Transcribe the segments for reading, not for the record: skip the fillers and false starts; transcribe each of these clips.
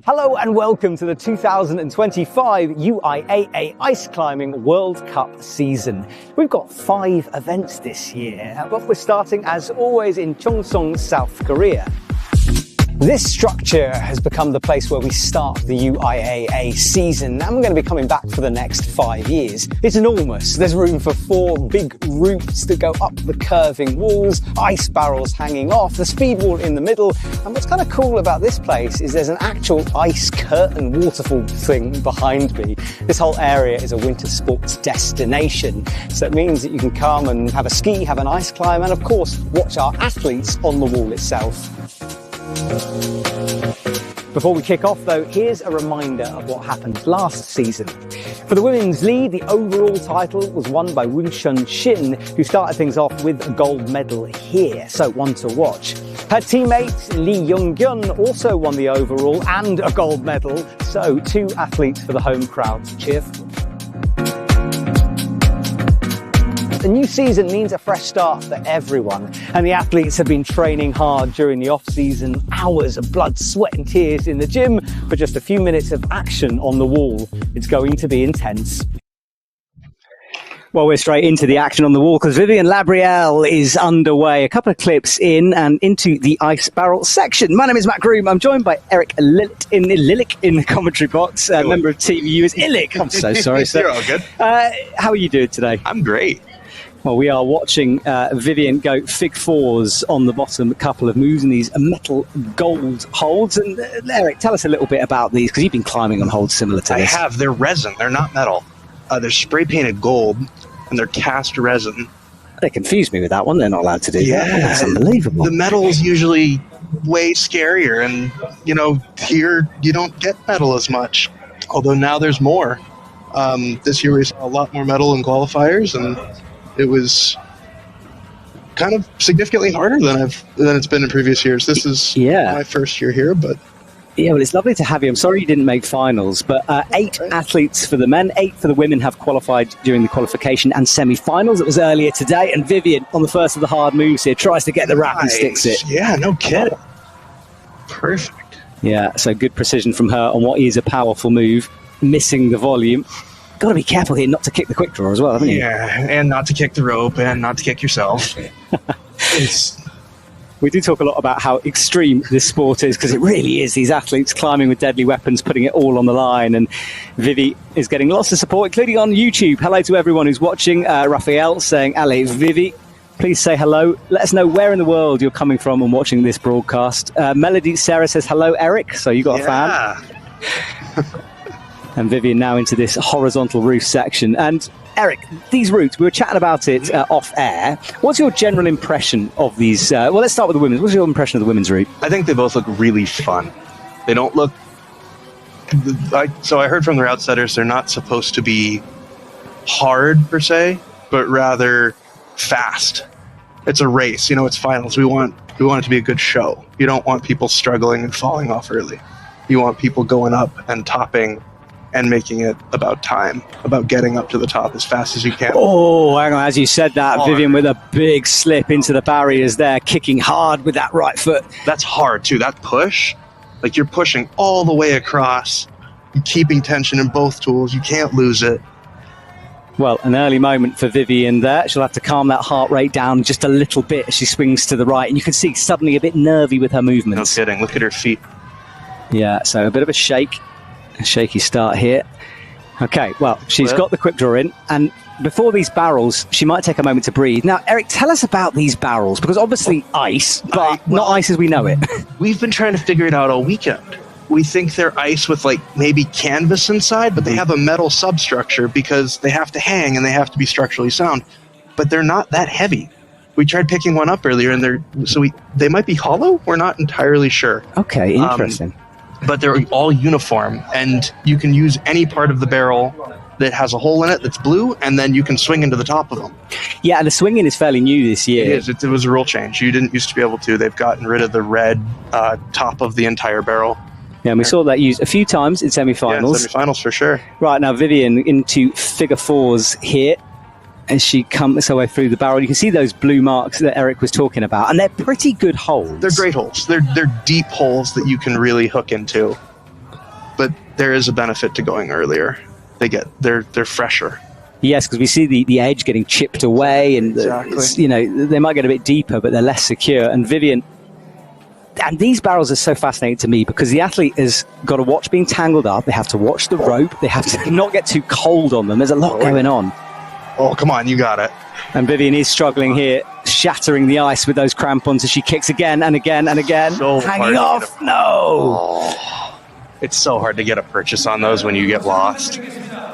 Hello and welcome to the 2025 UIAA Ice Climbing World Cup season. We've got 5 events this year, but we're starting as always in Cheongsong, South Korea. This structure has become the place where we start the UIAA season, and we're going to be coming back for the next 5 years. It's enormous. There's room for 4 big routes that go up the curving walls, ice barrels hanging off, the speed wall in the middle, and what's kind of cool about this place is there's an actual ice curtain waterfall thing behind me. This whole area is a winter sports destination, so it means that you can come and have a ski, have an ice climb, and of course watch our athletes on the wall itself. Before we kick off though, here's a reminder of what happened last season. For the women's lead, the overall title was won by Woon-sun Shin, who started things off with a gold medal here, so one to watch. Her teammate Lee Younggeon also won the overall and a gold medal, so 2 athletes for the home crowd to cheer for. A new season means a fresh start for everyone, and the athletes have been training hard during the off-season, hours of blood, sweat and tears in the gym for just a few minutes of action on the wall. It's going to be intense. Well, we're straight into the action on the wall because Vivian LaBelle is underway. A couple of clips in and into the ice barrel section. My name is Matt Groom. I'm joined by Eric Lillick in the commentary box, member of Team US. Illick, I'm so sorry, sir. You're all good. How are you doing today? I'm great. Well, we are watching Vivian go fig fours on the bottom couple of moves in these metal gold holds. And Eric, tell us a little bit about these, because you've been climbing on holds similar to this. I have. They're resin. They're not metal. They're spray painted gold, and they're cast resin. They confused me with that one. They're not allowed to do that. That's unbelievable. The metal is usually way scarier, and, you know, here you don't get metal as much, although now there's more. This year we saw a lot more metal in qualifiers, and it was kind of significantly harder than it's been in previous years. This is my first year here, but yeah, well, it's lovely to have you. I'm sorry you didn't make finals, but 8 athletes for the men, 8 for the women have qualified during the qualification and semi-finals. It was earlier today, and Vivian, on the first of the hard moves here, tries to get the wrap and sticks it. Yeah, no kidding. Perfect. Yeah, so good precision from her on what is a powerful move, missing the volume. Got to be careful here not to kick the quick draw as well, haven't you? Yeah, and not to kick the rope and not to kick yourself. We do talk a lot about how extreme this sport is, because it really is. These athletes climbing with deadly weapons, putting it all on the line. And Vivi is getting lots of support, including on YouTube. Hello to everyone who's watching. Raphael saying, allez, Vivi. Please say hello. Let us know where in the world you're coming from and watching this broadcast. Melody Sarah says hello, Eric. So you got a fan. And Vivian now into this horizontal roof section. And Eric, these routes, we were chatting about it off air. What's your general impression of these? Well, let's start with the women's. What's your impression of the women's route? I think they both look really fun. They don't look... So I heard from the route setters, they're not supposed to be hard per se, but rather fast. It's a race, it's finals. We want it to be a good show. You don't want people struggling and falling off early. You want people going up and topping and making it about time, about getting up to the top as fast as you can. Oh, hang on. As you said that, Vivian with a big slip into the barriers there, kicking hard with that right foot. That's hard, too. That push, like you're pushing all the way across, you're keeping tension in both tools. You can't lose it. Well, an early moment for Vivian there. She'll have to calm that heart rate down just a little bit as she swings to the right. And you can see suddenly a bit nervy with her movements. No kidding. Look at her feet. Yeah, so a bit of a shake. A shaky start here. Okay, well, she's got the quick draw in, and before these barrels, she might take a moment to breathe. Now, Eric, tell us about these barrels, because obviously ice, but not ice as we know it. We've been trying to figure it out all weekend. We think they're ice with, maybe canvas inside, but they have a metal substructure because they have to hang and they have to be structurally sound. But they're not that heavy. We tried picking one up earlier, and they might be hollow? We're not entirely sure. Okay, interesting. But they're all uniform, and you can use any part of the barrel that has a hole in it that's blue, and then you can swing into the top of them. Yeah, and the swinging is fairly new this year. It is. It was a rule change. You didn't used to be able to. They've gotten rid of the red top of the entire barrel. Yeah, and we saw that used a few times in semi-finals. Yeah, semi-finals for sure. Right, now Vivian into figure fours here. As she comes her way through the barrel, you can see those blue marks that Eric was talking about, and they're pretty good holes. They're great holes. They're deep holes that you can really hook into. But there is a benefit to going earlier. They're fresher. Yes, because we see the edge getting chipped away, and they might get a bit deeper, but they're less secure. And Vivian, and these barrels are so fascinating to me because the athlete has got to watch being tangled up. They have to watch the rope. They have to not get too cold on them. There's a lot going on. Oh, come on, you got it. And Vivian is struggling here, shattering the ice with those crampons as she kicks again and again and again. So hanging off. No! Oh, it's so hard to get a purchase on those when you get lost.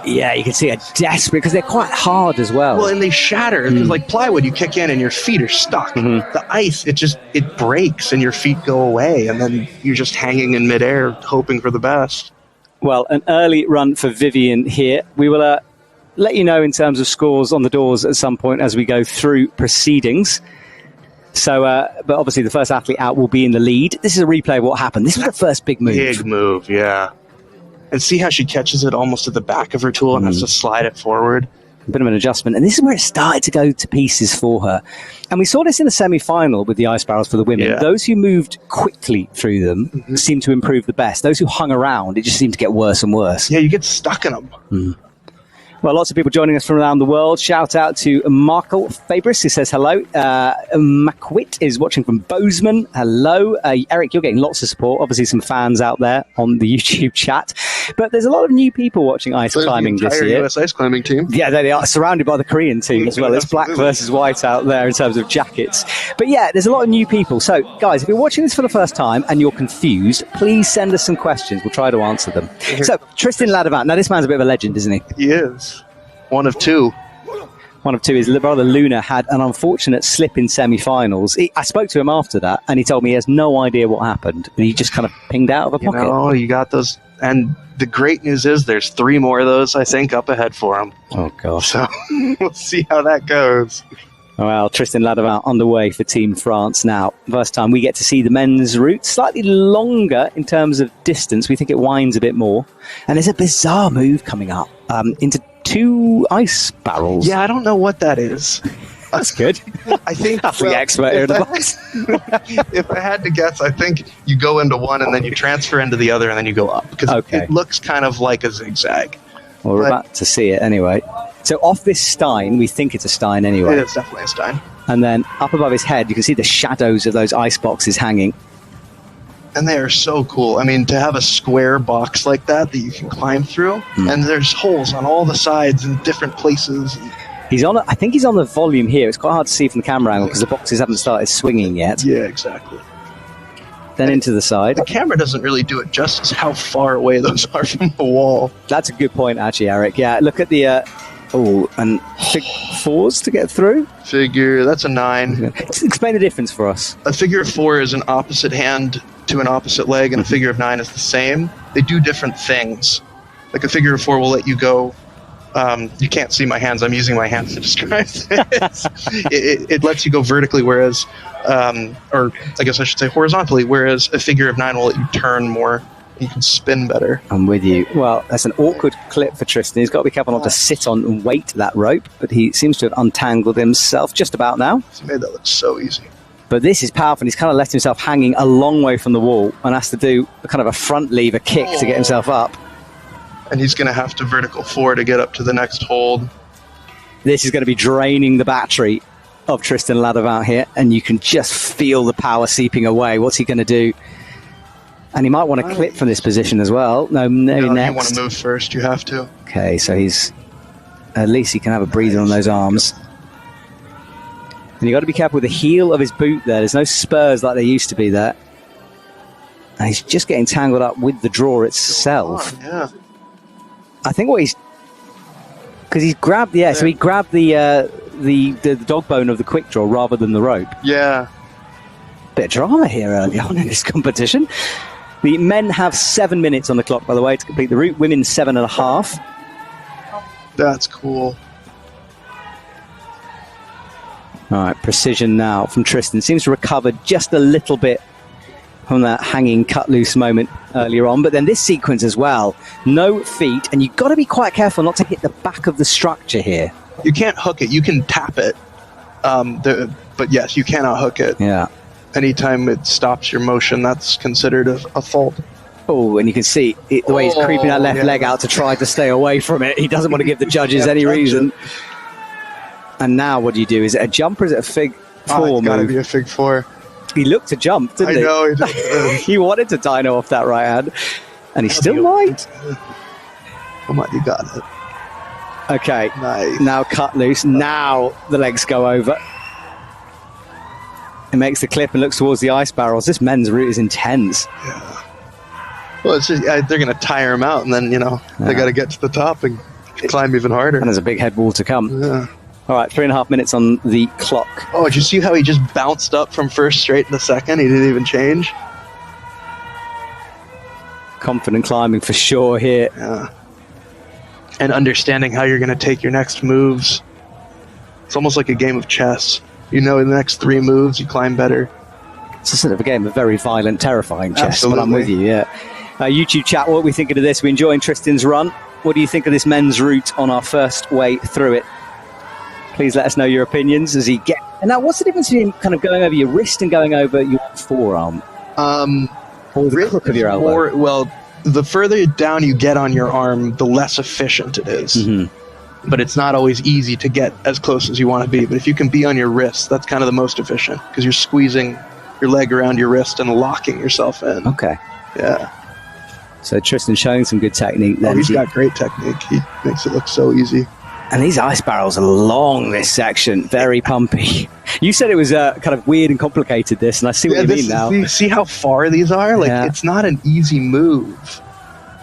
Yeah, you can see it desperate because they're quite hard as well. Well, and they shatter. It's like plywood. You kick in and your feet are stuck. Mm-hmm. The ice, it breaks and your feet go away. And then you're just hanging in midair hoping for the best. Well, an early run for Vivian here. We will... let you know in terms of scores on the doors at some point as we go through proceedings. So, but obviously the first athlete out will be in the lead. This is a replay of what happened. This was the first big move. Big move, yeah. And see how she catches it almost at the back of her tool and has to slide it forward. A bit of an adjustment. And this is where it started to go to pieces for her. And we saw this in the semi-final with the ice barrels for the women. Yeah. Those who moved quickly through them seemed to improve the best. Those who hung around, it just seemed to get worse and worse. Yeah, you get stuck in them. Well, lots of people joining us from around the world. Shout out to Marco Fabris, who says hello. McWitt is watching from Bozeman. Hello. Eric, you're getting lots of support. Obviously, some fans out there on the YouTube chat. But there's a lot of new people watching ice climbing this year. US ice climbing team. Yeah, they are surrounded by the Korean team as well. It's black versus white out there in terms of jackets. But yeah, there's a lot of new people. So, guys, if you're watching this for the first time and you're confused, please send us some questions. We'll try to answer them. So, Tristan Ladevante. Now, this man's a bit of a legend, isn't he? He is. One of two. One of two. His brother Luna had an unfortunate slip in semi-finals. I spoke to him after that, and he told me he has no idea what happened. And he just kind of pinged out of a pocket. Oh, you got those. And the great news is there's 3 more of those, I think, up ahead for him. Oh, gosh. So we'll see how that goes. Well, Tristan Ladevante on the way for Team France now. First time we get to see the men's route. Slightly longer in terms of distance. We think it winds a bit more. And there's a bizarre move coming up into 2 ice barrels. Yeah, I don't know what that is. That's good. I think that's the expert here in the box. If I had to guess, I think you go into one and then you transfer into the other and then you go up. Because it looks kind of like a zigzag. Well, we're about to see it anyway. So off this stein, we think it's a stein anyway. It's definitely a stein. And then up above his head, you can see the shadows of those ice boxes hanging. And they are so cool. I mean, to have a square box like that you can climb through, and there's holes on all the sides in different places. He's on. I think he's on the volume here. It's quite hard to see from the camera angle because the boxes haven't started swinging yet. Yeah, exactly. Then into the side. The camera doesn't really do it justice how far away those are from the wall. That's a good point, actually, Eric. Yeah, look at the... and fours to get through? Figure, that's a 9. Explain the difference for us. A figure of 4 is an opposite hand to an opposite leg, and a figure of 9 is the same. They do different things. Like a figure of 4 will let you go... you can't see my hands. I'm using my hands to describe this. It lets you go vertically, whereas... or I guess I should say horizontally, whereas a figure of 9 will let you turn more. You can spin better. I'm with you. Well, that's an awkward clip for Tristan. He's got to be careful not to sit on and weight that rope, but he seems to have untangled himself just about now. He made that look so easy. But this is powerful. He's kind of left himself hanging a long way from the wall and has to do a kind of a front lever kick to get himself up. And he's going to have to vertical 4 to get up to the next hold. This is going to be draining the battery of Tristan Ladevante here, and you can just feel the power seeping away. What's he going to do? And he might want to clip from this position as well. No, next. You want to move first. You have to. Okay, so he's... At least he can have a breather on those arms. And you've got to be careful with the heel of his boot there. There's no spurs like there used to be there. And he's just getting tangled up with the drawer itself. Yeah. I think what he's... Because he's grabbed... Yeah, so he grabbed the dog bone of the quick draw rather than the rope. Yeah. Bit of drama here early on in this competition. The men have 7 minutes on the clock, by the way, to complete the route. Women 7.5. That's cool. All right, precision now from Tristan. Seems to recover just a little bit from that hanging cut loose moment earlier on. But then this sequence as well, no feet, and you've got to be quite careful not to hit the back of the structure here. You can't hook it. You can tap it. But yes, you cannot hook it. Yeah. Anytime it stops your motion, that's considered a fault. Oh, and you can see the way he's creeping that left leg out to try to stay away from it. He doesn't want to give the judges any reason. And now what do you do? Is it a jump or is it a fig 4 It's got to be a fig 4. He looked to jump, didn't he? I know he did. He wanted to dino off that right hand. And he still might. Come on, you got it. Okay. Nice. Now cut loose. Now the legs go over. It makes the clip and looks towards the ice barrels. This men's route is intense. Yeah. Well, it's just, they're going to tire him out, and then, they got to get to the top and climb even harder. And there's a big head wall to come. Yeah. All right, 3.5 minutes on the clock. Oh, did you see how he just bounced up from first straight to the second? He didn't even change. Confident climbing for sure here. Yeah. And understanding how you're going to take your next moves. It's almost like a game of chess. In the next 3 moves, you climb better. It's a sort of a game of very violent, terrifying chess. Absolutely. But I'm with you, yeah. YouTube chat, what are we thinking of this? We're enjoying Tristan's run. What do you think of this men's route on our first way through it? Please let us know your opinions as he gets... And now, what's the difference between kind of going over your wrist and going over your forearm? Or the crook of your elbow? Well, the further down you get on your arm, the less efficient it is. Mm-hmm. But it's not always easy to get as close as you want to be. But if you can be on your wrist, that's kind of the most efficient because you're squeezing your leg around your wrist and locking yourself in. Okay. Yeah. So Tristan showing some good technique then. He's got great technique. He makes it look so easy. And these ice barrels are long, this section. Very pumpy. You said it was kind of weird and complicated, this, and I see what you mean now. See how far these are? It's not an easy move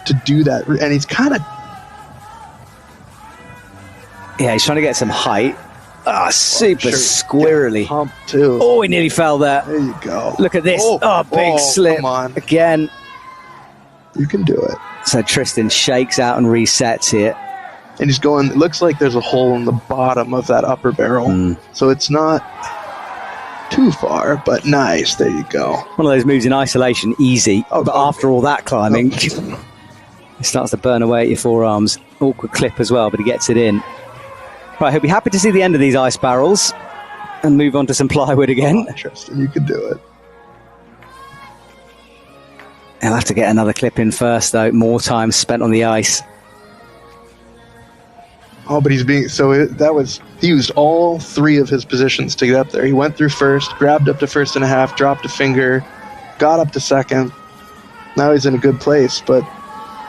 to do that. And he's kind of... Yeah, he's trying to get some height. Super squirrely. Pump too. Oh, he nearly fell there. There you go. Look at this. Big slip. Come on. Again. You can do it. So Tristan shakes out and resets here. And he's going, it looks like there's a hole in the bottom of that upper barrel. So it's not too far, but nice. There you go. One of those moves in isolation, easy. But after all that climbing, it starts to burn away at your forearms. Awkward clip as well, but he gets it in. Right, he'll be happy to see the end of these ice barrels and move on to some plywood again. Tristan, you can do it. He'll have to get another clip in first, though. More time spent on the ice. Oh, but he's being... So he used all 3 of his positions to get up there. He went through first, grabbed up to 1.5, dropped a finger, got up to second. Now he's in a good place, but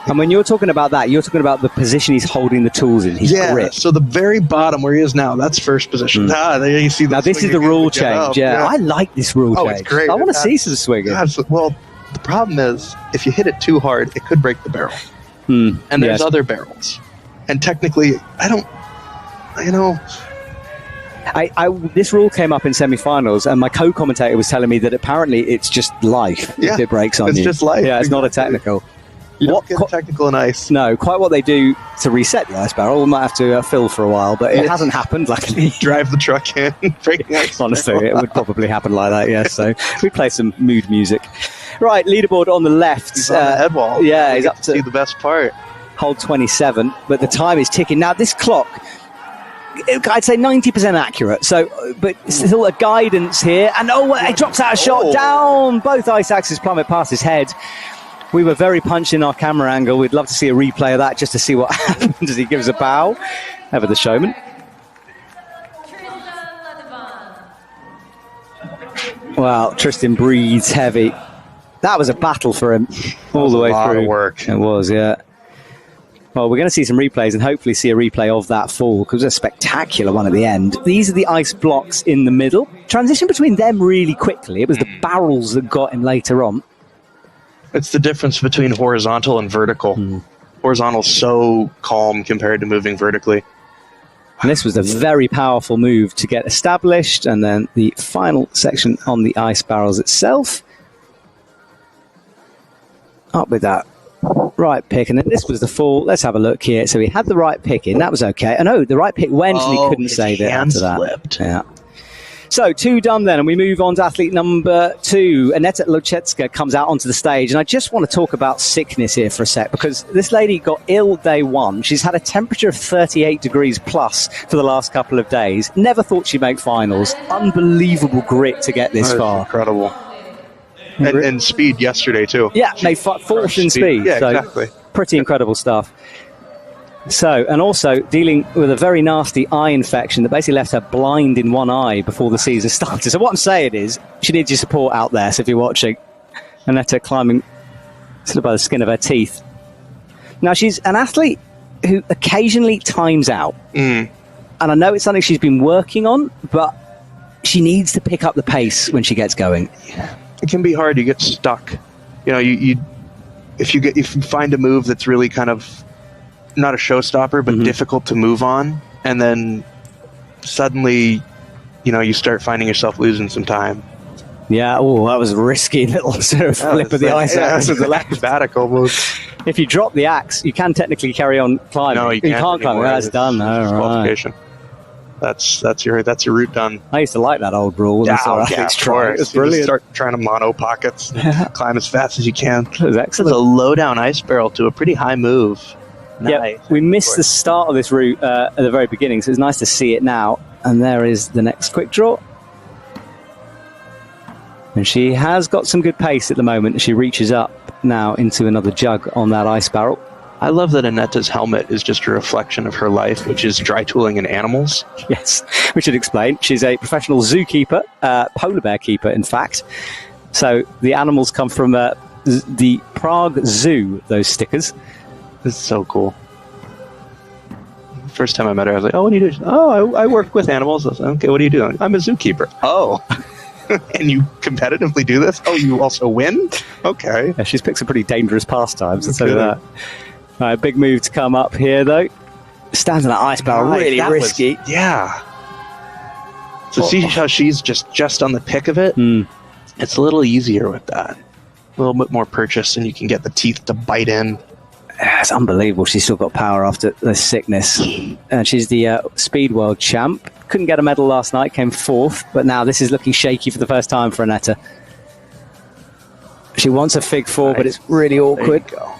And when you're talking about that, you're talking about the position he's holding the tools in. His grip. So the very bottom where he is now, that's first position. There you see. Now this is the rule change. Yeah, I like this rule change. It's great. I want to see some swinging. Well, the problem is if you hit it too hard, it could break the barrel. And there's other barrels. And technically, this rule came up in semi-finals, and my co-commentator was telling me that apparently it's just life if it breaks on you. It's just life. Yeah, it's not a technical. You don't get technical in ice. No, quite what they do to reset the ice barrel. We might have to fill for a while, but it hasn't happened, luckily. Drive the truck in, break the ice. Honestly, it would probably happen like that, yes. So we play some mood music. Right, leaderboard on the left. He's on the head wall. Yeah, he's up to see the best part. Hole 27, but the time is ticking. Now, this clock, I'd say 90% accurate. So, but still a guidance here. And he drops out a shot down. Both ice axes plummet past his head. We were very punched in our camera angle. We'd love to see a replay of that just to see what happens as he gives a bow. Ever the showman. Tristan Ladevante. Wow, Tristan breathes heavy. That was a battle for him all the way through. A lot of work. It was, yeah. Well, we're going to see some replays and hopefully see a replay of that fall because it was a spectacular one at the end. These are the ice blocks in the middle. Transition between them really quickly. It was the barrels that got him later on. It's the difference between horizontal and vertical. Horizontal is so calm compared to moving vertically. And this was a very powerful move to get established. And then the final section on the ice barrels itself. Up with that right pick. And then this was the fall. Let's have a look here. So he had the right pick in. That was okay. Oh, no, the right pick went and he couldn't save it after that. Slipped. Yeah. So 2 done then, and we move on to athlete number 2. Aneta Louzecka comes out onto the stage, and I just want to talk about sickness here for a sec, because this lady got ill day 1. She's had a temperature of 38 degrees plus for the last couple of days. Never thought she'd make finals. Unbelievable grit to get this far. Incredible. And speed yesterday, too. Yeah, made 4th in speed. Yeah, so exactly. Pretty incredible stuff. So, and also dealing with a very nasty eye infection that basically left her blind in one eye before the season started. So what I'm saying is, she needs your support out there. So if you're watching, Aneta climbing sort of by the skin of her teeth. Now, she's an athlete who occasionally times out. And I know it's something she's been working on, but she needs to pick up the pace when she gets going. It can be hard. You get stuck. You know, if you find a move that's really kind of not a showstopper, but difficult to move on, and then suddenly, you start finding yourself losing some time. Yeah, that was a risky little sort of flip of the ice axe. That was an acrobatic almost. If you drop the axe, you can technically carry on climbing. No, you can't climb. That's done. Disqualification. That's your route done. I used to like that old rule. Of course. It's brilliant. Start trying to mono pockets, climb as fast as you can. That was excellent. It's a low down ice barrel to a pretty high move. Yeah, we missed the start of this route at the very beginning, so it's nice to see it now. And there is the next quick draw. And she has got some good pace at the moment. She reaches up now into another jug on that ice barrel. I love that Aneta's helmet is just a reflection of her life, which is dry tooling in animals. Yes, we should explain. She's a professional zookeeper, polar bear keeper, in fact. So the animals come from the Prague Zoo, those stickers. This is so cool. First time I met her, I was like, "Oh, what do you do?" "Oh, I work with animals." I was like, "Okay, what are you doing?" "I'm a zookeeper." "Oh, and you competitively do this?" "Oh, you also win?" "Okay." Yeah, she's picked some pretty dangerous pastimes. Let's say that. All right, big move to come up here, though. Stands on that ice barrel, really risky. So see how she's just on the pick of it? It's a little easier with that. A little bit more purchase, and you can get the teeth to bite in. It's unbelievable. She's still got power after the sickness. And she's the Speed World champ. Couldn't get a medal last night, came 4th. But now this is looking shaky for the first time for Aneta. She wants a fig 4, but it's really awkward. There you go.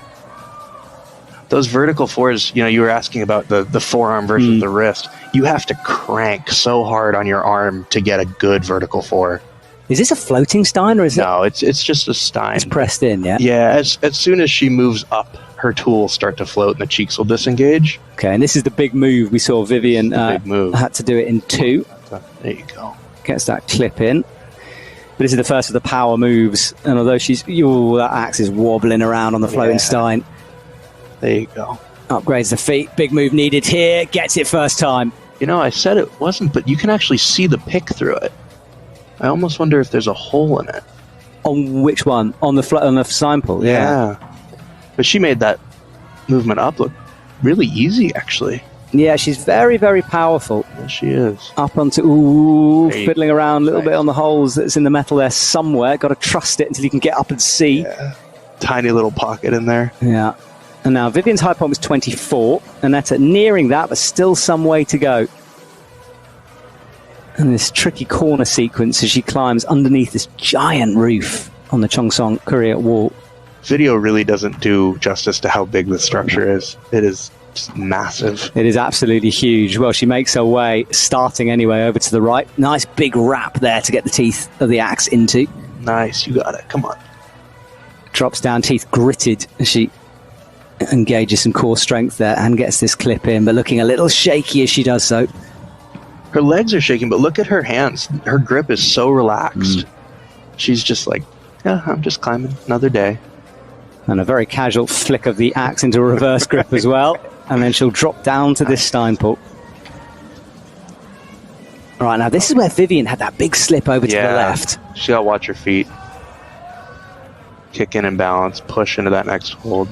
Those vertical 4s, you were asking about the forearm versus the wrist. You have to crank so hard on your arm to get a good vertical 4. Is this a floating stein, or is it? No, it's just a stein. It's pressed in, yeah? Yeah, as soon as she moves up, her tools start to float and the cheeks will disengage. Okay, and this is the big move. We saw Vivian big move. Had to do it in 2. There you go. Gets that clip in. But this is the first of the power moves. And although that axe is wobbling around on the floating stein. There you go. Upgrades the feet. Big move needed here. Gets it first time. You know, I said it wasn't, but you can actually see the pick through it. I almost wonder if there's a hole in it. On which one? On the sample? Yeah. But she made that movement up look really easy, actually. Yeah, she's very, very powerful. Yes, she is. Up onto, Hey, fiddling around a little nice. bit on the holes that's in the metal there somewhere. Got to trust it until you can get up and see. Yeah. Tiny little pocket in there. Yeah. And now Vivian's high point was 24. Aneta nearing that, but still some way to go. And this tricky corner sequence as she climbs underneath this giant roof on the Cheongsong Korea wall. Video really doesn't do justice to how big the structure is. It is just massive. It is absolutely huge. Well, she makes her way, starting anyway, over to the right. Nice big wrap there to get the teeth of the axe into. Nice, you got it. Come on. Drops down, teeth gritted as she engages some core strength there and gets this clip in, but looking a little shaky as she does so. Her legs are shaking, but look at her hands. Her grip is so relaxed. She's just like, yeah, I'm just climbing another day. And a very casual flick of the axe into a reverse grip as well. And then she'll drop down to this Steinpull. All right, now this is where Vivian had that big slip over to the left. She got to watch her feet. Kick in and balance, push into that next hold.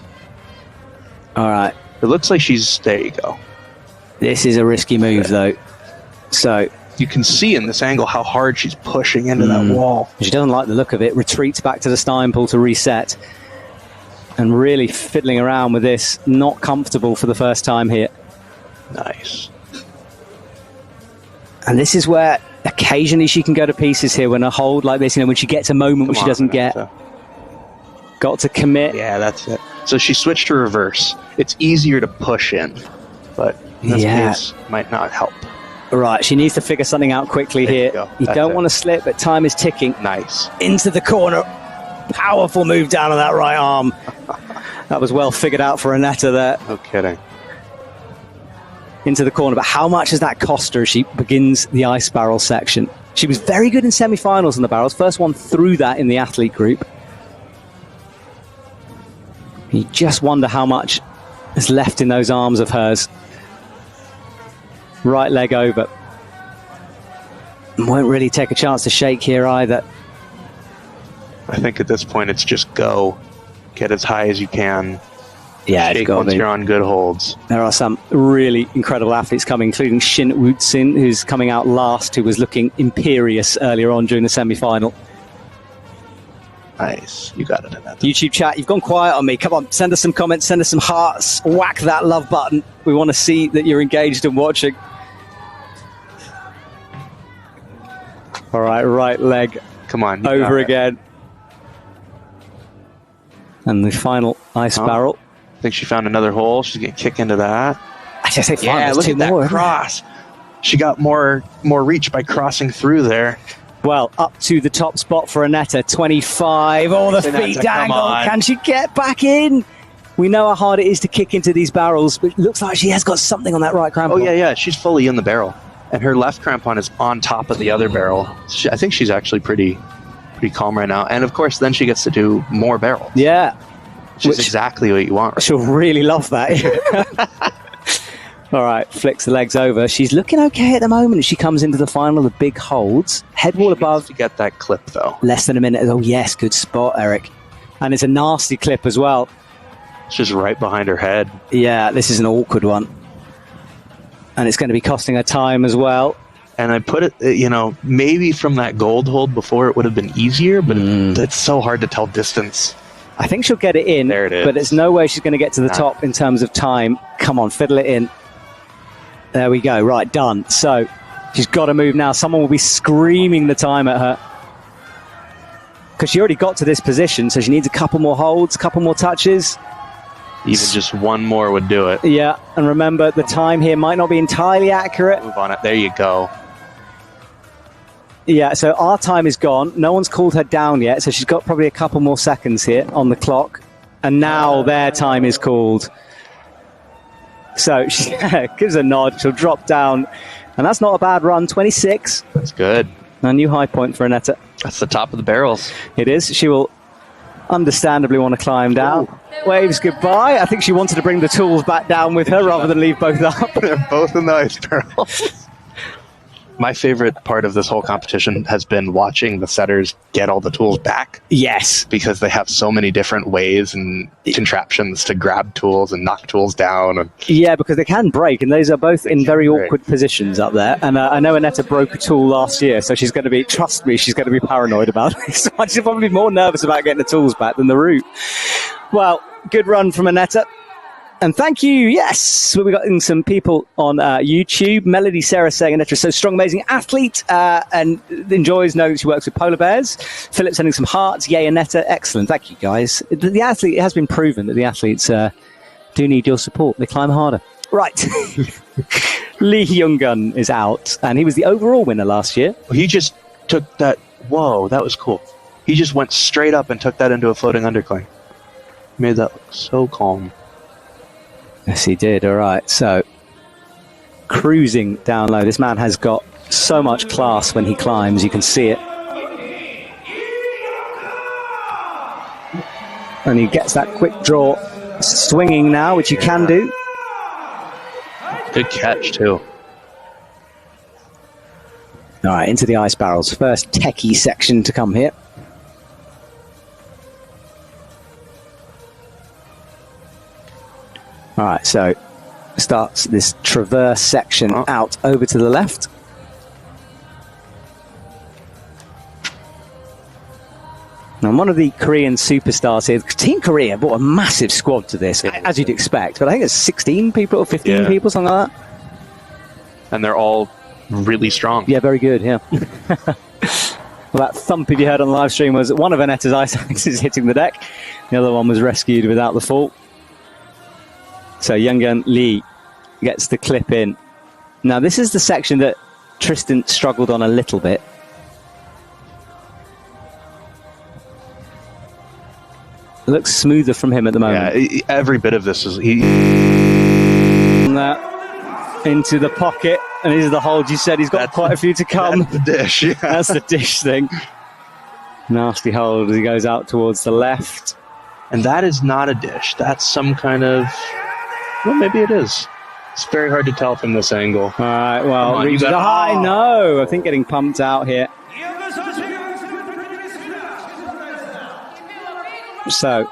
All right. It looks like she's, there you go. This is a risky move, though. So you can see in this angle how hard she's pushing into that wall. she doesn't like the look of it. Retreats back to the Steinpull to reset. And really fiddling around with this. Not comfortable for the first time here. Nice. And this is where occasionally she can go to pieces here when a hold like this, you know, when she gets a moment which she doesn't get. Got to commit. Yeah, that's it. So she switched to reverse. It's easier to push in, but in this case, might not help. Right, she needs to figure something out quickly There you here. go. You That's don't it. want to slip, but time is ticking. Nice. Into the corner. Powerful move down on that right arm. That was well figured out for Aneta there. No kidding. Into the corner. But how much does that cost her as she begins the ice barrel section? She was very good in semi-finals in the barrels. First one through that in the athlete group. You just wonder how much is left in those arms of hers. Right leg over. Won't really take a chance to shake here either. I think at this point it's just go. Get as high as you can. Yeah, it's Shake got once to be. you're on good holds. There are some really incredible athletes coming, including Shin Woon-sun, who's coming out last, who was looking imperious earlier on during the semi-final. Nice. You got it, Aneta. YouTube chat, you've gone quiet on me. Come on, send us some comments, send us some hearts, whack that love button. We want to see that you're engaged and watching. All right leg Come on. you over got it. again. And the final ice barrel. I think she found another hole. She's going to kick into that. I just say final, Yeah, there's look two at that more, isn't there? cross. She got more reach by crossing through there. Well, up to the top spot for Aneta, 25. Oh, the Aneta, feet come dangle. on. Can she get back in? We know how hard it is to kick into these barrels, but it looks like she has got something on that right crampon. Oh, yeah. She's fully in the barrel. And her left crampon is on top of the other barrel. I think she's actually pretty calm right now. And, of course, then she gets to do more barrels. Yeah. Which is exactly what you want. Right? She'll really love that. All right, flicks the legs over. She's looking okay at the moment. She comes into the final, the big holds. Head wall above. To get that clip, though. Less than a minute. Oh, yes, good spot, Eric. And it's a nasty clip as well. It's just right behind her head. Yeah, this is an awkward one. And it's going to be costing her time as well. And I put it, maybe from that gold hold before it would have been easier, but it's so hard to tell distance. I think she'll get it in, There it is. but there's no way she's going to get to the top in terms of time. Come on, fiddle it in. There we go. Right, done. So she's got to move now. Someone will be screaming the time at her. Because she already got to this position, so she needs a couple more holds, a couple more touches. Even just one more would do it. Yeah, and remember, the time here might not be entirely accurate. Move on it. There you go. Yeah, so our time is gone. No one's called her down yet, so she's got probably a couple more seconds here on the clock. And now their time is called. So she gives a nod. She'll drop down. And that's not a bad run. 26. That's good. A new high point for Aneta. That's the top of the barrels. It is. She will understandably want to climb down. Waves goodbye. I think she wanted to bring the tools back down with her rather than leave both up. They're both in the ice barrel. My favorite part of this whole competition has been watching the setters get all the tools back. Yes. Because they have so many different ways and contraptions to grab tools and knock tools down. And yeah, because they can break, and those are both in very awkward positions up there. And I know Aneta broke a tool last year, so she's going to be, trust me, she's going to be paranoid about it. So she's probably more nervous about getting the tools back than the route. Well, good run from Aneta. And thank you, yes. We've got some people on YouTube. Melody Sarah saying Aneta is so strong, amazing athlete, and enjoys knowing that she works with polar bears. Philip sending some hearts. Yay, Aneta. Excellent. Thank you, guys. The athlete, it has been proven that the athletes do need your support. They climb harder. Right. Lee Younggeon is out, and he was the overall winner last year. he just took that. Whoa, that was cool. He just went straight up and took that into a floating undercling. Made that look so calm. Yes, he did. All right. So, cruising down low. This man has got so much class when he climbs. You can see it. And he gets that quick draw. Swinging now, which you can do. Good catch, too. All right, into the ice barrels. First techie section to come here. All right, so starts this traverse section out over to the left. And one of the Korean superstars here, Team Korea brought a massive squad to this, as you'd expect. But I think it's 16 people or 15 people, something like that. And they're all really strong. Yeah, very good, yeah. Well, that thump, if you heard on the live stream, was one of Aneta's ice axes hitting the deck. The other one was rescued without the fall. So Younggeon Lee gets the clip in. Now, this is the section that Tristan struggled on a little bit. It looks smoother from him at the moment. Yeah, every bit of this is... Into the pocket, and here's the hold. You said he's got quite a few to come. That's the dish, yeah. That's the dish thing. Nasty hold as he goes out towards the left. And that is not a dish. That's some kind of... Well, maybe it is. It's very hard to tell from this angle. All right, well, reach the high. No, I think getting pumped out here. So...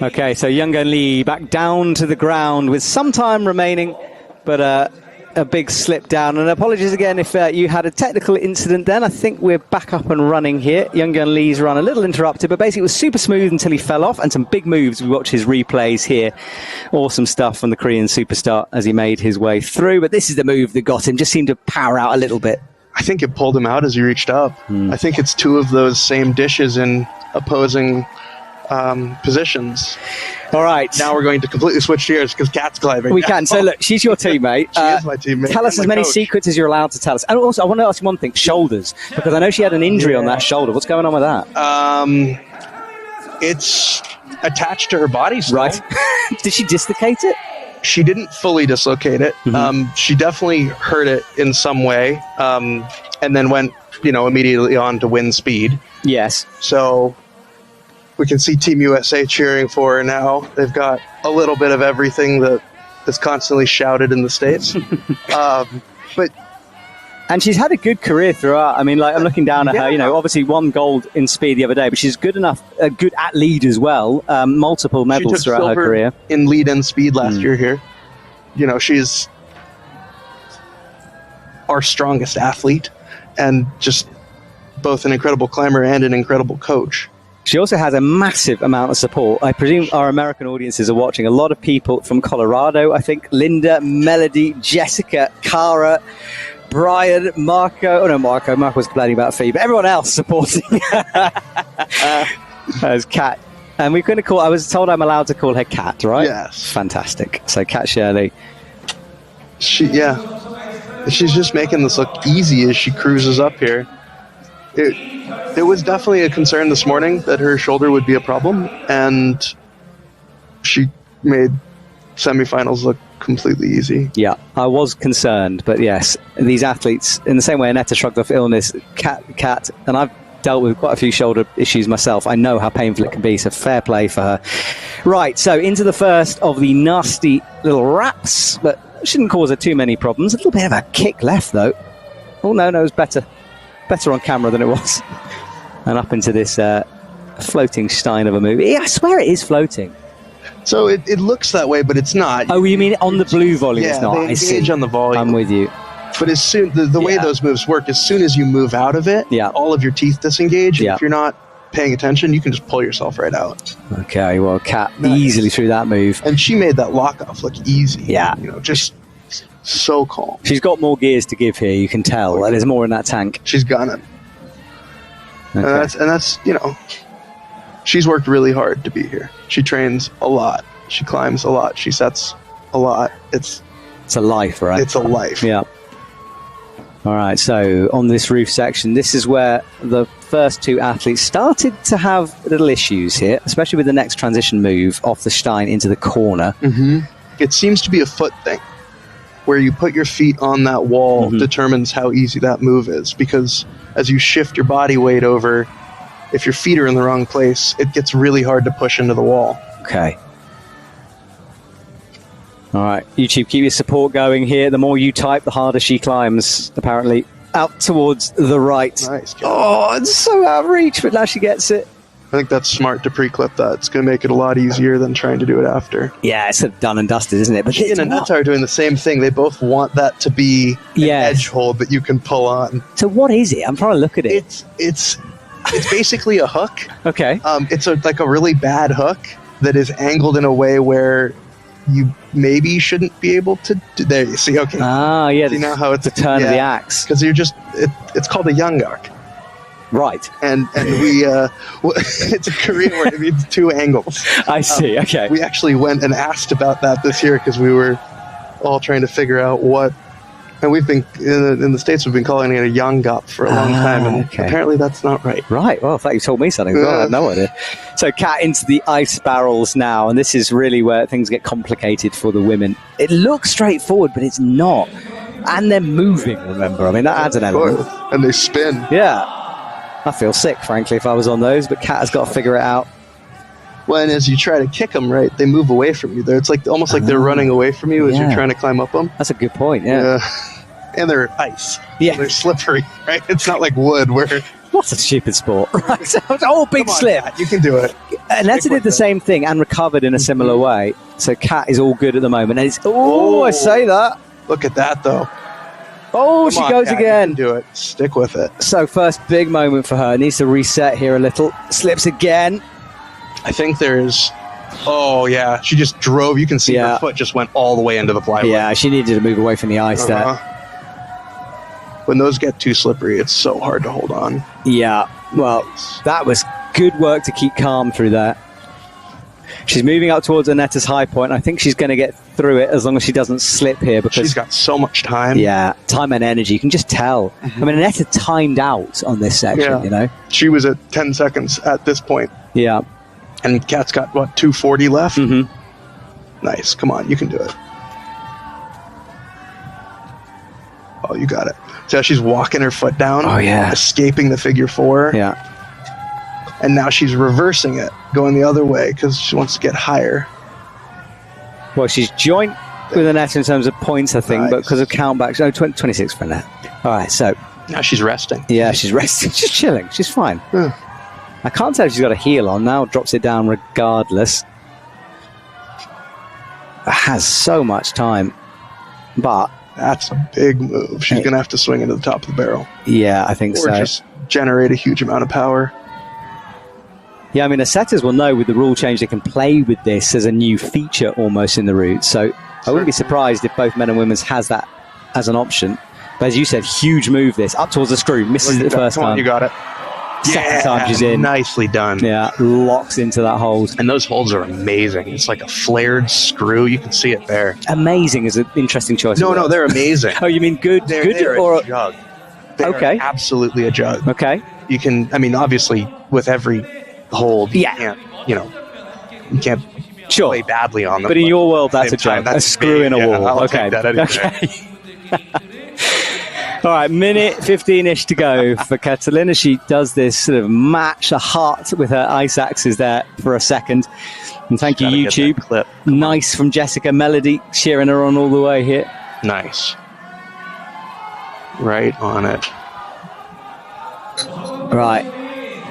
Okay, so Younggeon Lee back down to the ground with some time remaining, but a big slip down. And apologies again if you had a technical incident then. I think we're back up and running here. Younggeon Lee's run a little interrupted, but basically it was super smooth until he fell off, and some big moves. We watch his replays here. Awesome stuff from the Korean superstar as he made his way through. But this is the move that got him. Just seemed to power out a little bit. I think it pulled him out as he reached up. I think it's two of those same dishes in opposing positions. All right. Now we're going to completely switch gears because Kat's climbing. We can. So look, she's your teammate. She is my teammate. Tell us as many secrets as you're allowed to tell us. And also, I want to ask you one thing. Shoulders. Because I know she had an injury on that shoulder. What's going on with that? It's attached to her body still. Right. Did she dislocate it? She didn't fully dislocate it. She definitely hurt it in some way, and then went, immediately on to win speed. Yes. So we can see Team USA cheering for her now. They've got a little bit of everything that is constantly shouted in the States. And she's had a good career throughout. I mean, I'm looking down at her, obviously won gold in speed the other day, but she's good at lead as well. Multiple medals throughout her career. In lead and speed last year here. She's our strongest athlete and just both an incredible climber and an incredible coach. She also has a massive amount of support. I presume our American audiences are watching. A lot of people from Colorado, I think. Linda, Melody, Jessica, Cara, Brian, Marco. Oh, no, Marco was complaining about fee, but everyone else supporting as Kat. And we're going to call, I was told I'm allowed to call her Kat, right? Yes. Fantastic. So Kat Shirley. She's just making this look easy as she cruises up here. It was definitely a concern this morning that her shoulder would be a problem, and she made semifinals look completely easy. Yeah, I was concerned, but yes, these athletes, in the same way Aneta shrugged off illness, Kat, and I've dealt with quite a few shoulder issues myself. I know how painful it can be, so fair play for her. Right, so into the first of the nasty little wraps, but shouldn't cause her too many problems. A little bit of a kick left, though. Oh, no, it was better on camera than it was. And up into this floating stein of a move. Yeah, I swear it is floating. So it looks that way, but it's not. Oh, you mean on the blue volume? Yeah, it's not. they engage on the volume. I'm with you. But as soon the way those moves work, as soon as you move out of it, all of your teeth disengage. And if you're not paying attention, you can just pull yourself right out. Okay, well, Kat easily through that move. And she made that lock off look easy. Yeah. Just so calm. She's got more gears to give here, you can tell. There's more in that tank. She's gunning. Okay. And that's she's worked really hard to be here. She trains a lot. She climbs a lot. She sets a lot. It's a life, right? It's a life. Yeah. All right, so on this roof section, this is where the first two athletes started to have little issues here, especially with the next transition move off the stein into the corner. Mm-hmm. It seems to be a foot thing, where you put your feet on that wall determines how easy that move is, because as you shift your body weight over, if your feet are in the wrong place, it gets really hard to push into the wall. Okay. All right, YouTube, keep your support going here. The more you type, the harder she climbs, apparently. Out towards the right. Nice. Oh, it's so out of reach, but now she gets it. I think that's smart to pre-clip that. It's going to make it a lot easier than trying to do it after. Yeah, it's sort of done and dusted, isn't it? But she and Aneta are doing the same thing. They both want that to be an edge hold that you can pull on. So what is it? I'm trying to look at it. It's basically a hook. Okay. It's like a really bad hook that is angled in a way where you maybe shouldn't be able to do. There you see. Okay. Ah, yeah. See now how it's the turn of the axe, because you're just it's called a Younggeon. Right. And we it's a Korean word. It means two angles. I see. Okay. We actually went and asked about that this year because we were all trying to figure out what. And we've been in the States. We've been calling it a Younggeon for a long time, and apparently that's not right. Right. Well, in fact, you told me something. I had no idea. So, Kat into the ice barrels now, and this is really where things get complicated for the women. It looks straightforward, but it's not. And they're moving. Remember, I mean that adds an element. And they spin. Yeah. I feel sick, frankly, if I was on those. But Kat has got to figure it out. Well, and as you try to kick them, right, they move away from you. It's like almost like they're running away from you as you're trying to climb up them. That's a good point, yeah. And they're ice. Yeah. So they're slippery, right? It's not like wood where... What a stupid sport, right? Oh, big slip. Kat, you can do it. Aneta did the same thing and recovered in a similar way. So Kat is all good at the moment. And it's, I say that. Look at that, though. Oh, she goes Kat, again. You can do it. Stick with it. So first big moment for her. Needs to reset here a little. Slips again. I think there's... Oh, yeah. She just drove. You can see her foot just went all the way into the plywood. Yeah, she needed to move away from the ice there. When those get too slippery, it's so hard to hold on. Yeah, well, that was good work to keep calm through that. She's moving up towards Aneta's high point. I think she's going to get through it as long as she doesn't slip here. Because she's got so much time. Yeah, time and energy. You can just tell. I mean, Aneta timed out on this section, you know? She was at 10 seconds at this point. Yeah. And Kat's got, 240 left? Mm-hmm. Nice. Come on, you can do it. Oh, you got it. See how she's walking her foot down? Oh, yeah. Escaping the figure four. Yeah. And now she's reversing it, going the other way, because she wants to get higher. Well, she's joint with Aneta in terms of points, I think, but because of countbacks, 26 for Aneta. All right, so... Now she's resting. Yeah, she's resting. She's chilling. She's fine. I can't tell if she's got a heel on now. Drops it down regardless. Has so much time. But... That's a big move. She's going to have to swing into the top of the barrel. Yeah, I think so. Or just generate a huge amount of power. Yeah, I mean, the setters will know with the rule change they can play with this as a new feature almost in the route. So I wouldn't be surprised if both men and women's has that as an option. But as you said, huge move this. Up towards the screw. Misses it the first time. You got it. Second time she's in. Nicely done. Yeah, locks into that hold. And those holds are amazing. It's like a flared screw. You can see it there. Amazing is an interesting choice. No, they're amazing. Oh, you mean good? They're or a jug. They're absolutely a jug. Okay. You can, I mean, obviously, with every hold, you can't Sure. play badly on them. But in your world, that's a time, jump. A screw in a wall. I'll Okay. take that any day. Okay. All right, minute 15-ish to go for Catalina. She does this sort of match a heart with her ice axes there for a second. And thank you, Gotta get that YouTube. clip. Nice from Jessica Melody, cheering her on all the way here. Nice. Right on it. Right.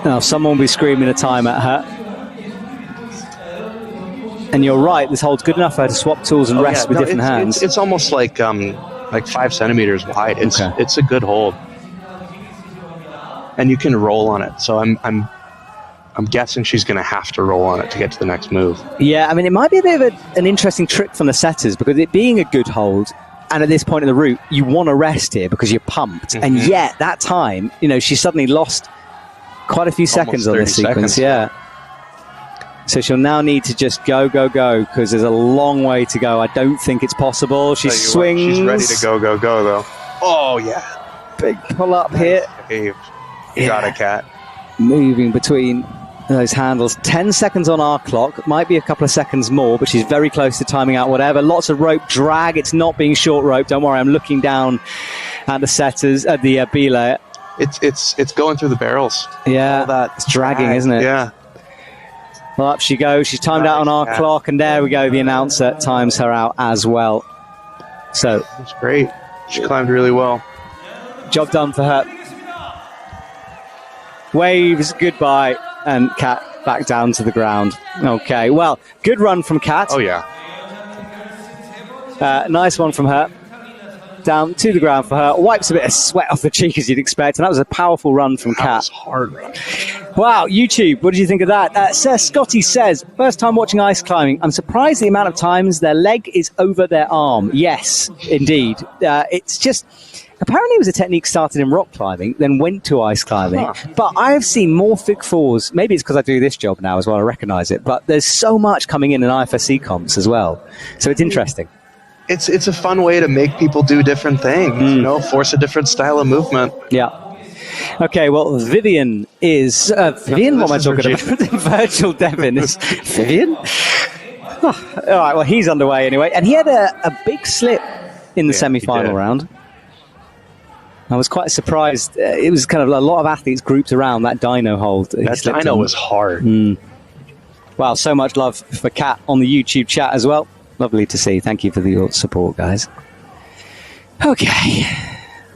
Now, someone will be screaming a time at her. And you're right, this hold's good enough for her to swap tools and rest with different hands. It's almost like 5 centimeters wide. It's a good hold, and you can roll on it. So I'm guessing she's going to have to roll on it to get to the next move. Yeah, I mean, it might be a bit of an interesting trick from the setters, because it being a good hold, and at this point in the route, you want to rest here because you're pumped. Mm-hmm. And yet, that time, she suddenly lost quite a few seconds on this sequence. Seconds. Yeah. So she'll now need to just go, because there's a long way to go. I don't think it's possible. She swings. She's ready to go, though. Oh, yeah. Big pull up here. Dave. You got a cat. Moving between those handles. 10 seconds on our clock. Might be a couple of seconds more, but she's very close to timing out whatever. Lots of rope drag. It's not being short rope. Don't worry. I'm looking down at the setters, at the B layer. It's going through the barrels. Yeah. All that it's dragging, isn't it? Yeah. Well, up she goes. She's timed out on our clock, and there we go. The announcer times her out as well. So that's great. She climbed really well. Job done for her. Waves goodbye, and Kat back down to the ground. Okay, well, good run from Kat. Oh, yeah. Nice one from her. Down to the ground for her. Wipes a bit of sweat off the cheek, as you'd expect, and that was a powerful run from Kat. That was hard run. Wow, YouTube, what did you think of that? Sir Scotty says, first time watching ice climbing. I'm surprised the amount of times their leg is over their arm. Yes, indeed. It's just, apparently it was a technique started in rock climbing, then went to ice climbing. Huh. But I have seen more Fig 4s, maybe it's because I do this job now as well, I recognise it, but there's so much coming in IFSC comps as well. So it's interesting. It's a fun way to make people do different things, force a different style of movement. Yeah. Okay, well, Vivian is... Vivian? What am I talking about? Virgile Devan is... Vivian? Oh, all right, well, he's underway anyway. And he had a big slip in the semi-final round. I was quite surprised. It was kind of a lot of athletes grouped around that dyno hold. That dyno was hard. Wow, so much love for Kat on the YouTube chat as well. Lovely to see. Thank you for your support, guys. Okay.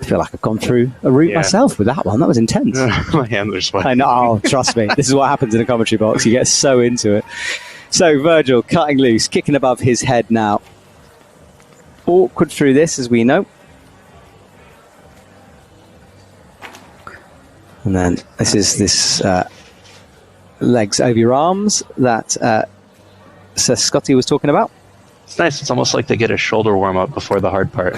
I feel like I've gone through a route myself with that one. That was intense. My hands are sweating. I know. Oh, trust me. This is what happens in a commentary box. You get so into it. So, Virgile cutting loose, kicking above his head now. Awkward through this, as we know. And then this is this legs over your arms that Sir Scotty was talking about. It's nice. It's almost like they get a shoulder warm-up before the hard part.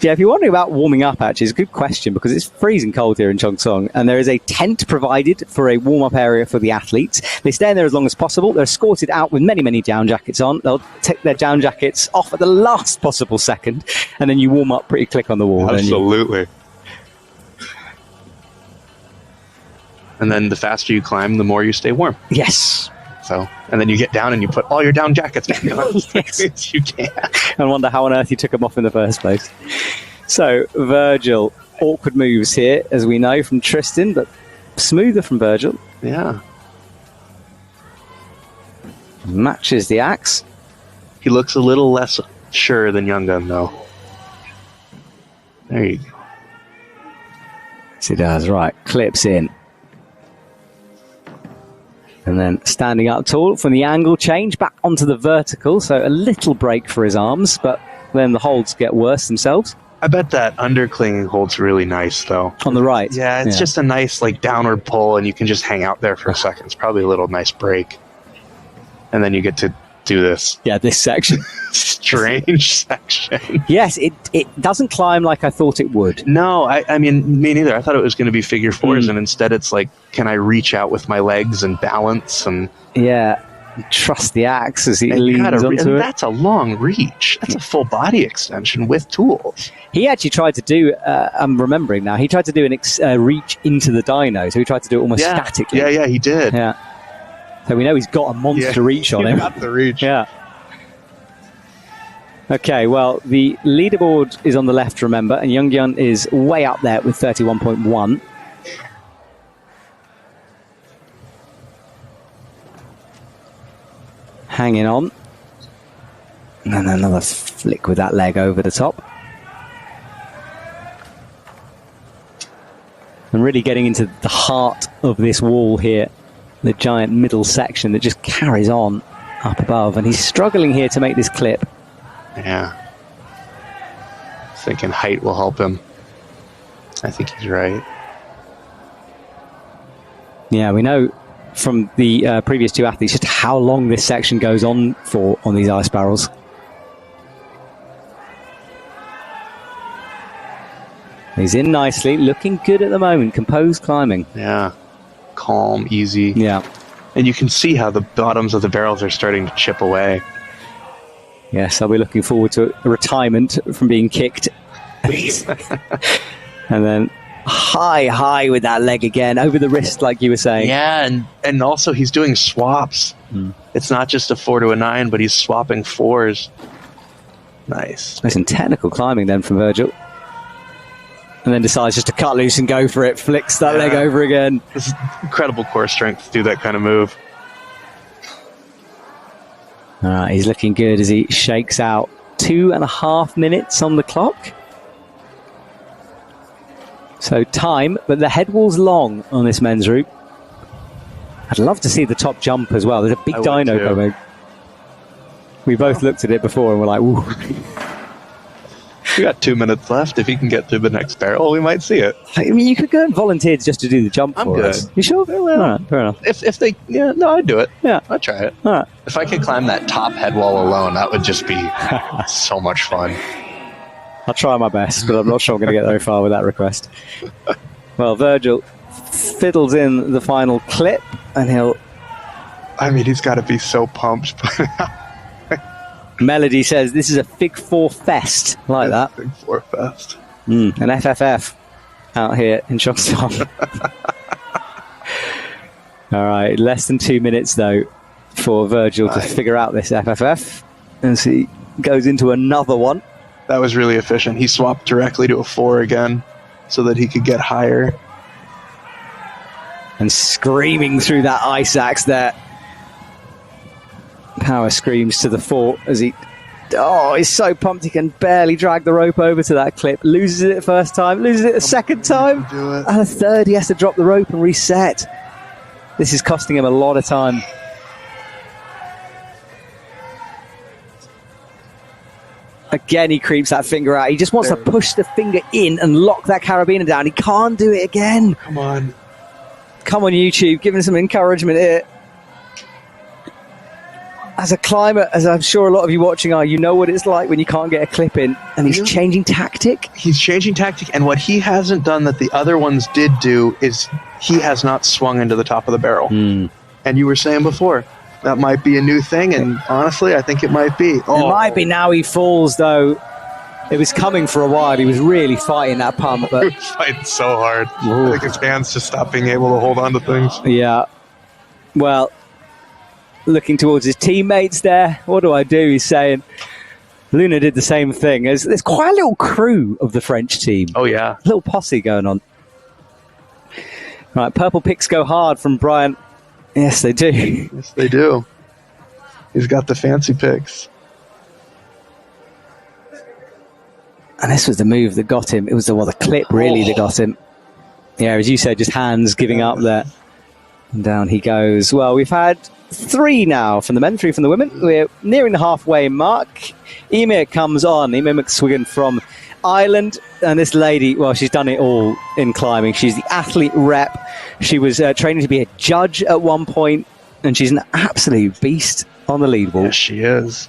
Yeah, if you're wondering about warming up, actually, it's a good question because it's freezing cold here in Cheongsong, and there is a tent provided for a warm-up area for the athletes. They stay in there as long as possible. They're escorted out with many, many down jackets on. They'll take their down jackets off at the last possible second, and then you warm up pretty quick on the wall. Absolutely. And then the faster you climb, the more you stay warm. Yes. So, and then you get down and you put all your down jackets back on as quickly as you can. And wonder how on earth you took them off in the first place. So, Virgile, awkward moves here, as we know from Tristan, but smoother from Virgile. Yeah. Matches the axe. He looks a little less sure than Younggeon, though. There you go. Yes, he does. Right. Clips in. And then standing up tall from the angle change back onto the vertical. So a little break for his arms, but then the holds get worse themselves. I bet that underclinging hold's really nice, though. On the right? Yeah, it's just a nice downward pull, and you can just hang out there for a second. It's probably a little nice break. And then you get to do this. Yeah, this section. Strange section. Yes, it doesn't climb like I thought it would. No, I mean, me neither. I thought it was going to be figure fours, and instead it's like, can I reach out with my legs and balance? And trust the axe as he leans onto it. That's a long reach. That's a full body extension with tools. He actually tried to do, I'm remembering now, he tried to do a reach into the dyno, so he tried to do it almost statically. Yeah, he did. Yeah. So we know he's got a monster reach on him. Got the reach. Yeah. Okay, well, the leaderboard is on the left, remember, and Younggeon is way up there with 31.1. Hanging on. And then another flick with that leg over the top. And really getting into the heart of this wall here, the giant middle section that just carries on up above. And he's struggling here to make this clip. Yeah. Thinking height will help him. I think he's right. Yeah, we know from the previous two athletes just how long this section goes on for on these ice barrels. He's in nicely, looking good at the moment, composed climbing. Yeah. Calm, easy. Yeah. And you can see how the bottoms of the barrels are starting to chip away. Yes, I'll be looking forward to a retirement from being kicked. And then high with that leg again, over the wrist, like you were saying. Yeah, and also he's doing swaps. It's not just a 4 to a 9, but he's swapping 4s. Nice. Nice and technical climbing then from Virgile. And then decides just to cut loose and go for it, flicks that leg over again. This is incredible core strength to do that kind of move. All right, he's looking good as he shakes out 2.5 minutes on the clock. So time, but the head wall's long on this men's route. I'd love to see the top jump as well. There's a big dyno coming. We both looked at it before and we're like, ooh. We got 2 minutes left. If he can get through the next barrel, we might see it. I mean, you could go and volunteer just to do the jump I'm for good. us. You sure? Well, all right, fair enough. If they, I'd do it. Yeah. I'd try it. All right. If I could climb that top head wall alone, that would just be so much fun. I'll try my best, but I'm not sure I'm going to get very far with that request. Well, Virgile fiddles in the final clip, and he's got to be so pumped. Melody says this is a Fig 4 fest, like that. Fig 4 fest. An FFF out here in Cheongsong. All right, less than 2 minutes though for Virgile to figure out this FFF, and so he goes into another one. That was really efficient. He swapped directly to a 4 again so that he could get higher. And screaming through that ice axe there. Power screams to the 4 as he's so pumped he can barely drag the rope over to that clip. Loses it first time, loses it a second time, and a third he has to drop the rope and reset. This is costing him a lot of time. Again, he creeps that finger out. He just wants to push the finger in and lock that carabiner down. He can't do it again. Come on. Come on, YouTube, give him some encouragement here. As a climber, as I'm sure a lot of you watching are, you know what it's like when you can't get a clip in, and he's changing tactic. He's changing tactic, and what he hasn't done that the other ones did do is he has not swung into the top of the barrel. And you were saying before, that might be a new thing, and honestly, I think it might be. It might be now he falls, though. It was coming for a while. He was really fighting that pump. But he was fighting so hard. I think his hands just stopped being able to hold on to things. Yeah. Well, looking towards his teammates there. What do I do? He's saying. Luna did the same thing. There's quite a little crew of the French team. Oh, yeah. A little posse going on. Right, purple picks go hard from Brian. Yes, they do. Yes, they do. He's got the fancy picks. And this was the move that got him. It was the clip, really, that got him. Yeah, as you said, just hands giving up there. And down he goes. Well, we've had 3 now from the men, 3 from the women. We're nearing the halfway mark. Eimir comes on. Eimir McSwiggan from Ireland. And this lady, well, she's done it all in climbing. She's the athlete rep. She was training to be a judge at one point. And she's an absolute beast on the leaderboard. Yes, she is.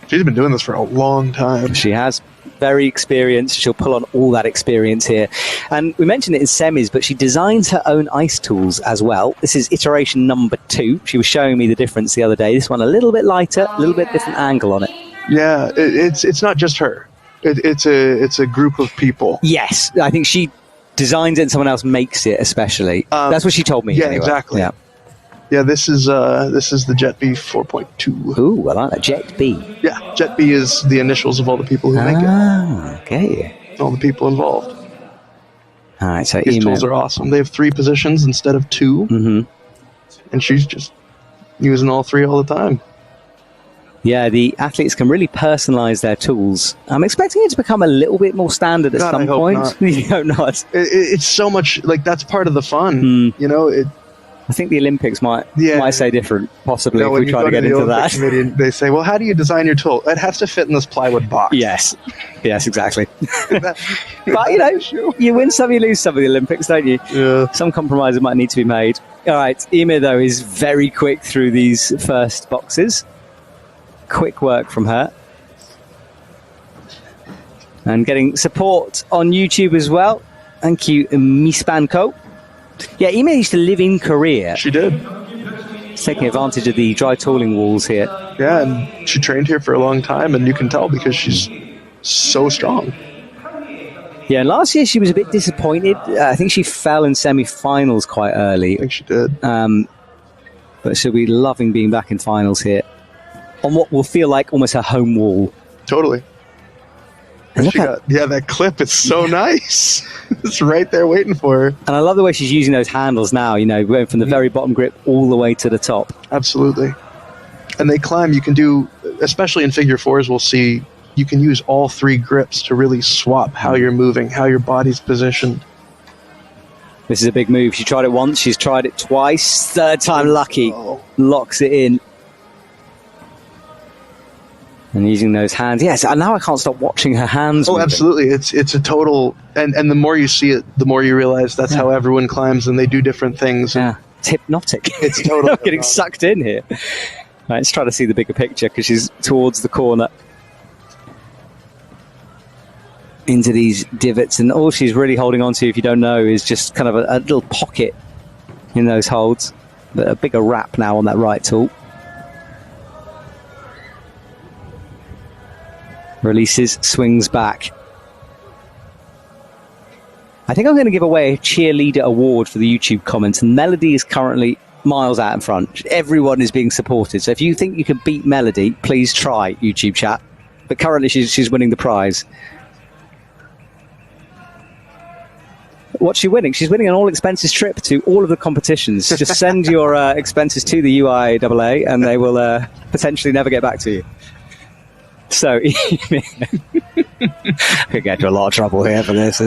She's been doing this for a long time. She has. Very experienced. She'll pull on all that experience here. And we mentioned it in semis, but she designs her own ice tools as well. This is iteration number 2. She was showing me the difference the other day. This one a little bit lighter, a little bit different angle on it. Yeah, it's not just her. It's a group of people. Yes, I think she designs it and someone else makes it especially. That's what she told me. Yeah, anyway. Exactly. Yeah. Yeah, this is the Jet B 4.2. Ooh, I like that. Jet B. Yeah, Jet B is the initials of all the people who make it. Okay. All the people involved. All right, so These Eimir. tools are awesome. They have 3 positions instead of 2. Mm-hmm. And she's just using all 3 all the time. Yeah, the athletes can really personalize their tools. I'm expecting it to become a little bit more standard at God, some I hope point. not. You hope not. It's so much, like, that's part of the fun. You know, I think the Olympics might say different, possibly, you know, if when we you try go to get the into Olympic that. Committee, they say, well, how do you design your tool? It has to fit in this plywood box. Yes, exactly. That- But, you know, you win some, you lose some of the Olympics, don't you? Yeah. Some compromises might need to be made. All right, Eimir, though, is very quick through these first boxes. Quick work from her. And getting support on YouTube as well. Thank you, Mispanko. Yeah, Eimir used to live in Korea. She did. She's taking advantage of the dry tooling walls here. Yeah, and she trained here for a long time, and you can tell because she's so strong. Yeah, and last year she was a bit disappointed. I think she fell in semi-finals quite early. I think she did. But she'll be loving being back in finals here. On what will feel like almost her home wall. Totally. And look that clip is so nice. It's right there waiting for her. And I love the way she's using those handles now, you know, going from the very bottom grip all the way to the top. Absolutely. And they climb, you can do, especially in figure 4s, we'll see, you can use all 3 grips to really swap how you're moving, how your body's positioned. This is a big move. She tried it once, she's tried it twice. Third time lucky. Locks it in. And using those hands. Yes, and now I can't stop watching her hands. Oh, moving. absolutely. It's a total... And the more you see it, the more you realize that's how everyone climbs, and they do different things. Yeah, it's hypnotic. It's totally I'm getting sucked in here. Right, let's try to see the bigger picture because she's towards the corner. Into these divots, and all she's really holding on to, if you don't know, is just kind of a little pocket in those holds. But a bigger wrap now on that right tool. Releases, swings back. I think I'm going to give away a cheerleader award for the YouTube comments. And Melody is currently miles out in front. Everyone is being supported. So if you think you can beat Melody, please try, YouTube chat. But currently she's winning the prize. What's she winning? She's winning an all-expenses trip to all of the competitions. Just send your expenses to the UIAA and they will potentially never get back to you. So, I could get into a lot of trouble here for this.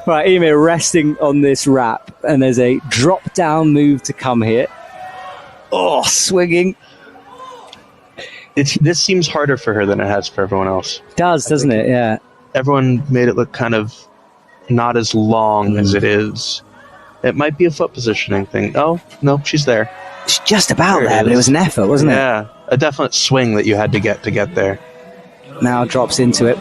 Right, Eimir resting on this wrap, and there's a drop-down move to come here. Oh, swinging. This seems harder for her than it has for everyone else. Doesn't it? Yeah. Everyone made it look kind of not as long as it is. It might be a foot positioning thing. Oh, no, she's there. It's just about there, but it was an effort, wasn't it? Yeah, a definite swing that you had to get there. Now drops into it.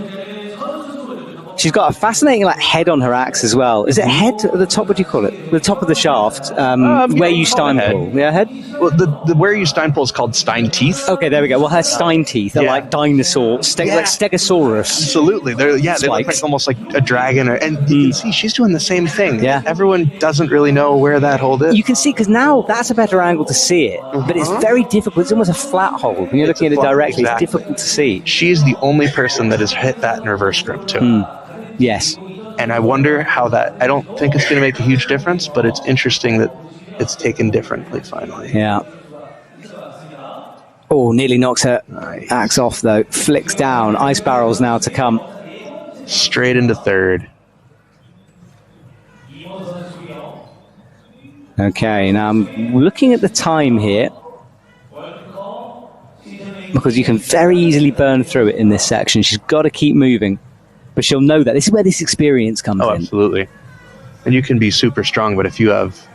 She's got a fascinating head on her axe as well. Is it head at the top? What do you call it? The top of the shaft, where you Stein pull. Yeah, head? Well, the where you Stein pull is called Stein teeth. Okay, there we go. Well, her Stein teeth are like dinosaur, like Stegosaurus. Absolutely. They look like almost like a dragon. And you can see she's doing the same thing. Yeah. Everyone doesn't really know where that hold is. You can see, because now that's a better angle to see it. But it's very difficult. It's almost a flat hold. When you're looking at it directly, it's difficult to see. She's the only person that has hit that in reverse grip, too. Yes. And I wonder how that... I don't think it's going to make a huge difference, but it's interesting that it's taken differently, finally. Yeah. Oh, nearly knocks her axe off, though. Flicks down. Ice barrels now to come. Straight into third. Okay, now I'm looking at the time here, because you can very easily burn through it in this section. She's got to keep moving. But she'll know that. This is where this experience comes in. Oh, absolutely. And you can be super strong, but if you have,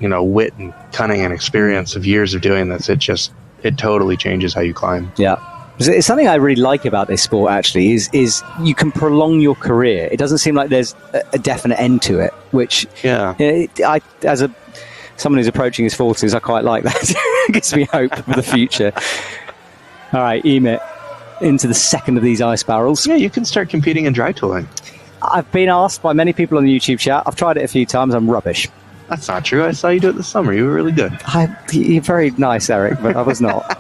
wit and cunning and experience of years of doing this, it totally changes how you climb. Yeah. It's something I really like about this sport, actually, is you can prolong your career. It doesn't seem like there's a definite end to it, which, as someone who's approaching his 40s, I quite like that. It gives me hope for the future. All right, Eimir. Into the second of these ice barrels. Yeah, you can start competing in dry tooling. I've been asked by many people on the YouTube chat. I've tried it a few times. I'm rubbish. That's not true. I saw you do it this summer. You were really good. You're very nice, Eric, but I was not.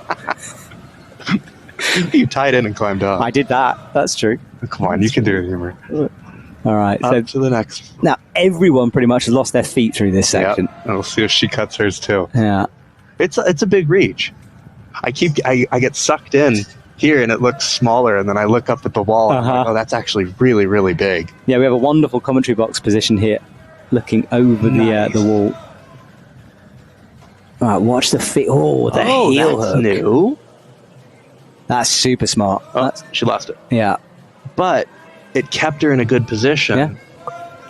You tied in and climbed up. I did that. That's true. Come on, you can do it, Eimir. All right. Up So to the next. now everyone pretty much has lost their feet through this section. Yep. And we'll see if she cuts hers too. Yeah. It's a big reach. I get sucked in here and it looks smaller, and then I look up at the wall and I'm like, oh, that's actually really, really big. Yeah, we have a wonderful commentary box position here, looking over the wall. All right, watch the feet. Oh, the heel that's hook. new. That's super smart. Oh, she lost it. Yeah. But it kept her in a good position. Yeah.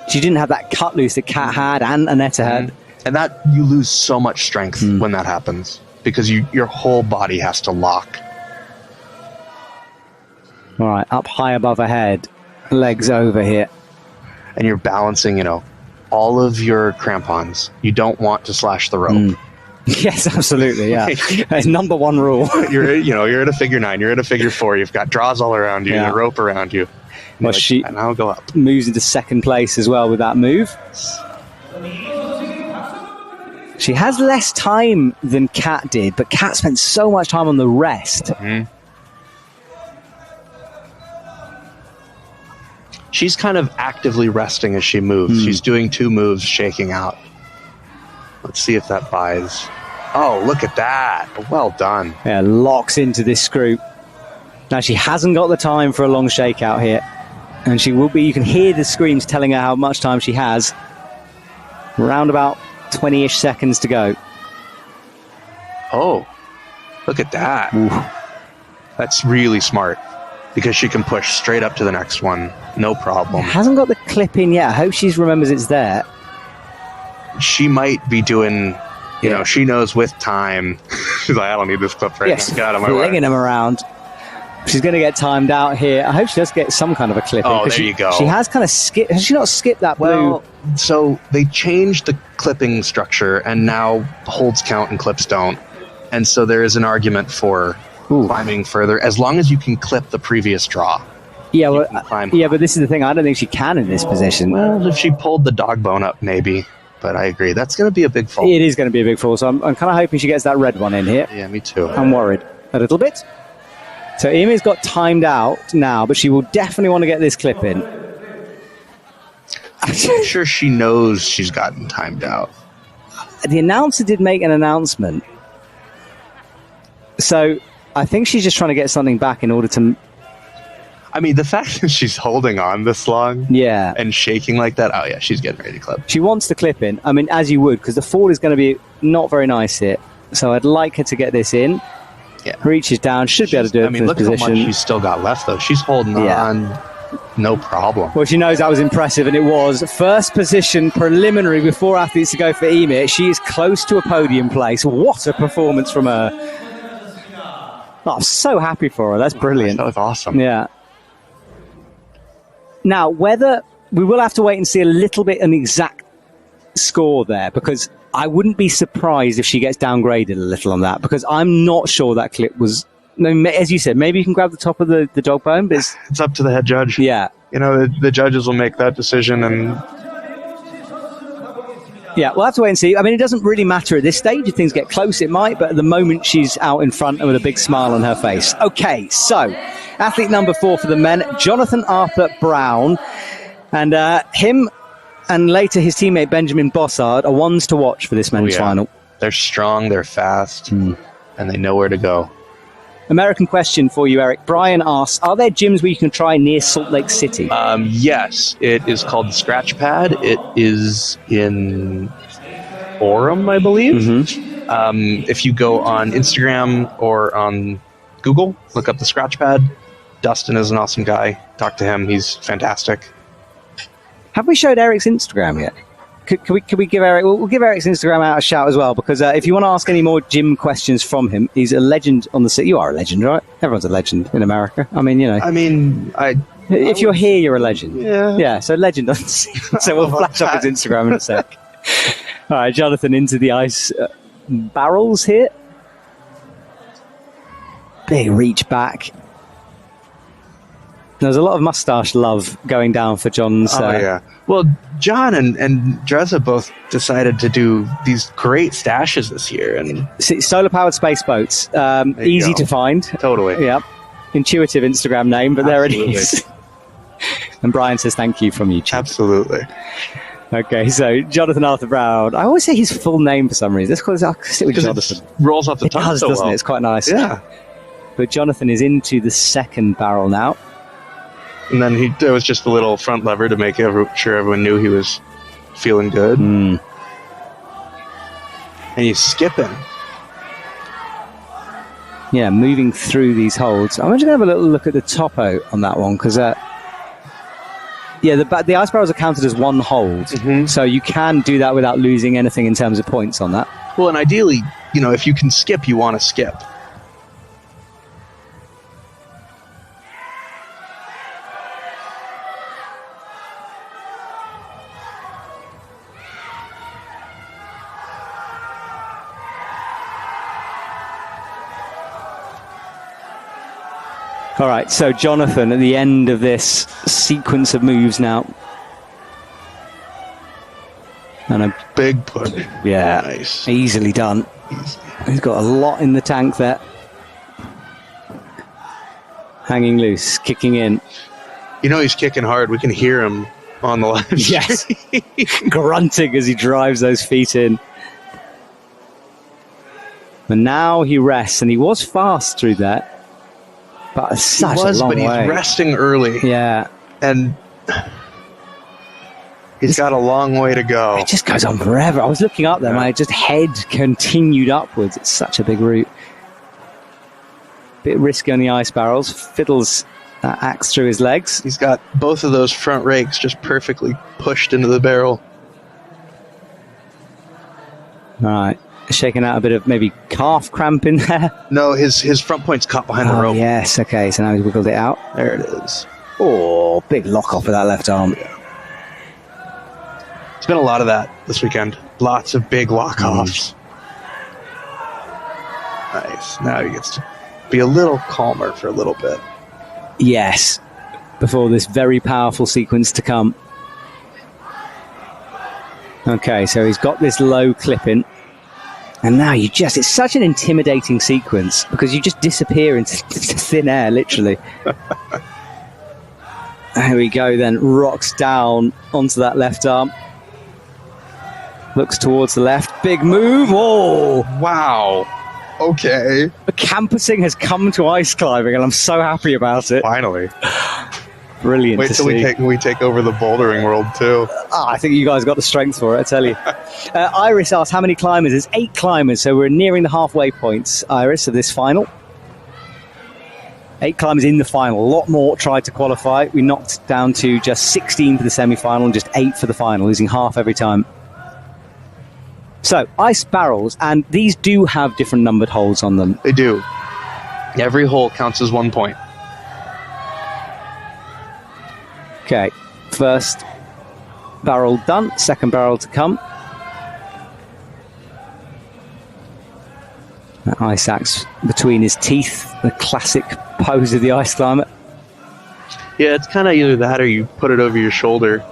She didn't have that cut loose that Kat had and Aneta had. And that you lose so much strength when that happens, because your whole body has to lock. All right, up high above her head, legs over here. And you're balancing, all of your crampons. You don't want to slash the rope. Yes, absolutely, yeah. It's number one rule. You're at a figure 9, you're at a figure 4, you've got draws all around you, and a rope around you. Well, and I'll go up. Moves into second place as well with that move. She has less time than Kat did, but Kat spent so much time on the rest. She's kind of actively resting as she moves. She's doing 2 moves, shaking out. Let's see if that buys. Oh, look at that. Well done. Yeah, locks into this screw. Now, she hasn't got the time for a long shakeout here. And she will be, you can hear the screams telling her how much time she has. Around about 20-ish seconds to go. Oh, look at that. Ooh. That's really smart, because she can push straight up to the next one. No problem. Hasn't got the clip in yet. I hope she remembers it's there. She might be doing, she knows with time. She's like, I don't need this clip right now. Get out of my way. Flinging them around. She's going to get timed out here. I hope she does get some kind of a clip. Oh, there you go. She has kind of skipped. Has she not skipped that blue? Well, so they changed the clipping structure, and now holds count and clips don't. And so there is an argument for climbing further, as long as you can clip the previous draw. Yeah, well, but this is the thing. I don't think she can in this position. Well, if she pulled the dog bone up, maybe. But I agree. That's going to be a big fall. It is going to be a big fall. So I'm kind of hoping she gets that red one in here. Yeah, me too. I'm worried a little bit. So Eimir's got timed out now, but she will definitely want to get this clip in. I'm sure she knows she's gotten timed out. The announcer did make an announcement. So I think she's just trying to get something back in order to... I mean, the fact that she's holding on this long and shaking like that, oh yeah, she's getting ready to clip. She wants the clip in. I mean, as you would, because the fall is going to be not very nice here. So I'd like her to get this in. Yeah. Reaches down, should be able to do it from this look position. How much she's still got left, though. She's holding on, no problem. Well, she knows that was impressive, and it was. First position preliminary before athletes to go for Eimir. She is close to a podium place. What a performance from her. Oh, I'm so happy for her. That's brilliant. That was awesome. Yeah. Now, whether we will have to wait and see a little bit an exact score there, because I wouldn't be surprised if she gets downgraded a little on that, because I'm not sure that clip was, as you said, maybe you can grab the top of the dog bone, but it's up to the head judge. Yeah. The judges will make that decision, and yeah, we'll have to wait and see. I mean, it doesn't really matter at this stage. If things get close, it might, but at the moment she's out in front and with a big smile on her face. Okay, so athlete number 4 for the men, Jonathan Arthur Brown, and him and later his teammate Benjamin Bosard are ones to watch for this men's final. They're strong, they're fast, and they know where to go. American question for you, Eric. Brian asks, are there gyms where you can try near Salt Lake City? Yes, it is called the Scratch Pad. It is in Orem, I believe. Mm-hmm. If you go on Instagram or on Google, look up the Scratch Pad. Dustin is an awesome guy. Talk to him. He's fantastic. Have we showed Eric's Instagram yet? Could we give Eric... We'll give Eric's Instagram out a shout as well, because if you want to ask any more gym questions from him, he's a legend on the city. You are a legend, right? Everyone's a legend in America. I mean, if you're here, you're a legend. Yeah. Yeah, so legend on the scene. So we'll flash up his Instagram in a sec. All right, Jonathan into the ice barrels here. Big reach back. There's a lot of moustache love going down for John's. Oh, yeah. Well, John and Dreza both decided to do these great stashes this year. And solar-powered space boats. Easy to find. Totally. Yeah. Intuitive Instagram name, but Absolutely. There it is. And Brian says thank you from YouTube. Absolutely. Okay, so Jonathan Arthur Brown. I always say his full name for some reason. Let's call it, sit with Jonathan. It rolls off the It tongue does, so doesn't well. it? It's quite nice. Yeah. But Jonathan is into the second barrel now. And then there was just a little front lever to make sure everyone knew he was feeling good. Mm. And he's skipping. Yeah, moving through these holds. I'm just going to have a little look at the topo on that one, because the ice barrels are counted as one hold. Mm-hmm. So you can do that without losing anything in terms of points on that. Well, and ideally, if you can skip, you want to skip. All right, so Jonathan at the end of this sequence of moves now. And a big push. Yeah, nice. Easily done. Easy. He's got a lot in the tank there. Hanging loose, kicking in. He's kicking hard. We can hear him on the live stream. Yes. Grunting as he drives those feet in. And now he rests, and he was fast through that. But such a long way. He's resting early. Yeah. And he's got a long way to go. It just goes on forever. I was looking up there, my just head continued upwards. It's such a big route. Bit risky on the ice barrels. Fiddles that axe through his legs. He's got both of those front rakes just perfectly pushed into the barrel. All right. Shaking out a bit of maybe calf cramp in there. No, his front point's caught behind the rope. Yes, okay, so now he's wiggled it out. There it is. Oh, big lock off with that left arm. It's been a lot of that this weekend. Lots of big lock-offs. Nice. Now he gets to be a little calmer for a little bit. Yes, before this very powerful sequence to come. Okay, so he's got this low clip in. And now it's such an intimidating sequence because you just disappear into thin air, literally. There we go then, rocks down onto that left arm. Looks towards the left, big move, oh! Wow, okay. The campusing has come to ice climbing and I'm so happy about it. Finally. Brilliant. Wait till we take over the bouldering world too. I think you guys got the strength for it, I tell you. Iris asks how many climbers. There's 8 climbers, so we're nearing the halfway points, Iris, of this final. 8 climbers in the final. A lot more tried to qualify. We knocked down to just 16 for the semi-final and just 8 for the final, losing half every time. So, ice barrels, and these do have different numbered holes on them. They do. Every hole counts as 1 point. Okay, first barrel done, second barrel to come. That ice axe between his teeth, the classic pose of the ice climber. Yeah, it's kind of either that or you put it over your shoulder.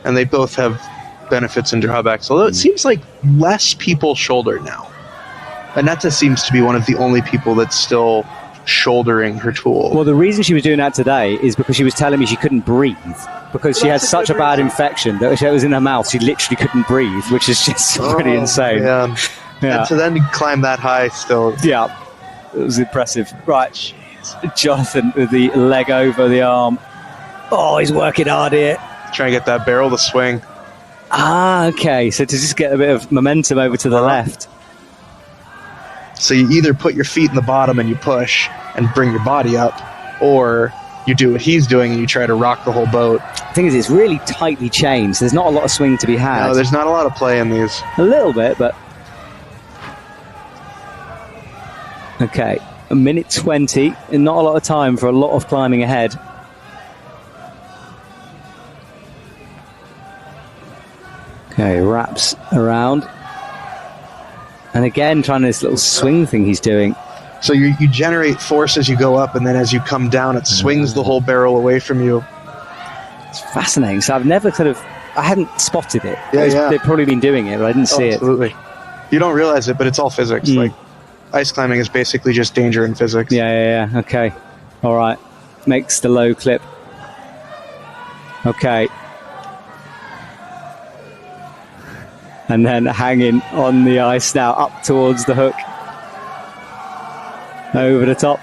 And they both have benefits and drawbacks, although it seems like less people shoulder now. Aneta seems to be one of the only people that's still shouldering her tool. Well, the reason she was doing that today is because she was telling me she couldn't breathe because she had such a bad infection that it was in her mouth. She literally couldn't breathe, which is just pretty insane. Yeah. Yeah. And so then you climb that high still. Yeah, it was impressive. Right, Jonathan with the leg over the arm. Oh, he's working hard here. Trying to get that barrel to swing. Ah, okay. So to just get a bit of momentum over to the left. So you either put your feet in the bottom and you push and bring your body up, or you do what he's doing and you try to rock the whole boat. The thing is, it's really tightly chained. So there's not a lot of swing to be had. No, there's not a lot of play in these. A little bit, but... Okay, 1:20, and not a lot of time for a lot of climbing ahead. Okay, wraps around. And again, trying this little swing thing he's doing. So you generate force as you go up, and then as you come down, it swings the whole barrel away from you. It's fascinating. So I've never I hadn't spotted it. Yeah. They've probably been doing it, but I didn't see Absolutely. You don't realize it, but it's all physics. Like, ice climbing is basically just danger in physics. Yeah. Okay. All right. Makes the low clip. Okay. And then hanging on the ice now, up towards the hook. Over the top.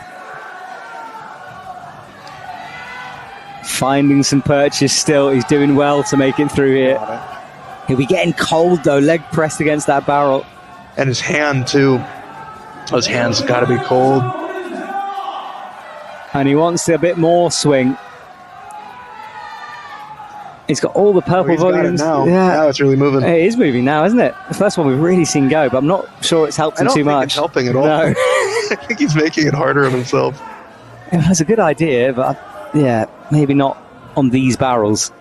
Finding some perches still. He's doing well to make it through here. He'll be getting cold, though, leg pressed against that barrel. And his hand, too. Those hands got to be cold. And he wants a bit more swing. He's got all the purple volumes. Got it now. Now it's really moving. It is moving now, isn't it? The first one we've really seen go, but I'm not sure it's helped him too much. It's helping at all. No. I think he's making it harder on himself. It was a good idea, but maybe not on these barrels.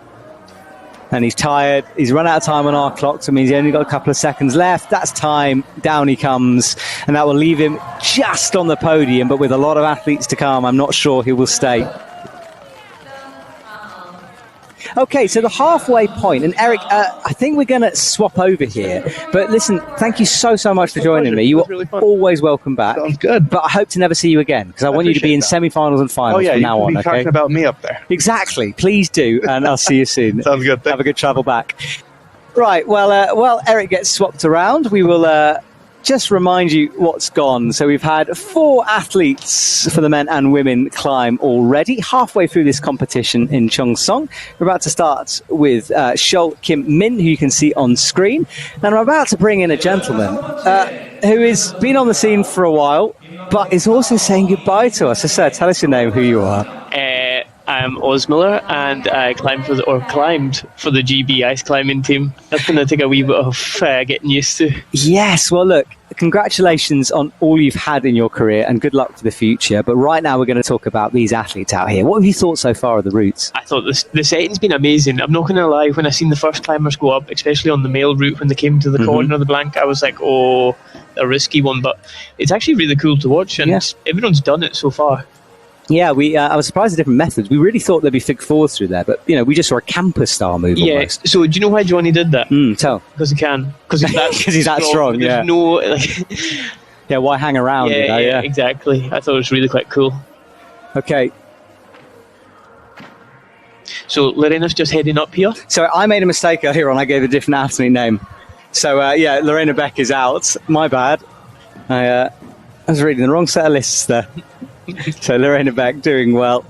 And he's tired. He's run out of time on our clock, so it means he's only got a couple of seconds left. That's time. Down he comes. And that will leave him just on the podium, but with a lot of athletes to come, I'm not sure he will stay. Okay, so the halfway point, and Eric, I think we're going to swap over here. But listen, thank you so much for joining me. You are really always welcome back. Sounds good. But I hope to never see you again, because I want you to be in semi-finals and finals from now on. Oh, yeah, talking about me up there. Exactly. Please do, and I'll see you soon. Sounds good. Have a good travel back. Right, well, Eric gets swapped around. We will just remind you what's gone. So we've had 4 athletes for the men and women climb already, halfway through this competition in Cheongsong. We're about to start with Shul Kim Min, who you can see on screen. And I'm about to bring in a gentleman who has been on the scene for a while, but is also saying goodbye to us. So, sir, tell us your name, who you are. I'm Oz Miller, and I climbed for the GB ice climbing team. That's going to take a wee bit of getting used to. Yes, well, look, congratulations on all you've had in your career, and good luck for the future. But right now, we're going to talk about these athletes out here. What have you thought so far of the routes? I thought the setting's been amazing. I'm not going to lie, when I seen the first climbers go up, especially on the male route, when they came to the corner of the blank, I was like, oh, a risky one. But it's actually really cool to watch, and everyone's done it so far. Yeah, I was surprised at different methods. We really thought there'd be fig fours through there, but we just saw a campus-style move. Yeah. Almost. So do you know why Johnny did that? Tell. Because he can. Because he's that strong. There's no yeah. Why hang around? Yeah, exactly. I thought it was really quite cool. Okay. So Lorena's just heading up here. So I made a mistake earlier on. I gave a different athlete name. So Lorena Beck is out. My bad. I was reading the wrong set of lists there. So Lorena Beck doing well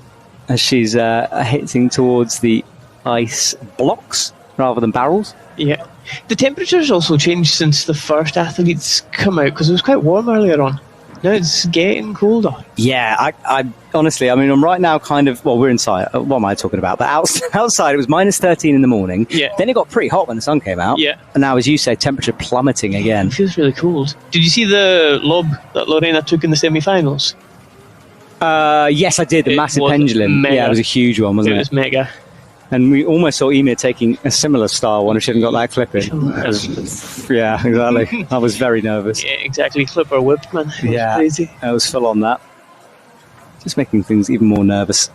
as she's hitting towards the ice blocks rather than barrels. Yeah. The temperature's also changed since the first athletes come out, because it was quite warm earlier on. Now it's getting colder. Yeah, I honestly, I'm right now we're inside. What am I talking about? But outside it was minus 13 in the morning. Yeah. Then it got pretty hot when the sun came out. Yeah. And now, as you say, temperature plummeting again. It feels really cold. Did you see the lob that Lorena took in the semi-finals? Yes, I did. The massive pendulum. Mega. Yeah, it was a huge one, wasn't it? It was mega. And we almost saw Eimir taking a similar style one if she hadn't got that clip in. Yeah, exactly. I was very nervous. Yeah, exactly. Clip or whipped, man. Crazy. I was full on that. Just making things even more nervous.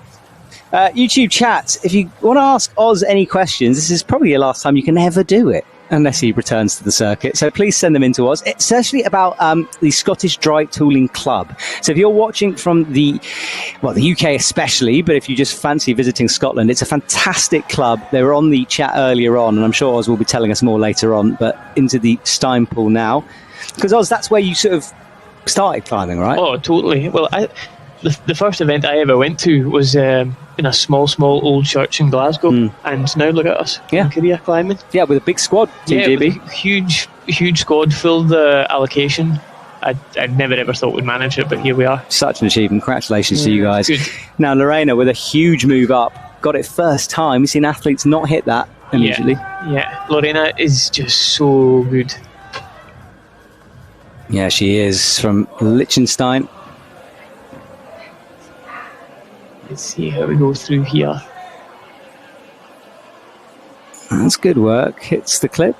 YouTube chat, if you want to ask Oz any questions, this is probably your last time you can ever do it, unless he returns to the circuit. So please send them in to us. It's actually about the Scottish Dry Tooling Club. So if you're watching from the UK especially, but if you just fancy visiting Scotland, it's a fantastic club. They were on the chat earlier on, and I'm sure Oz will be telling us more later on, but into the Steinpool now. Because Oz, that's where you sort of started climbing, right? Oh, totally. Well, the first event I ever went to was in a small old church in Glasgow, and now look at us in Korea climbing. Yeah, with a big squad, Team GB. With a huge squad, filled the allocation. I never ever thought we'd manage it, but here we are. Such an achievement. Congratulations to you guys. Good. Now, Lorena, with a huge move up, got it first time. We've seen athletes not hit that immediately. Yeah, Lorena is just so good. Yeah, she is, from Liechtenstein. Let's see how we go through here. That's good work. Hits the clip.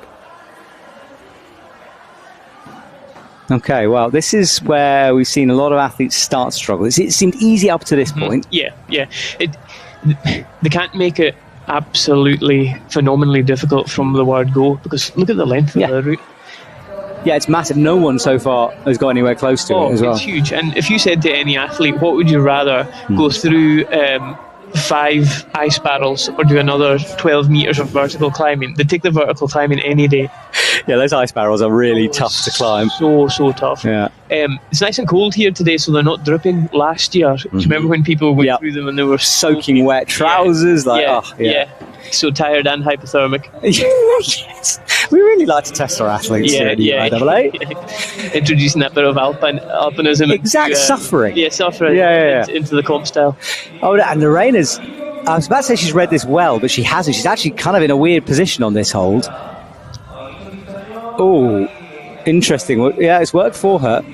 Okay, well, this is where we've seen a lot of athletes start to struggle. It seemed easy up to this point. Yeah. They can't make it absolutely phenomenally difficult from the word go, because look at the length of the route. Yeah, it's massive. No one so far has got anywhere close to it as well. It's huge. And if you said to any athlete, what would you rather, go through 5 ice barrels or do another 12 metres of vertical climbing? They take the vertical climbing any day. Yeah, those ice barrels are really tough to climb. So tough. Yeah. It's nice and cold here today, so they're not dripping. Last year, do you remember when people went through them and they were soaking wet trousers? So tired and hypothermic. Yes. We really like to test our athletes here at UIAA. Introducing that bit of alpinism. Suffering. Yeah, suffering into the comp style. Oh, and Lorena's, I was about to say she's read this well, but she hasn't. She's actually kind of in a weird position on this hold. Oh, interesting. Well, yeah, it's worked for her.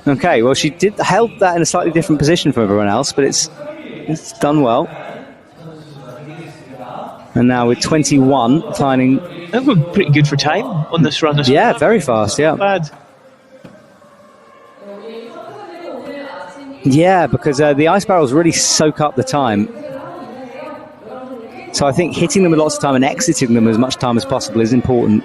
Okay, well, she held that in a slightly different position from everyone else, but it's done well. And now with 21, climbing. I think we're pretty good for time on this run as well. Yeah, very fast, yeah. Not bad. Yeah, because the ice barrels really soak up the time. So I think hitting them with lots of time and exiting them as much time as possible is important.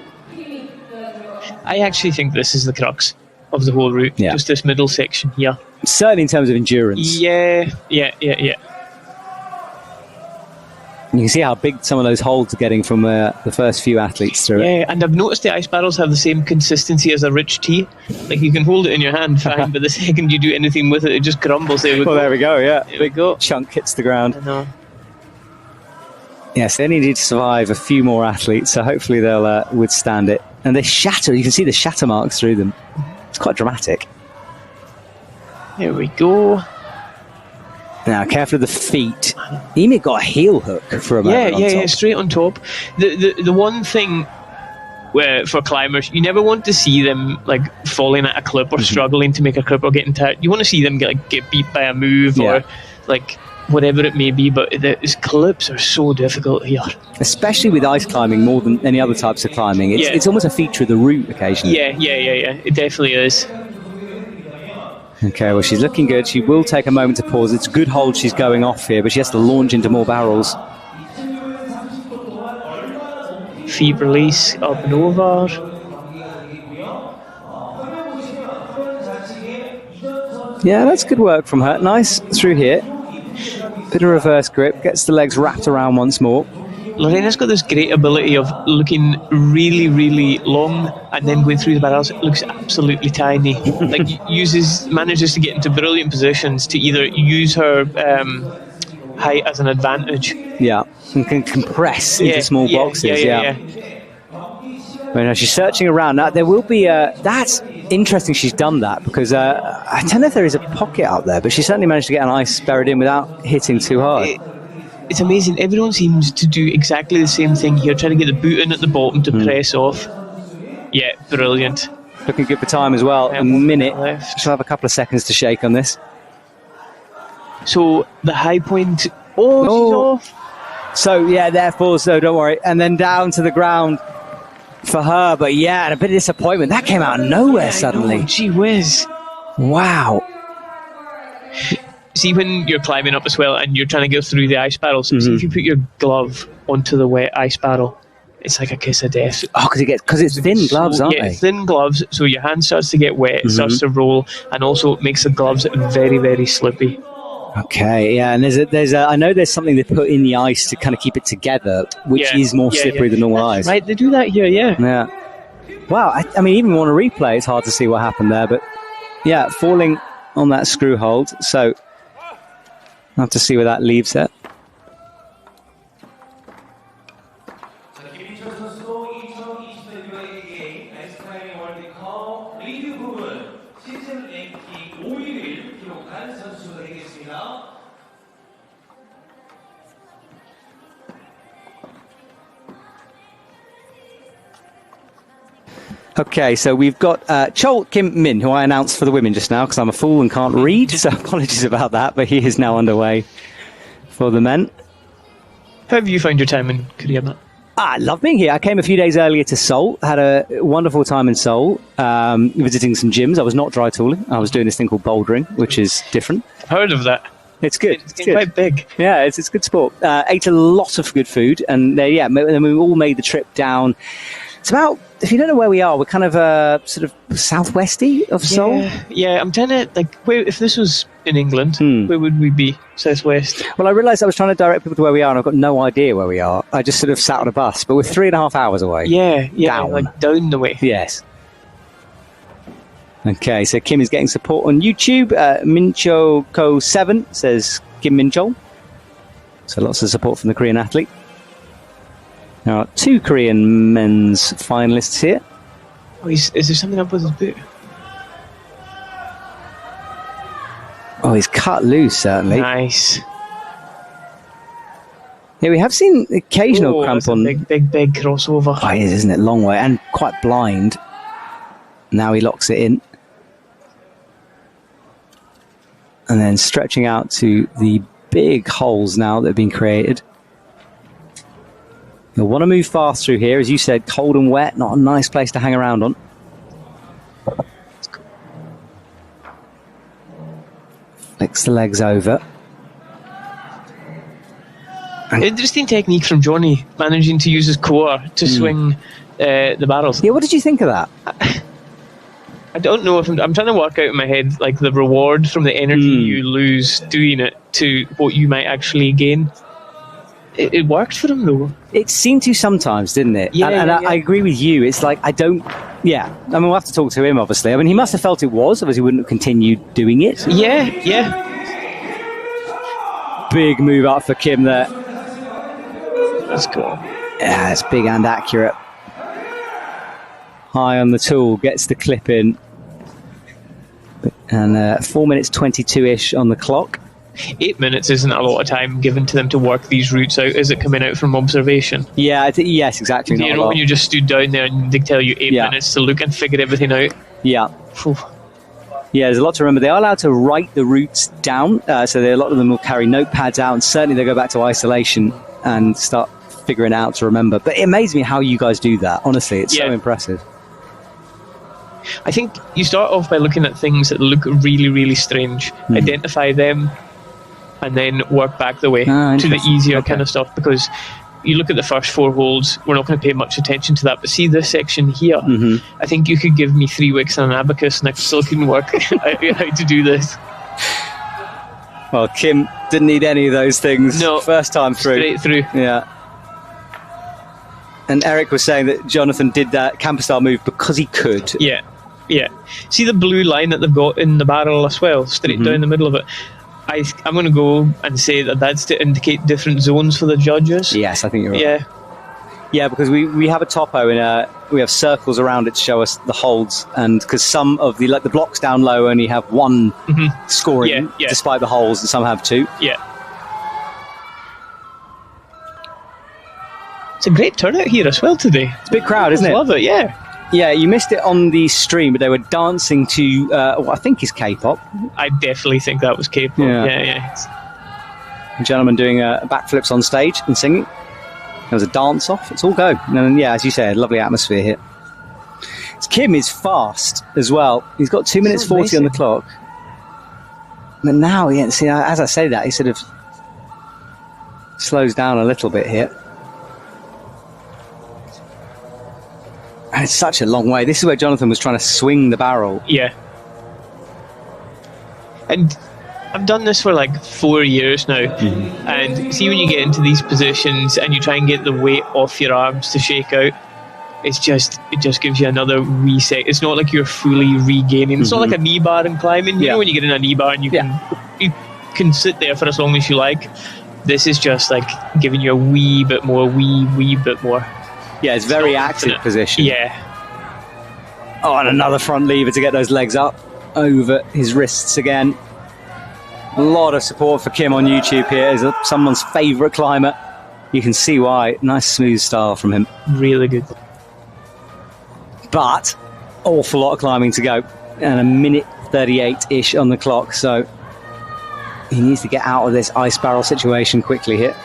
I actually think this is the crux of the whole route, just this middle section here. Certainly in terms of endurance. Yeah. You can see how big some of those holds are getting from the first few athletes through it. Yeah, and I've noticed the ice barrels have the same consistency as a rich tea. Like, you can hold it in your hand fine, but the second you do anything with it, it just crumbles. There we go, yeah. There we go. Chunk hits the ground. I know. Yes, they only need to survive a few more athletes, so hopefully they'll withstand it. And they shatter. You can see the shatter marks through them. It's quite dramatic. There we go. Now, careful of the feet. Eimir got a heel hook for a moment. Yeah, straight on top. The one thing where for climbers, you never want to see them like falling at a clip or struggling to make a clip or getting tired. You want to see them get beat by a move or like whatever it may be, but these clips are so difficult here. Especially with ice climbing more than any other types of climbing. It's almost a feature of the route occasionally. Yeah. It definitely is. Okay, well, she's looking good. She will take a moment to pause. It's a good hold she's going off here, but she has to launch into more barrels. Feet release up and over. Yeah, that's good work from her. Nice through here. Bit of reverse grip. Gets the legs wrapped around once more. Lorena's got this great ability of looking really, really long and then going through the barrels. It looks absolutely tiny. Like, manages to get into brilliant positions to either use her height as an advantage. Yeah, and can compress into small boxes. Yeah. Well, no, she's searching around. Now, there will be that's interesting she's done that, because I don't know if there is a pocket up there, but she certainly managed to get an ice buried in without hitting too hard. It's amazing. Everyone seems to do exactly the same thing here, trying to get the boot in at the bottom to press off. Yeah, brilliant. Looking good for time as well. A minute. She'll have a couple of seconds to shake on this. So the high point. She's off. So therefore, don't worry. And then down to the ground for her. But and a bit of disappointment. That came out of nowhere suddenly. Gee whiz. Wow. See, when you're climbing up as well and you're trying to go through the ice barrels, see if you put your glove onto the wet ice barrel, it's like a kiss of death. Oh, because it's thin gloves, aren't they? Yeah, thin gloves, so your hand starts to get wet, it starts to roll, and also it makes the gloves very, very slippy. Okay, yeah, and I know there's something they put in the ice to kind of keep it together, which is more slippery than normal ice. Right, they do that here, yeah. Wow, I mean, even on a replay, it's hard to see what happened there, but falling on that screw hold, so I'll have to see where that leaves it. Okay, so we've got Chol Kim Min, who I announced for the women just now because I'm a fool and can't read, so apologies about that, but he is now underway for the men. How have you found your time in Korea, Matt? I love being here. I came a few days earlier to Seoul, had a wonderful time in Seoul, visiting some gyms. I was not dry tooling. I was doing this thing called bouldering, which is different. I've heard of that. It's good. It's quite big. Yeah, it's good sport. Ate a lot of good food, and then we all made the trip down. It's about, if you don't know where we are, we're kind of sort of southwesty of Seoul. Yeah, I'm trying to, if this was in England, where would we be? Southwest? Well, I realised I was trying to direct people to where we are, and I've got no idea where we are. I just sort of sat on a bus, but we're 3.5 hours away. Yeah, down. Down the way. Yes. Okay, so Kim is getting support on YouTube. Min-chul Co7 says Kim Min-chul. So lots of support from the Korean athlete. There are 2 Korean men's finalists here. Oh, is there something up with his boot? Oh, he's cut loose, certainly. Nice. Yeah, we have seen occasional cramp on. Big crossover. Oh, it is, isn't it? Long way and quite blind. Now he locks it in. And then stretching out to the big holes now that have been created. You'll want to move fast through here. As you said, cold and wet, not a nice place to hang around on. Flicks the legs over. Interesting technique from Johnny, managing to use his core to swing the barrels. Yeah, what did you think of that? I don't know if I'm trying to work out in my head the reward from the energy you lose doing it to what you might actually gain. It worked for him though. It seemed to sometimes, didn't it? Yeah, and yeah. I agree with you. It's like I don't. Yeah, I mean we'll have to talk to him. Obviously, I mean he must have felt it was, otherwise he wouldn't have continued doing it. Yeah. Big move up for Kim there. That's cool. Yeah, it's big and accurate. High on the tool, gets the clip in. And 4 minutes 22-ish on the clock. 8 minutes isn't a lot of time given to them to work these routes out. Is it coming out from observation? Yeah, yes, exactly. You know when you just stood down there and they tell you 8 minutes to look and figure everything out? Yeah. Ooh. Yeah, there's a lot to remember. They are allowed to write the routes down, so a lot of them will carry notepads out, and certainly they go back to isolation and start figuring out to remember. But it amazes me how you guys do that. Honestly, it's so impressive. I think you start off by looking at things that look really, really strange, identify them, and then work back the way to the easier kind of stuff. Because you look at the first 4 holes, we're not going to pay much attention to that. But see this section here, I think you could give me 3 wicks and an abacus, and I still couldn't work out how to do this. Well, Kim didn't need any of those things. No, first time through. Straight through. Yeah. And Eric was saying that Jonathan did that camper style move because he could. Yeah. See the blue line that they've got in the barrel as well, straight down the middle of it. I'm going to go and say that's to indicate different zones for the judges. Yes, I think you're right. Yeah, because we have a topo and we have circles around it to show us the holds, and because some of the blocks down low only have 1 scoring, despite the holes, and some have 2. Yeah. It's a great turnout here as well today. It's a big crowd, isn't it? I love it, yeah. Yeah, you missed it on the stream, but they were dancing to what I think is K-pop. I definitely think that was K-pop. Yeah. A gentleman doing backflips on stage and singing. There was a dance-off. It's all go. And then, as you said, lovely atmosphere here. Kim is fast as well. He's got 2 minutes 40 on the clock. But now, see, as I say that, he sort of slows down a little bit here. And it's such a long way. This is where Jonathan was trying to swing the barrel. Yeah. And I've done this for 4 years now. And see when you get into these positions and you try and get the weight off your arms to shake out, it just gives you another reset. It's not like you're fully regaining. It's not like a knee bar in climbing. You know when you get in a knee bar and you can sit there for as long as you like. This is just giving you a wee bit more. Yeah, it's very active position. Yeah. Oh, and another front lever to get those legs up over his wrists again. A lot of support for Kim on YouTube here. He's someone's favourite climber. You can see why. Nice smooth style from him. Really good. But awful lot of climbing to go. And a minute 38-ish on the clock. So he needs to get out of this ice barrel situation quickly here.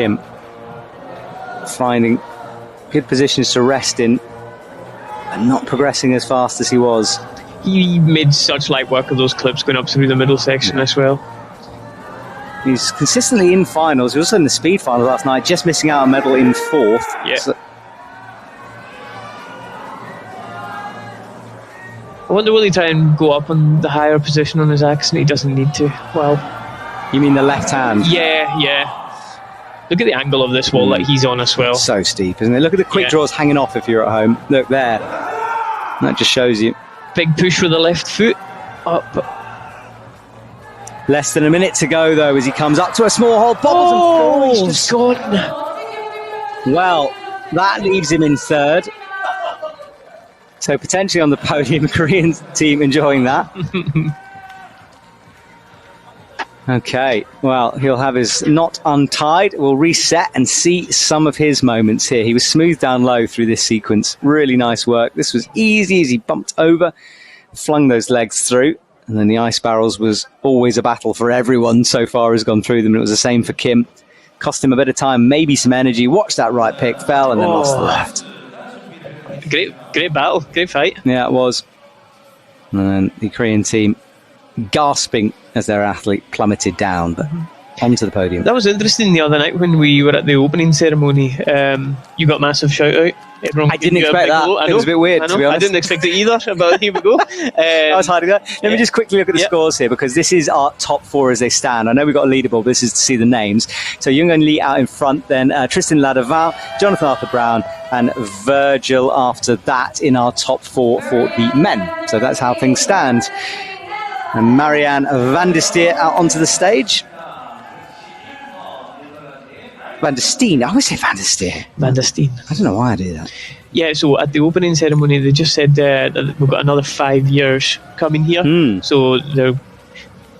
Kim. Finding good positions to rest in and not progressing as fast as he was. He made such light work of those clips going up through the middle section as well. He's consistently in finals. He was also in the speed final last night, just missing out on a medal in 4th. Yeah. So, I wonder will he try and go up on the higher position on his axe, and he doesn't need to. Well, you mean the left hand? yeah. Look at the angle of this wall that he's on as well. So steep, isn't it? Look at the quick draws hanging off if you're at home. Look there. That just shows you. Big push with the left foot. Up. Less than a minute to go, though, as he comes up to a small hole. Bobbles and falls. He's just gone. Well, that leaves him in 3rd. So potentially on the podium, Korean team enjoying that. Okay, well, he'll have his knot untied. We'll reset and see some of his moments here. He was smooth down low through this sequence. Really nice work. This was easy as he bumped over, flung those legs through. And then the ice barrels was always a battle for everyone so far has gone through them. And it was the same for Kim. Cost him a bit of time, maybe some energy. Watched that right pick, fell, and then lost the left. Great battle, great fight. Yeah, it was. And then the Korean team gasping as their athlete plummeted down, but onto the podium. That was interesting the other night when we were at the opening ceremony. You got massive shout out. I didn't expect that. It was a bit weird, to be honest. I didn't expect it either, but here we go. I was hiding that. Let me just quickly look at the scores here, because this is our top 4 as they stand. I know we've got a leaderboard, but this is to see the names. So Younggeon Lee out in front, then Tristan Ladevante, Jonathan Arthur Brown, and Virgile after that in our top 4 for the men. So that's how things stand. And Marianne Vester out onto the stage. Van der Steen. I always say Van der Steen. Van der Steen. I don't know why I do that. Yeah, so at the opening ceremony, they just said that we've got another 5 years coming here. So this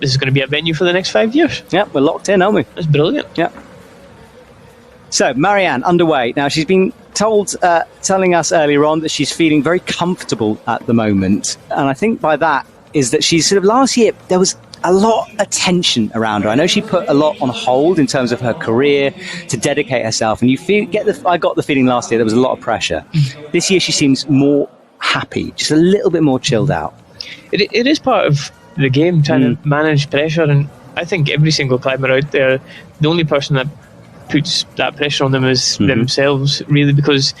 is going to be a venue for the next 5 years. Yeah, we're locked in, aren't we? That's brilliant. Yeah. So, Marianne, underway. Now, she's been telling us earlier on that she's feeling very comfortable at the moment. And I think by that is that she's sort of, last year, there was a lot of attention around her. I know she put a lot on hold in terms of her career to dedicate herself, and I got the feeling last year there was a lot of pressure. This year she seems more happy, just a little bit more chilled out. It is part of the game, trying to manage pressure, and I think every single climber out there, the only person that puts that pressure on them is themselves, really, because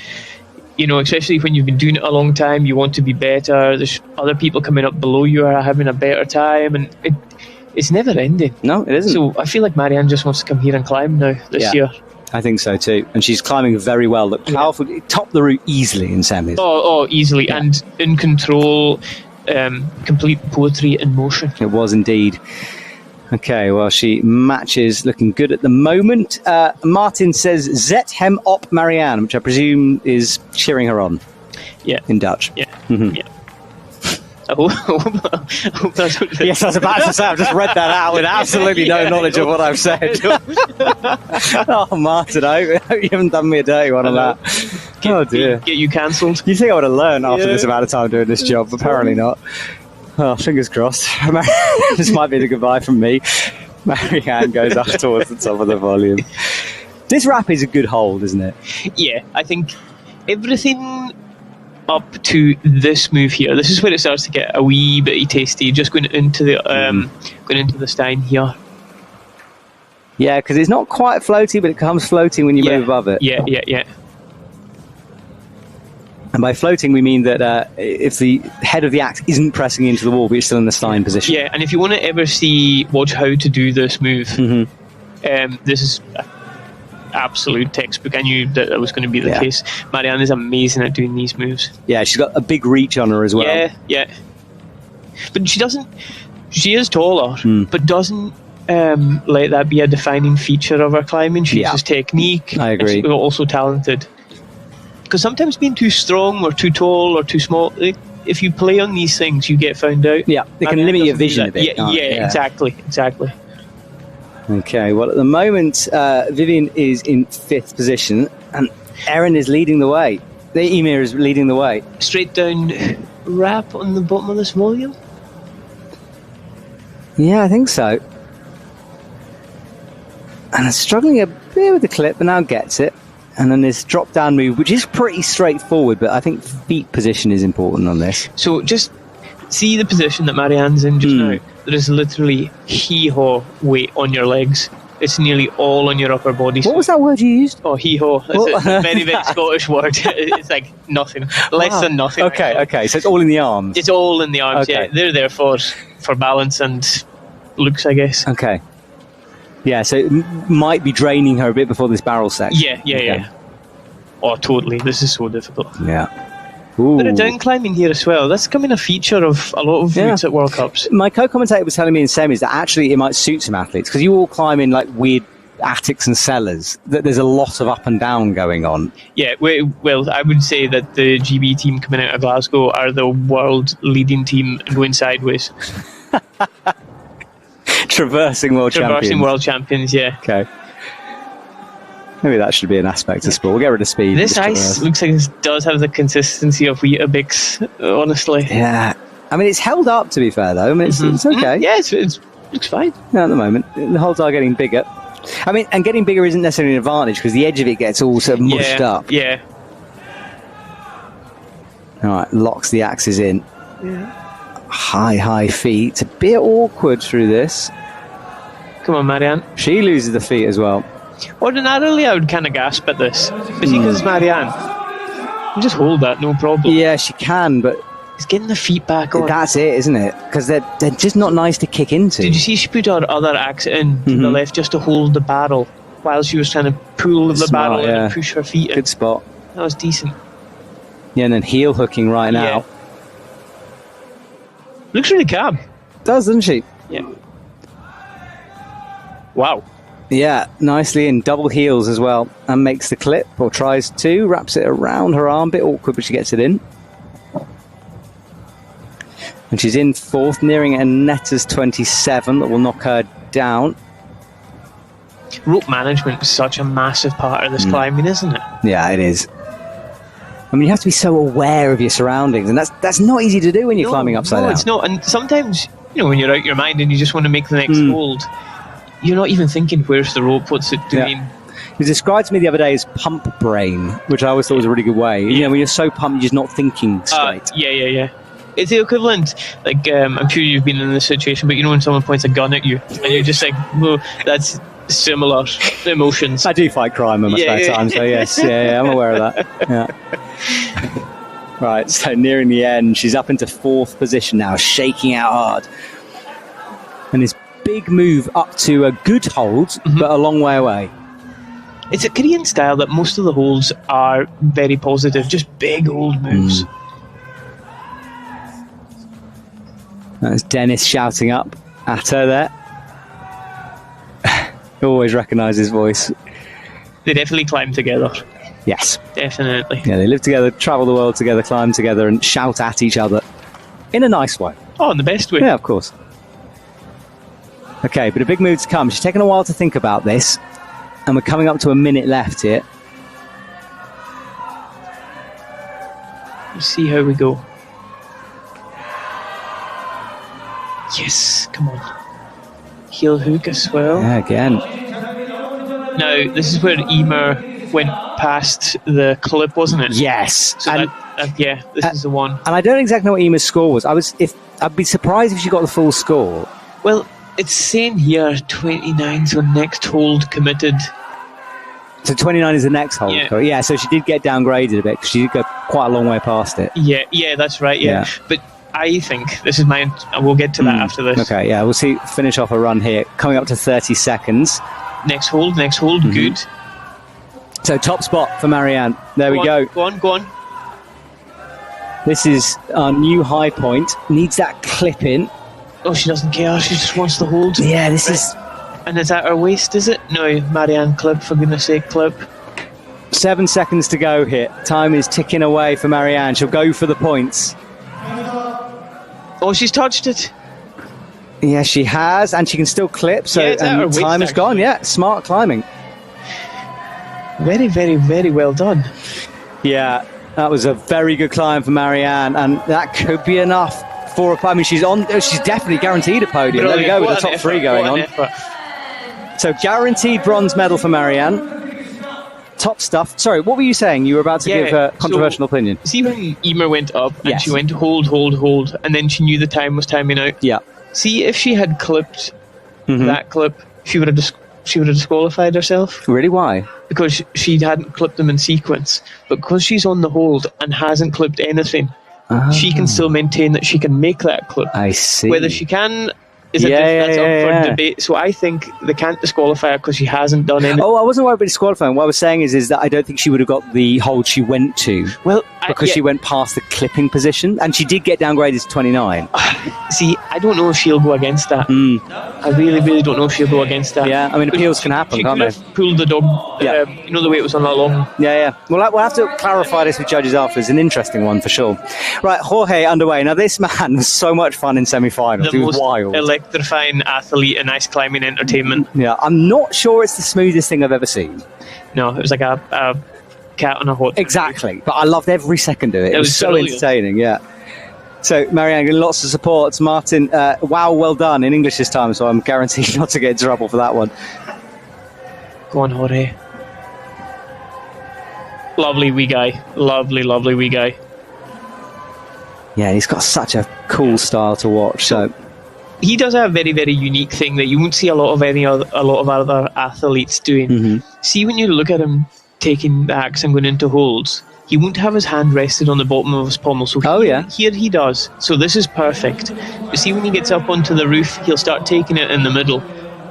especially when you've been doing it a long time, you want to be better. There's other people coming up below you are having a better time, and it's never ending. No, it isn't. So I feel like Marianne just wants to come here and climb now this year. I think so too. And she's climbing very well. Look, powerful. Top the route easily in semis. Oh, easily. Yeah. And in control, complete poetry in motion. It was indeed. Okay, well, she matches looking good at the moment. Martin says, Zet hem op Marianne, which I presume is cheering her on. Yeah. In Dutch. Yeah. Yeah. I hope that's what yes, I was about to say, I've just read that out with absolutely no knowledge of what I've said. Oh, Martin, I hope you haven't done me a dirty one on that. Oh, dear. Get you cancelled. You'd think I would have learned after this amount of time doing this job, but apparently not. Oh, fingers crossed. This might be the goodbye from me. Marianne goes up towards the top of the volume. This wrap is a good hold, isn't it? Yeah, I think everything up to this move here, this is where it starts to get a wee bit tasty, just going into the Stein here. Yeah, because it's not quite floaty, but it becomes floating when you move above it. Yeah. And by floating, we mean that if the head of the axe isn't pressing into the wall, but you're still in the Stein position. Yeah, and if you want to ever watch how to do this move, this is absolute textbook. I knew that was going to be the case. Marianne is amazing at doing these moves. Yeah, she's got a big reach on her as well. Yeah. But she is taller, but doesn't let that be a defining feature of her climbing. She uses technique. I agree. And she's also talented. Because sometimes being too strong or too tall or too small, if you play on these things, you get found out. Yeah, they can limit your vision a bit. Yeah, exactly. Okay, well, at the moment, Vivian is in 5th position, and Erin is leading the way. Eimir is leading the way. Straight down wrap on the bottom of this volume? Yeah, I think so. And struggling a bit with the clip, but now gets it. And then this drop-down move, which is pretty straightforward, but I think feet position is important on this. So just see the position that Marianne's in just now. There is literally hee-haw weight on your legs. It's nearly all on your upper body. What was that word you used? Oh, hee-haw. It's a very, very Scottish word. It's like nothing. Less than nothing. Okay. So it's all in the arms. It's all in the arms, yeah. They're there for balance and looks, I guess. Okay. Yeah, so it might be draining her a bit before this barrel section. Yeah. Oh, totally. This is so difficult. Yeah. Ooh. Bit of down climbing here as well. That's becoming a feature of a lot of routes at World Cups. My co-commentator was telling me in semis that actually it might suit some athletes because you all climb in like weird attics and cellars. That there's a lot of up and down going on. Yeah, well, I would say that the GB team coming out of Glasgow are the world leading team going sideways. Traversing world champions, yeah. Okay. Maybe that should be an aspect of sport. We'll get rid of speed. This ice looks like it does have the consistency of Weetabix, honestly. Yeah. I mean, it's held up, to be fair, though. I mean, it's okay. Yeah, it looks fine. Yeah, at the moment. The holes are getting bigger. I mean, and getting bigger isn't necessarily an advantage because the edge of it gets all sort of mushed up. Yeah. All right, locks the axes in. Yeah. High feet. It's a bit awkward through this. Come on, Marianne. She loses the feet as well. Ordinarily, I would kind of gasp at this. But see, because it's Marianne, you just hold that, no problem. Yeah, she can, but it's getting the feet back on. That's it, isn't it? Because they're just not nice to kick into. Did you see she put her other axe in to the left just to hold the barrel while she was trying to pull the barrel and push her feet in? Good spot. That was decent. Yeah, and then heel hooking right now. Yeah. Looks really calm. Does, doesn't she? Yeah. Wow. Yeah, nicely in double heels as well, and makes the clip, or tries to, wraps it around her arm, bit awkward, but she gets it in. And she's in fourth, nearing Aneta's 27, that will knock her down. Rope management is such a massive part of this climbing, isn't it? Yeah, it is. I mean, you have to be so aware of your surroundings, and that's not easy to do when you're climbing upside down. No, it's not. And sometimes, when you're out your mind and you just want to make the next hold, you're not even thinking, where's the rope, what's it doing? Yeah. It was described to me the other day as pump brain, which I always thought was a really good way. Yeah. When you're so pumped, you're just not thinking straight. Yeah. It's the equivalent, like, I'm sure you've been in this situation, but when someone points a gun at you, and you're just like, well, that's similar emotions. I do fight crime in my spare time, so yes, I'm aware of that. Yeah. Right, so nearing the end, she's up into fourth position now, shaking out hard. And this big move up to a good hold, but a long way away. It's a Korean style that most of the holds are very positive, just big old moves. That's Dennis shouting up at her there. Always recognise his voice. They definitely climb together. Yes. Definitely. Yeah, they live together, travel the world together, climb together, and shout at each other in a nice way. Oh, in the best way. Yeah, of course. Okay, but a big move to come. She's taken a while to think about this, and we're coming up to a minute left here. Let's see how we go. Yes, come on. Heel hook as well. Yeah, again. Now, this is where Eimir went past the clip, wasn't it? Yes. So this is the one. And I don't exactly know what Eimir's score was. I'd be surprised if she got the full score. Well, it's saying here 29, so next hold committed. So 29 is the next hold. Yeah, so she did get downgraded a bit because she did go quite a long way past it. Yeah, that's right, yeah. But I think this is mine. We'll get to that after this. Okay, yeah, we'll see. Finish off a run here. Coming up to 30 seconds. Next hold, good. So top spot for Marianne. There we go. Go on. This is our new high point. Needs that clip in. Oh, she doesn't care. She just wants to hold. Yeah, this is... And is that her waist, is it? No, Marianne, clip, for goodness sake, clip. 7 seconds to go here. Time is ticking away for Marianne. She'll go for the points. Oh, she's touched it. Yeah, she has, and she can still clip, so time is gone. Yeah, smart climbing. Very, very, very well done. Yeah, that was a very good climb for Marianne, and that could be enough for a... I mean, she's definitely guaranteed a podium. There we go, with the top three going on. So guaranteed bronze medal for Marianne. Top stuff. Sorry, what were you saying? You were about to give a controversial opinion. See when Eimir went up and Yes. she went hold, and then she knew the time was timing out. Yeah. See, if she had clipped Mm-hmm. that clip, she would have disqualified herself. Really? Why? Because she hadn't clipped them in sequence. But because she's on the hold and hasn't clipped anything, she can still maintain that she can make that clip. I see. Whether she can is Yeah, that's up for yeah. debate. So I think they can't disqualify her because she hasn't done anything. Oh, I wasn't worried about disqualifying. What I was saying is that I don't think she would have got the hold she went to. Well, because she went past the clipping position, and she did get downgraded to 29. See, I don't know if she'll go against that. I really, really don't know if she'll go against that. Yeah, I mean, appeals can happen, she can't could they? have pulled the dog. Yeah. You know the way it was on that long. Yeah. We'll have to clarify this with judges after. It's an interesting one for sure. Right, Jorge underway. Now, this man was so much fun in semi-finals. The He was most wild. electrifying athlete in ice climbing entertainment. Yeah, I'm not sure it's the smoothest thing I've ever seen. No, it was like a cat on a hot. Exactly, but I loved every second of it. It was so brilliant. entertaining, yeah. So, Marianne, lots of support. Martin, wow, well done in English this time, so I'm guaranteed not to get in trouble for that one. Go on, Jorge. Lovely wee guy. Lovely wee guy. Yeah, he's got such a cool style to watch. So he does have a very, very unique thing that you won't see a lot of other athletes doing. Mm-hmm. See, when you look at him taking the axe and going into holds, he won't have his hand rested on the bottom of his pommel. So here he does. So this is perfect. You see, when he gets up onto the roof, he'll start taking it in the middle,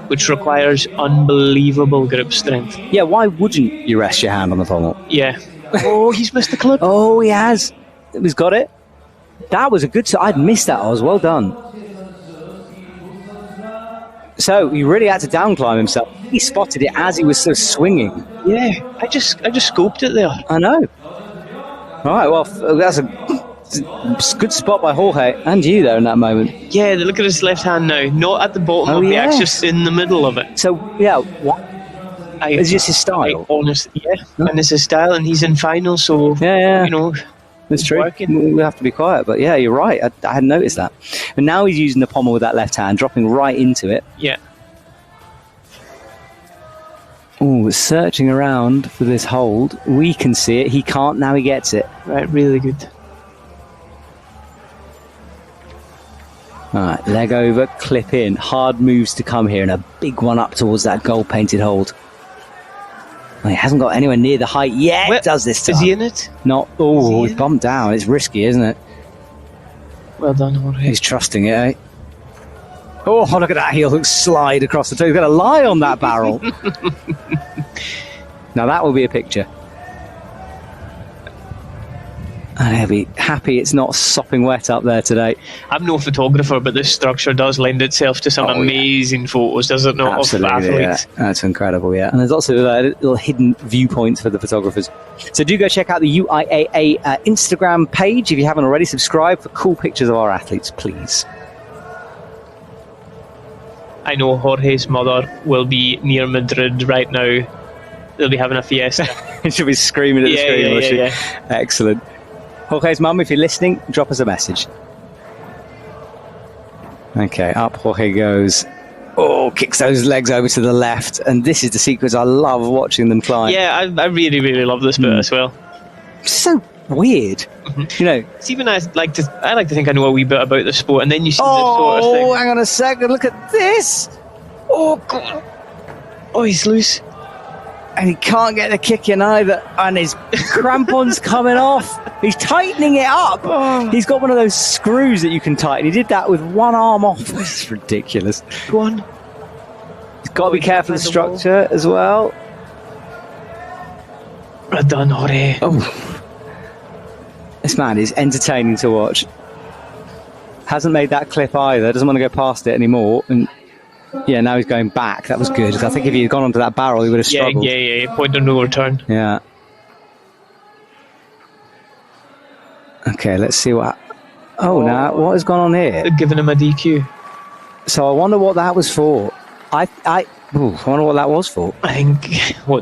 which requires unbelievable grip strength. yeah, why wouldn't you rest your hand on the pommel? Yeah. Oh, he's missed the clip. Oh, he has. He's got it. That was a good. I'd missed that. Oz. Well done. So he really had to down climb himself. He spotted it as he was sort of swinging. Yeah, I just scoped it there. I know. All right, well, that's a good spot by Jorge and you there in that moment. Yeah, look at his left hand now. Not at the bottom Oh, of the yeah. axe, just in the middle of it. So, yeah, what? It's just his style. And it's his style, and he's in finals, so Yeah. you know, That's true. working. We have to be quiet, but yeah, you're right. I hadn't noticed that. And now he's using the pommel with that left hand, dropping right into it. Yeah. Oh, searching around for this hold. We can see it. He can't. Now he gets it. Right, really good. All right, leg over, clip in. Hard moves to come here, and a big one up towards that gold-painted hold. Well, he hasn't got anywhere near the height yet. Well, Does this time? Is he in it? Not. Oh, he's bumped down. It's risky, isn't it? Well done, Jorge. He's trusting it, eh? Oh, look at that heel hook slide across the toe. He's got to lie on that barrel. Now that will be a picture. And he'll be happy it's not sopping wet up there today. I'm no photographer, but this structure does lend itself to some amazing photos, does it not? Absolutely, of yeah. athletes. That's incredible, yeah. And there's also little hidden viewpoints for the photographers. So do go check out the UIAA Instagram page if you haven't already. Subscribe for cool pictures of our athletes, please. I know Jorge's mother will be near Madrid right now. They'll be having a fiesta. She'll be screaming at the screen, will she? Yeah. Excellent. Jorge's mum, if you're listening, drop us a message. Okay, up Jorge goes. Oh, kicks those legs over to the left. And this is the sequence I love watching them climb. Yeah, I really, really love this bit as well. So weird. You know. See, even I like to think I know a wee bit about the sport, and then you see this Oh, sort of thing. hang on a second. Look at this. Oh, God. Oh, he's loose. And he can't get the kick in either. And his crampon's coming off. He's tightening it up. He's got one of those screws that you can tighten. He did that with one arm off. This is ridiculous. Go on. He's got to be careful of the structure as well. Well done, Jorge. Oh. This man is entertaining to watch. Hasn't made that clip either. Doesn't want to go past it anymore. And yeah, now he's going back. That was good. I think if he had gone onto that barrel, he would have struggled. Yeah. Point of no return. Yeah. Okay, let's see what. Now what has gone on here? They're giving him a DQ. So I wonder what that was for. I wonder what that was for. I think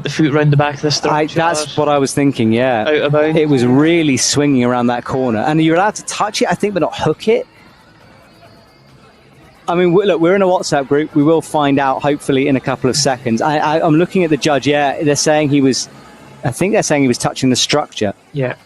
the foot round the back of the structure. That's what I was thinking. Yeah, Out of bounds. it was really swinging around that corner, and you're allowed to touch it, I think, but not hook it. I mean, look, we're in a WhatsApp group. We will find out, hopefully, in a couple of seconds. I'm looking at the judge. Yeah, they're saying he was touching the structure. Yeah.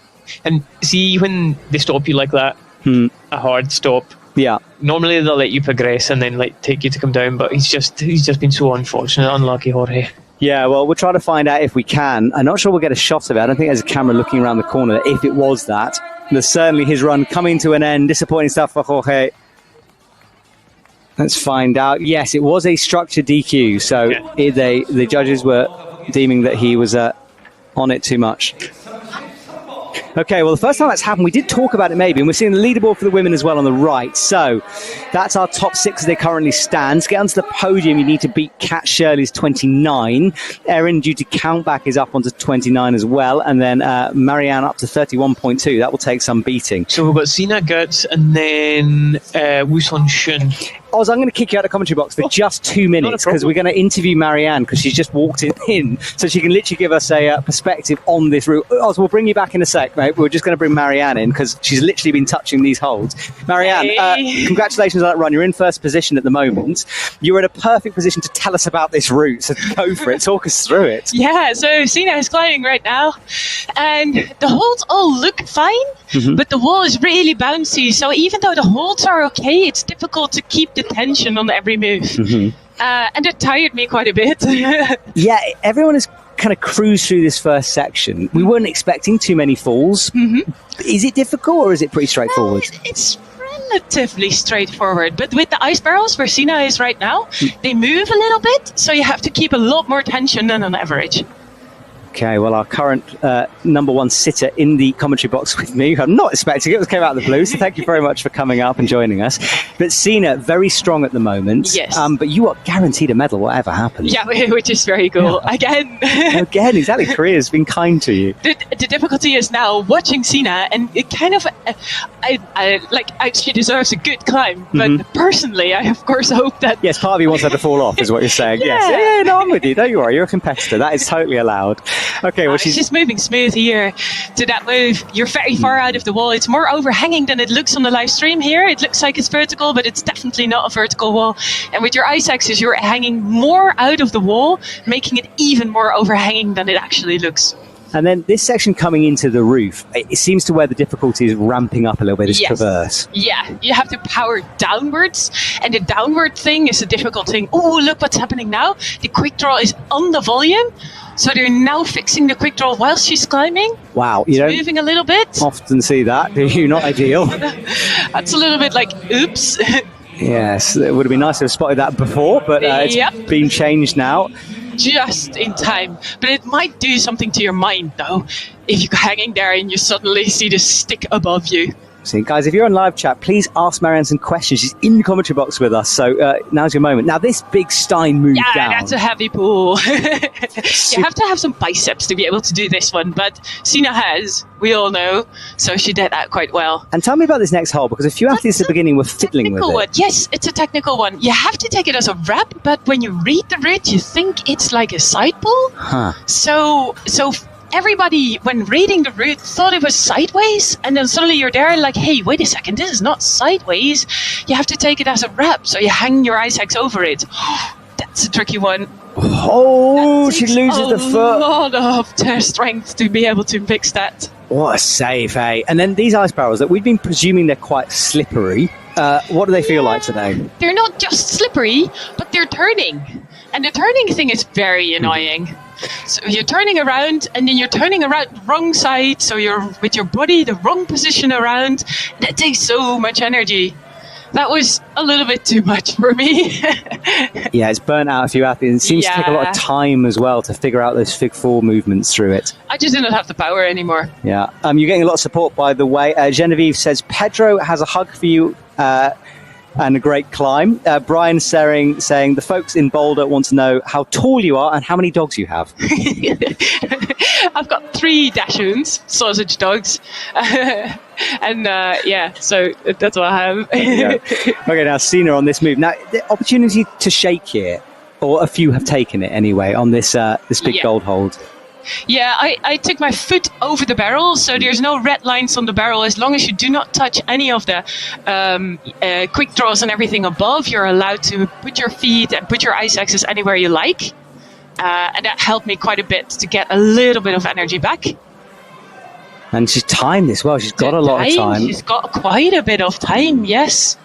And see, when they stop you like that, a hard stop, yeah, normally they'll let you progress and then like take you to come down, but he's just been so unfortunate, unlucky Jorge. Yeah, well, we'll try to find out if we can. I'm not sure we'll get a shot of it. I don't think there's a camera looking around the corner if it was that. There's certainly his run coming to an end. Disappointing stuff for Jorge. Let's find out. Yes, it was a structured DQ, so the judges were deeming that he was on it too much. Okay, well, the first time that's happened, we did talk about it maybe, and we're seeing the leaderboard for the women as well on the right. So that's our top 6 as they currently stand. To get onto the podium, you need to beat Cat Shirley's 29. Erin, due to countback, is up onto 29 as well. And then Marianne up to 31.2. That will take some beating. So we've got Cena GS and then Woo-sun-shun. Oz, I'm going to kick you out of the commentary box for just 2 minutes because we're going to interview Marianne because she's just walked in so she can literally give us a perspective on this route. Oz, we'll bring you back in a sec, mate. We're just going to bring Marianne in because she's literally been touching these holds. Marianne, congratulations on that run. You're in first position at the moment. You're in a perfect position to tell us about this route, so go for it. Talk us through it. Yeah, so Cena is climbing right now and the holds all look fine, but the wall is really bouncy, so even though the holds are okay, it's difficult to keep the tension on every move. And it tired me quite a bit. Yeah, everyone has kind of cruised through this first section. We weren't expecting too many falls. Is it difficult or is it pretty straightforward? It's relatively straightforward, but with the ice barrels where Cena is right now, they move a little bit, so you have to keep a lot more tension than on average. Okay, well, our current number 1 sitter in the commentary box with me, I'm not expecting it, came out of the blue, so thank you very much for coming up and joining us. But Cena, very strong at the moment. Yes. But you are guaranteed a medal, whatever happens. Yeah, which is very cool. Yeah. Again, exactly. Korea's been kind to you. The difficulty is now watching Cena, and it kind of, she deserves a good climb, but personally, I of course hope that... Yes, part of you wants her to fall off, is what you're saying. Yeah. Yes. Yeah, no, I'm with you. Don't you worry, you're a competitor. That is totally allowed. Okay, well, she's just moving smooth here to that move. You're very far out of the wall. It's more overhanging than it looks on the live stream here. It looks like it's vertical, but it's definitely not a vertical wall. And with your ice axes, you're hanging more out of the wall, making it even more overhanging than it actually looks. And then this section coming into the roof, it seems to where the difficulty is ramping up a little bit, this traverse. Yeah, you have to power downwards, and the downward thing is a difficult thing. Oh, look what's happening now. The quick draw is on the volume, so they're now fixing the quick draw while she's climbing. Wow, you don't moving a little bit. Often see that, do you? Not ideal. That's a little bit like, oops. Yes, it would have been nice to have spotted that before, but it's been changed now. Just in time. But it might do something to your mind, though, if you're hanging there and you suddenly see the stick above you. See, guys, if you're on live chat, please ask Marianne some questions. She's in the commentary box with us, so now's your moment. Now, this big Stein move down. Yeah, that's a heavy pull. You have to have some biceps to be able to do this one, but Cena has, we all know, so she did that quite well. And tell me about this next hole, because a few athletes at the beginning were fiddling with it. One. Yes, it's a technical one. You have to take it as a wrap, but when you read the route, you think it's like a side pull. So everybody, when reading the route, thought it was sideways, and then suddenly you're there like, hey, wait a second, this is not sideways. You have to take it as a wrap, so you hang your ice axe over it. That's a tricky one. Oh, she loses the foot. A lot of strength to be able to fix that. What a save, hey? And then these ice barrels that we've been presuming they're quite slippery. What do they feel like today? They're not just slippery, but they're turning. And the turning thing is very annoying. So you're turning around, and then you're turning around the wrong side, so you're with your body the wrong position around. That takes so much energy. That was a little bit too much for me. Yeah, it's burnt out a few athletes. It seems to take a lot of time as well to figure out those Fig 4 movements through it. I just didn't have the power anymore. Yeah. You're getting a lot of support, by the way. Genevieve says, Pedro has a hug for you and a great climb. Brian saying, the folks in Boulder want to know how tall you are and how many dogs you have. I've got 3 Dachshunds, sausage dogs. So that's what I have. Yeah. Okay, now Cena on this move. Now, the opportunity to shake here, or a few have taken it anyway, on this big gold hold. Yeah, I took my foot over the barrel, so there's no red lines on the barrel. As long as you do not touch any of the quick draws and everything above, you're allowed to put your feet and put your ice axes anywhere you like. And that helped me quite a bit to get a little bit of energy back. And she's timed this well. She's got a lot of time. She's got quite a bit of time, yes.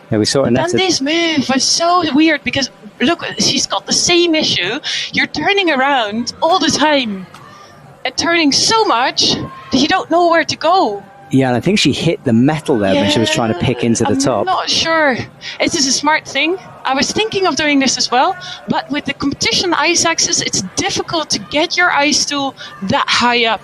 Yeah, we saw it. And this move was so weird because, look, she's got the same issue. You're turning around all the time and turning so much that you don't know where to go. Yeah, and I think she hit the metal there when she was trying to pick into the top. I'm not sure. Is this a smart thing? I was thinking of doing this as well, but with the competition ice axes, it's difficult to get your ice tool that high up.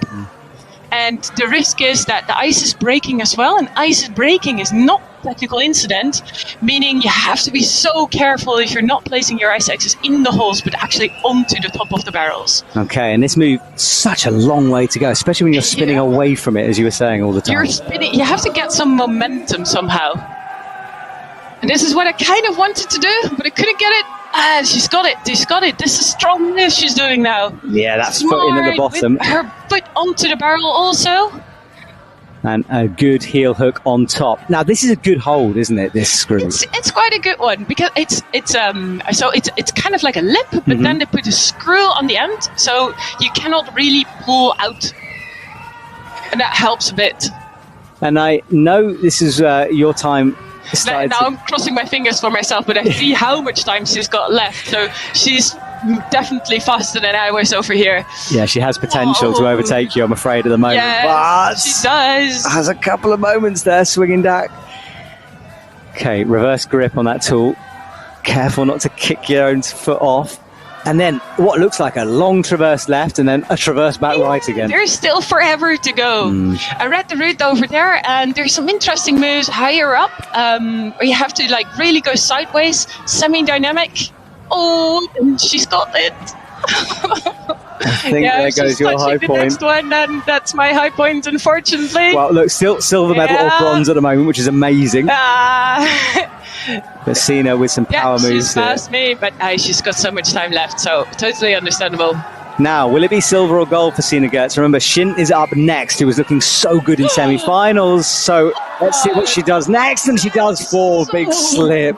And the risk is that the ice is breaking as well, and ice breaking is not a technical incident, meaning you have to be so careful if you're not placing your ice axes in the holes, but actually onto the top of the barrels. Okay, and this move, such a long way to go, especially when you're spinning away from it, as you were saying all the time. You're spinning, you have to get some momentum somehow. And this is what I kind of wanted to do, but I couldn't get it. She's got it. She's got it. This is a strong move she's doing now. Yeah, that's foot in at the bottom. With her foot onto the barrel also. And a good heel hook on top. Now, this is a good hold, isn't it, this screw? It's quite a good one because it's kind of like a lip, but then they put a screw on the end, so you cannot really pull out. And that helps a bit. And I know this is your time. Now I'm crossing my fingers for myself, but I see how much time she's got left. So she's definitely faster than I was over here. Yeah, she has potential to overtake you, I'm afraid, at the moment. Yes, but she does. Has a couple of moments there, swinging back. Okay, reverse grip on that tool. Careful not to kick your own foot off. And then what looks like a long traverse left and then a traverse back right again. There's still forever to go. I read the route over there, and there's some interesting moves higher up where you have to like really go sideways, semi-dynamic. Oh, and she's got it. I think there goes your high point. Next one, and that's my high point, unfortunately. Well, look, still silver medal or bronze at the moment, which is amazing. But Cena with some power moves. She's past me, but she's got so much time left, so totally understandable. Now, will it be silver or gold for Cena GS? Remember, Shin is up next, who was looking so good in semi-finals. So let's see what she does next, and she does fall. Big slip.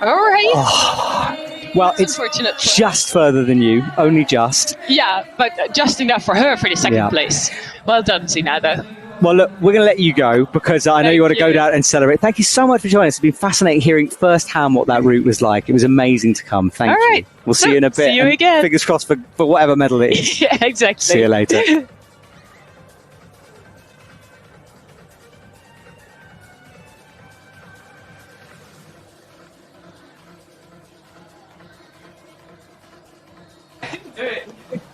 All right. Well, it's just further than you, only just. Yeah, but just enough for her for the second place. Well done, Cena, though. Well, look, we're going to let you go because I know you want to go down and celebrate. Thank you so much for joining us. It's been fascinating hearing firsthand what that route was like. It was amazing to come. Thank you. All right. We'll see you in a bit. See you again. Fingers crossed for whatever medal it is. Yeah, exactly. See you later.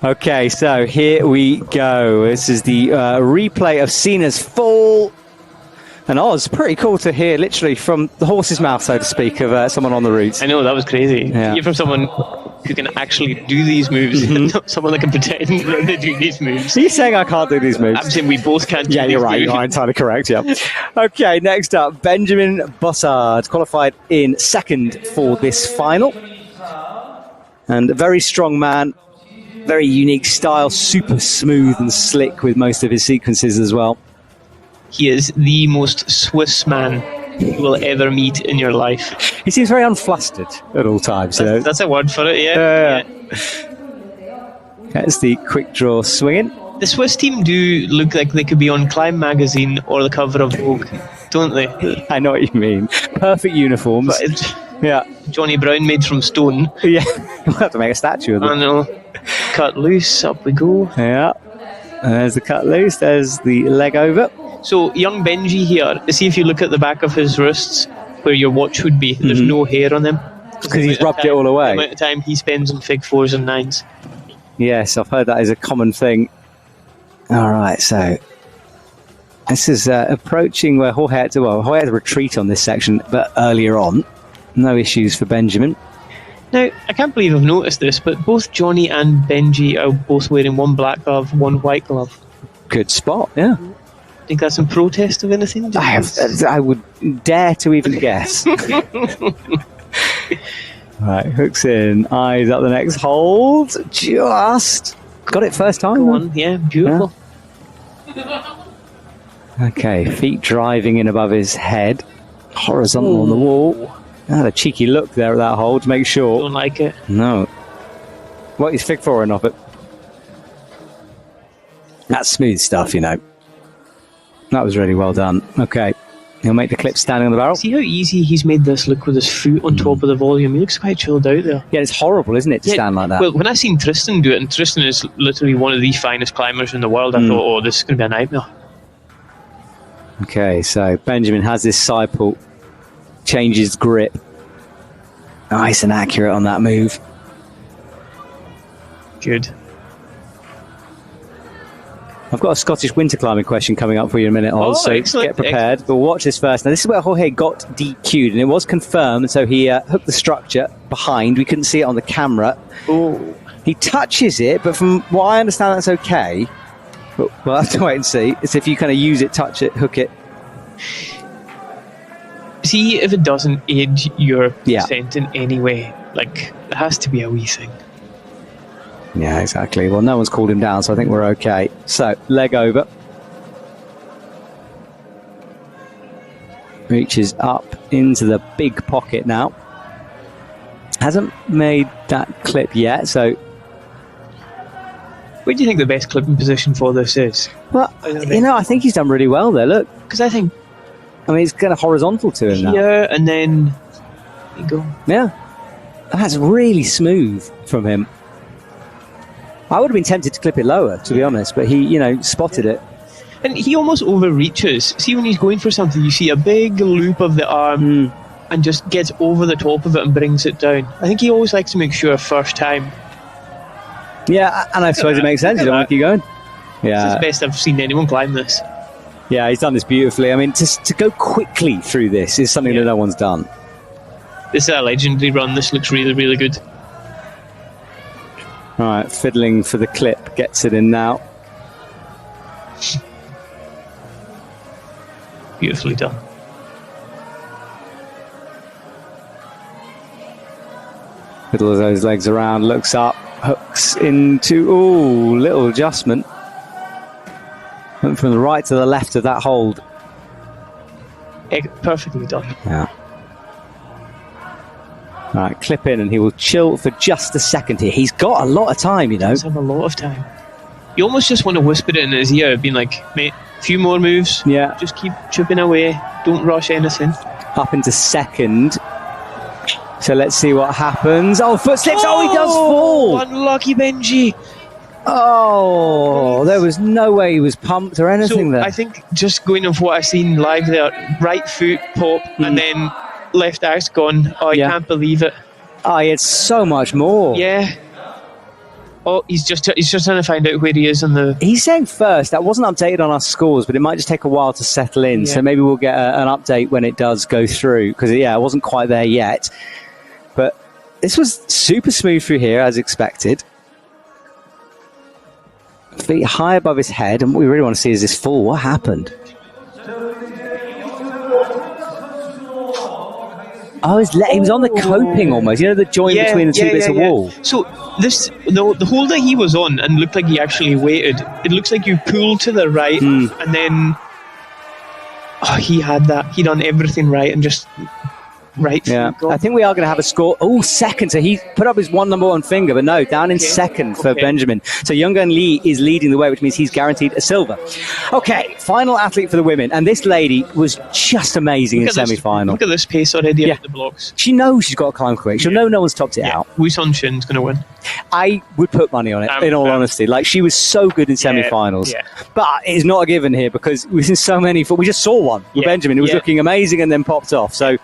Okay, so here we go. This is the replay of Cena's fall. And it's pretty cool to hear, literally from the horse's mouth, so to speak, of someone on the route. I know, that was crazy. Yeah. You're from someone who can actually do these moves, not someone that can pretend that they do these moves. Are you saying I can't do these moves? I'm saying we both can't do these moves. Yeah, you're right. You're entirely correct, yeah. Okay, next up, Benjamin Bosard, qualified in second for this final. And a very strong man. Very unique style, super smooth and slick with most of his sequences as well. He is the most Swiss man you will ever meet in your life. He seems very unflustered at all times. That's a word for it, yeah. That's the quick draw swinging. The Swiss team do look like they could be on Climb magazine or the cover of Vogue, don't they? I know what you mean. Perfect uniforms. Yeah. Johnny Brown made from stone. Yeah, we'll have to make a statue of them. I know. Cut loose, up we go. Yeah. And there's the cut loose, there's the leg over. So, young Benji here, see if you look at the back of his wrists where your watch would be, there's no hair on them. Because he's rubbed it all away. The amount of time he spends on fig 4s and 9s. Yes, I've heard that is a common thing. All right, so this is approaching where Jorge had to retreat on this section, but earlier on. No issues for Benjamin. Now, I can't believe I've noticed this, but both Johnny and Benji are both wearing one black glove, one white glove. Good spot, yeah. Think that's in protest of anything? I would dare to even guess. Right, hooks in, eyes up the next hold. Just Got it first time. Go on, yeah, beautiful. Okay, feet driving in above his head, horizontal on the wall. A cheeky look there at that hole to make sure. Don't like it. No. What is Fig foreign off it? That's smooth stuff, you know. That was really well done. Okay. He'll make the clip standing on the barrel. See how easy he's made this look with his foot on top of the volume? He looks quite chilled out there. Yeah, it's horrible, isn't it, to stand like that? Well, when I seen Tristan do it, and Tristan is literally one of the finest climbers in the world, I thought, oh, this is going to be a nightmare. Okay, so Benjamin has this side pull, changes grip. Nice and accurate on that move. Good. I've got a Scottish winter climbing question coming up for you in a minute, Oz, so excellent, get prepared. But watch this first. Now, this is where Jorge got DQ'd, and it was confirmed, so he hooked the structure behind. We couldn't see it on the camera. Oh. He touches it, but from what I understand, that's okay. But we'll have to wait and see. It's if you kind of use it, touch it, hook it. See if it doesn't aid your descent in any way. Like, it has to be a wee thing. Yeah, exactly. Well, no one's called him down, so I think we're okay. So, leg over. Reaches up into the big pocket now. Hasn't made that clip yet, so... What do you think the best clipping position for this is? Well, you know, I think he's done really well there, look. Because I think... I mean, it's kind of horizontal to him now. Yeah, and then... There you go. Yeah. That's really smooth from him. I would have been tempted to clip it lower, to be honest, but he, you know, spotted it. And he almost overreaches. See, when he's going for something, you see a big loop of the arm and just gets over the top of it and brings it down. I think he always likes to make sure first time. Yeah, and I suppose it makes sense. You don't want to keep going. Yeah. It's the best I've seen anyone climb this. Yeah, he's done this beautifully. I mean, to go quickly through this is something that no one's done. This is a legendary run. This looks really, really good. All right, fiddling for the clip. Gets it in now. Beautifully done. Fiddles those legs around, looks up, hooks into... Ooh, little adjustment. Went from the right to the left of that hold. Perfectly done. Yeah. All right, clip in and he will chill for just a second here. He's got a lot of time, you know. He does have a lot of time. You almost just want to whisper it in his ear, being like, mate, a few more moves. Yeah. Just keep chipping away. Don't rush anything. Up into second. So let's see what happens. Oh, foot slips. Oh, he does fall. Unlucky Benji. Oh, there was no way he was pumped or anything there. I think just going off what I seen live there, right foot pop and then left axe gone. Oh, I can't believe it. Oh, he had so much more. Yeah. Oh, he's just trying to find out where he is on the... He's saying first. That wasn't updated on our scores, but it might just take a while to settle in. Yeah. So maybe we'll get an update when it does go through. Because, it wasn't quite there yet. But this was super smooth through here, as expected. Feet high above his head. And what we really want to see is this fall. What happened? Oh, he was on the coping almost. You know, the joint between the two bits of wall. So the hole that he was on and looked like he actually waited, it looks like you pulled to the right and then he had that. He done everything right and just right. Yeah, I think we are going to have a score. Oh, second. So he put up his number one finger, but no, down in second for Benjamin. So Younggeon Lee is leading the way, which means he's guaranteed a silver. Okay, final athlete for the women. And this lady was just amazing in semi-final. Look at this pace already at the blocks. She knows she's got to climb quick. She'll know no one's topped it out. Woo-sun Shin's going to win. I would put money on it, in all honesty. Like, she was so good in semi-finals. Yeah. But it's not a given here because we've seen so many. We just saw one with Benjamin. It was looking amazing and then popped off. So...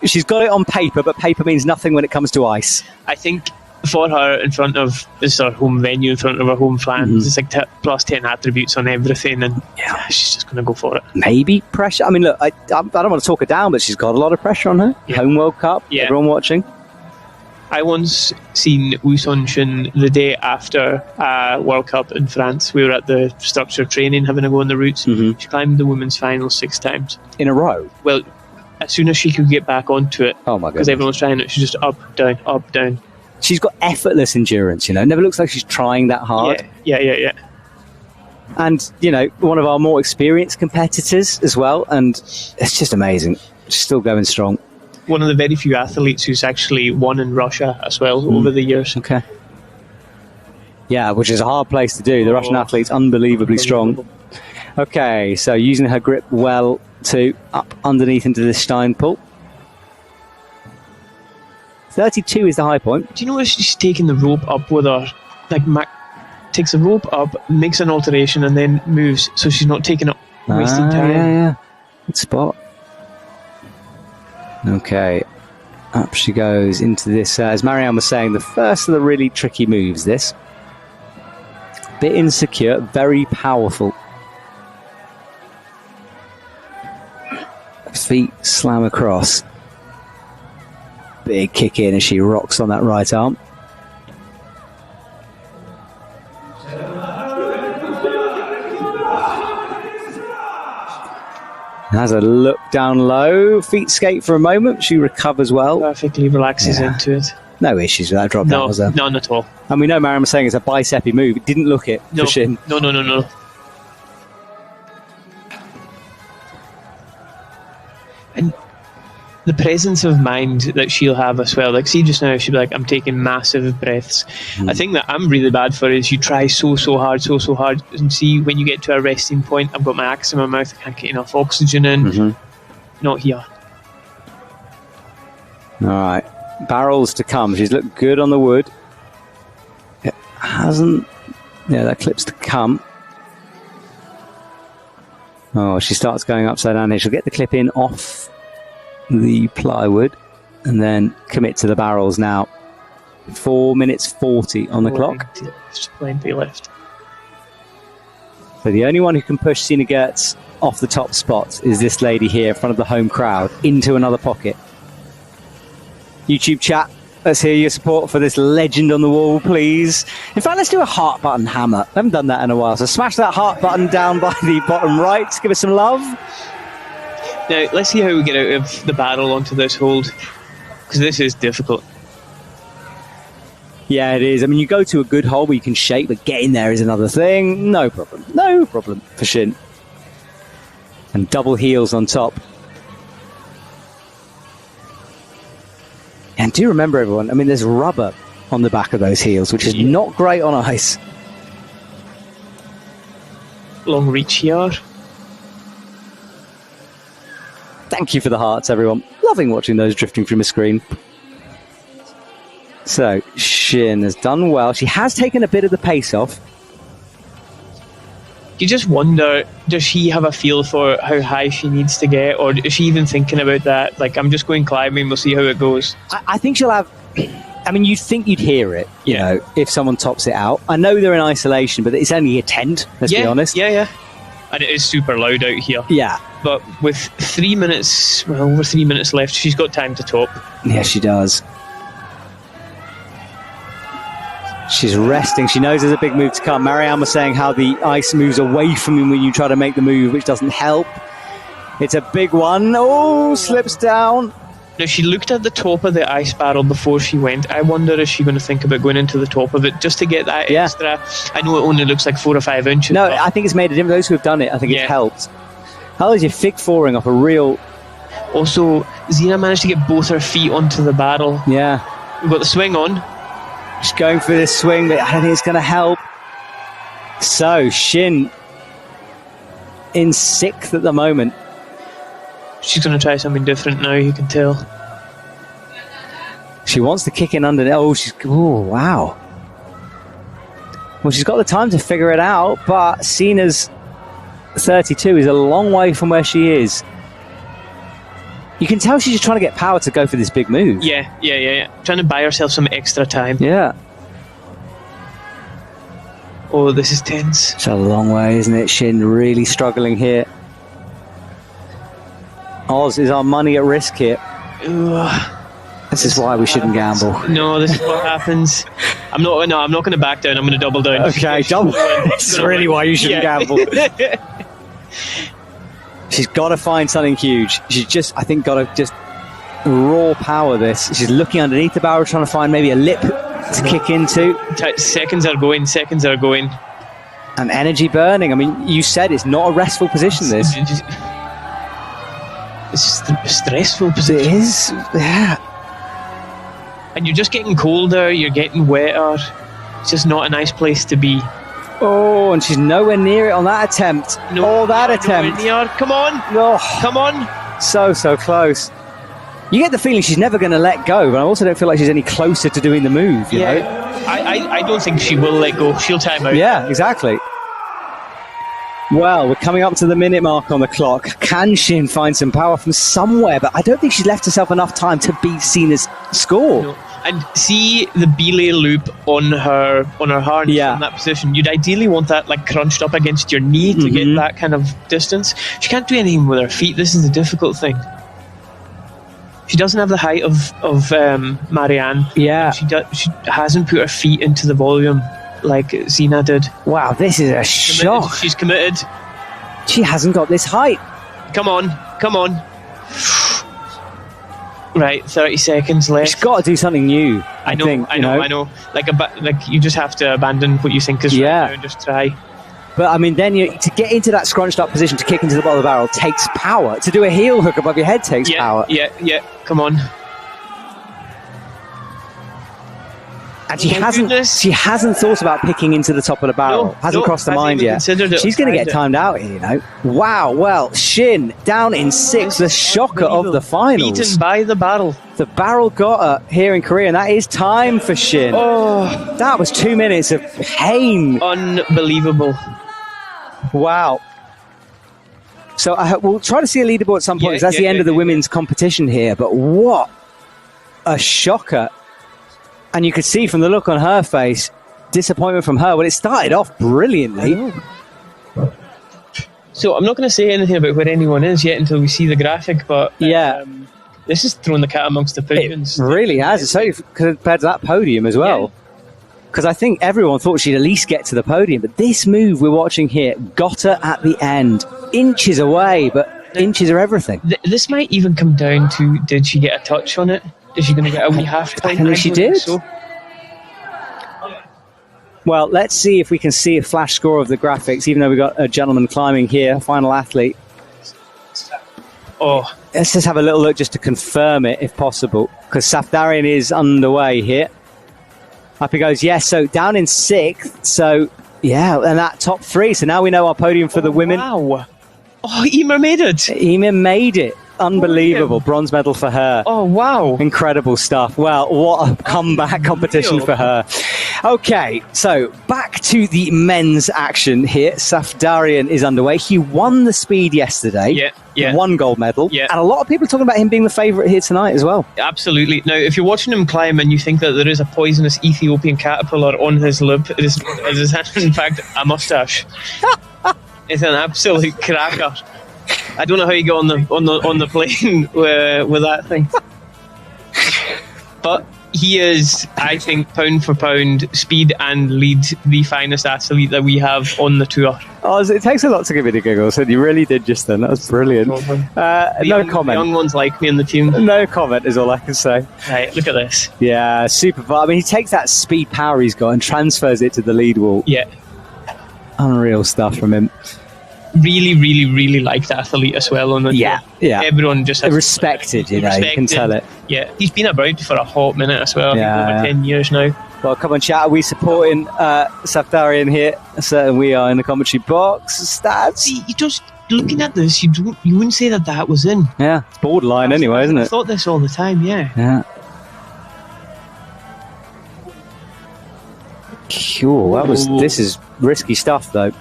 she's got it on paper, but paper means nothing when it comes to ice. I think for her, in front of this our home venue, in front of her home fans, it's like plus 10 attributes on everything, and she's just going to go for it. Maybe pressure. I mean, look, I don't want to talk her down, but she's got a lot of pressure on her. Home World Cup, everyone watching. I once seen Woo-sun Shin the day after World Cup in France. We were at the structure training, having a go on the routes. She climbed the women's final 6 times. In a row? Well, as soon as she could get back onto it, oh my goodness, because everyone was trying it, she just up, down, she's got effortless endurance, you know. Never looks like she's trying that hard. Yeah. And, you know, one of our more experienced competitors as well. And it's just amazing. She's still going strong. One of the very few athletes who's actually won in Russia as well over the years. Okay. Yeah, which is a hard place to do. The Russian athlete's unbelievably strong. Okay, so using her grip well to up underneath into this Stein pull. 32 is the high point. Do you notice she's taking the rope up with her? Like, takes the rope up, makes an alteration, and then moves, so she's not taking up wasting time. Yeah. Good spot. Okay. Up she goes into this. As Marianne was saying, the first of the really tricky moves, this. Bit insecure, very powerful. Feet slam across. Big kick in as she rocks on that right arm. Has a look down low. Feet skate for a moment. She recovers well. Perfectly relaxes into it. No issues with that drop down, was there? None at all. And we know Marianne was saying it's a bicep-y move. It didn't look it for Shin. No. And the presence of mind that she'll have as well. Like, see, just now she'll be like, I'm taking massive breaths. I think that I'm really bad for is you try so hard, and see, when you get to a resting point, I've got my axe in my mouth, I can't get enough oxygen in. Not here. Alright. Barrels to come. She's looked good on the wood. It hasn't... Yeah, that clip's to come. Oh, she starts going upside down here. She'll get the clip in off the plywood and then commit to the barrels now. 4 minutes 40 on the clock. Plenty left. So the only one who can push Cena GS off the top spot is this lady here in front of the home crowd into another pocket. YouTube chat, let's hear your support for this legend on the wall, please. In fact, let's do a heart button hammer. I haven't done that in a while, so smash that heart button down by the bottom right. Give us some love. Now, let's see how we get out of the barrel onto this hold, because this is difficult. Yeah, it is. I mean, you go to a good hole where you can shake, but getting there is another thing. No problem for Shin. And double heels on top. And do remember, everyone, I mean, there's rubber on the back of those heels, which is not great on ice. Long reach here. Thank you for the hearts, everyone. Loving watching those drifting through my screen. So, Shin has done well. She has taken a bit of the pace off. You just wonder, does she have a feel for how high she needs to get, or is she even thinking about that? Like, I'm just going climbing, we'll see how it goes. I think she'll have... I mean, you'd think you'd hear it, you know, if someone tops it out. I know they're in isolation, but it's only a tent, let's be honest. Yeah. And it is super loud out here. Yeah. But with 3 minutes, over 3 minutes left, she's got time to top. Yeah, she does. She's resting. She knows there's a big move to come. Marianne was saying how the ice moves away from you when you try to make the move, which doesn't help. It's a big one. Oh, slips down. Now, she looked at the top of the ice barrel before she went. I wonder, is she going to think about going into the top of it just to get that extra? I know it only looks like 4 or 5 inches. No, I think it's made a difference. Those who have done it, I think it's helped. How is your fig foring off a real... Also, Xena managed to get both her feet onto the barrel. Yeah. We've got the swing on. She's going for this swing, but I don't think it's going to help. So, Shin in 6th at the moment. She's going to try something different now, you can tell. She wants to kick in under... Oh, wow. Well, she's got the time to figure it out, but Cena's 32 is a long way from where she is. You can tell she's just trying to get power to go for this big move. Yeah. Trying to buy herself some extra time. Yeah. Oh, this is tense. It's a long way, isn't it? Shin really struggling here. Oz, is our money at risk here? This is why we shouldn't gamble. No, this is what happens. I'm not going to back down. I'm going to double down. Okay, double. This is really why you shouldn't gamble. She's got to find something huge. She's just, I think, got to just raw power this. She's looking underneath the barrel, trying to find maybe a lip to kick into. Seconds are going. And energy burning. I mean, you said it's not a restful position, this. It's just a stressful position. It is, yeah. And you're just getting colder, you're getting wetter. It's just not a nice place to be. Oh, and she's nowhere near it on that attempt. Attempt. Come on. Oh, come on. So close. You get the feeling she's never going to let go, but I also don't feel like she's any closer to doing the move, you know? I don't think she will let go. She'll time out. Yeah, exactly. Well, we're coming up to the minute mark on the clock. Can Shin find some power from somewhere? But I don't think she's left herself enough time to beat Cena's score. No. And see the belay loop on her harness in that position. You'd ideally want that like crunched up against your knee to get that kind of distance. She can't do anything with her feet. This is the difficult thing. She doesn't have the height of Marianne. Yeah. She hasn't put her feet into the volume like Cena did. Wow, this is a shock. She's committed. She hasn't got this height. Come on. Right, 30 seconds left. She's got to do something new. I know. Like you just have to abandon what you think is right now and just try. But I mean, then to get into that scrunched up position to kick into the bottom of the barrel takes power. To do a heel hook above your head takes power. Yeah. Come on. And she hasn't thought about picking into the top of the barrel. Hasn't crossed her mind yet. She's going to get timed out here, you know. Wow. Well, Shin down in 6, the shocker of the finals. Beaten by the barrel. The barrel got her here in Korea, and that is time for Shin. Oh, that was 2 minutes of pain. Unbelievable. Wow. So we'll try to see a leaderboard at some point, because that's the end of the women's competition here. But what a shocker. And you could see from the look on her face, disappointment from her. Well, it started off brilliantly. So I'm not going to say anything about where anyone is yet until we see the graphic, but this is throwing the cat amongst the pigeons. It really has. It's so compared to that podium as well. Because I think everyone thought she'd at least get to the podium. But this move we're watching here got her at the end. Inches away, but inches are everything. This might even come down to, did she get a touch on it? Is she going to get a wee half point? I think she did. So. Well, let's see if we can see a flash score of the graphics, even though we've got a gentleman climbing here, final athlete. Oh. Let's just have a little look just to confirm it, if possible, because Safarian is underway here. Up he goes, yes, so down in 6th, so, yeah, and that top 3. So now we know our podium for the women. Wow. Oh, Eimir made it. Eimir made it. Unbelievable. Bronze medal for her. Oh, wow. Incredible stuff. Well, what a comeback competition for her. Okay, so back to the men's action here. Safarian is underway. He won the speed yesterday. Yeah. Won gold medal. Yeah. And a lot of people are talking about him being the favourite here tonight as well. Absolutely. Now, if you're watching him climb and you think that there is a poisonous Ethiopian caterpillar on his lip, it is in fact a moustache. It's an absolute cracker. I don't know how you got on the plane with that thing, but he is, I think, pound for pound, speed and lead, the finest athlete that we have on the tour. Oh, it takes a lot to give it a giggle, so you really did just then. That was brilliant. No comment. The young ones like me in the team. No comment is all I can say. Right, look at this. Yeah, super. I mean, he takes that speed power he's got and transfers it to the lead wall. Yeah. Unreal stuff from him. Really, really, really liked athlete as well on the tour. Everyone just has respected, you know, you can tell it. Yeah, he's been about for a hot minute as well. Over 10 years now. Well, come on, chat. Are we supporting Safarian here? So we are in the commentary box. Stats. See, you just looking at this, you wouldn't say that was in. Yeah, it's borderline anyway, isn't it? I thought this all the time. Yeah. Cool. This is risky stuff, though.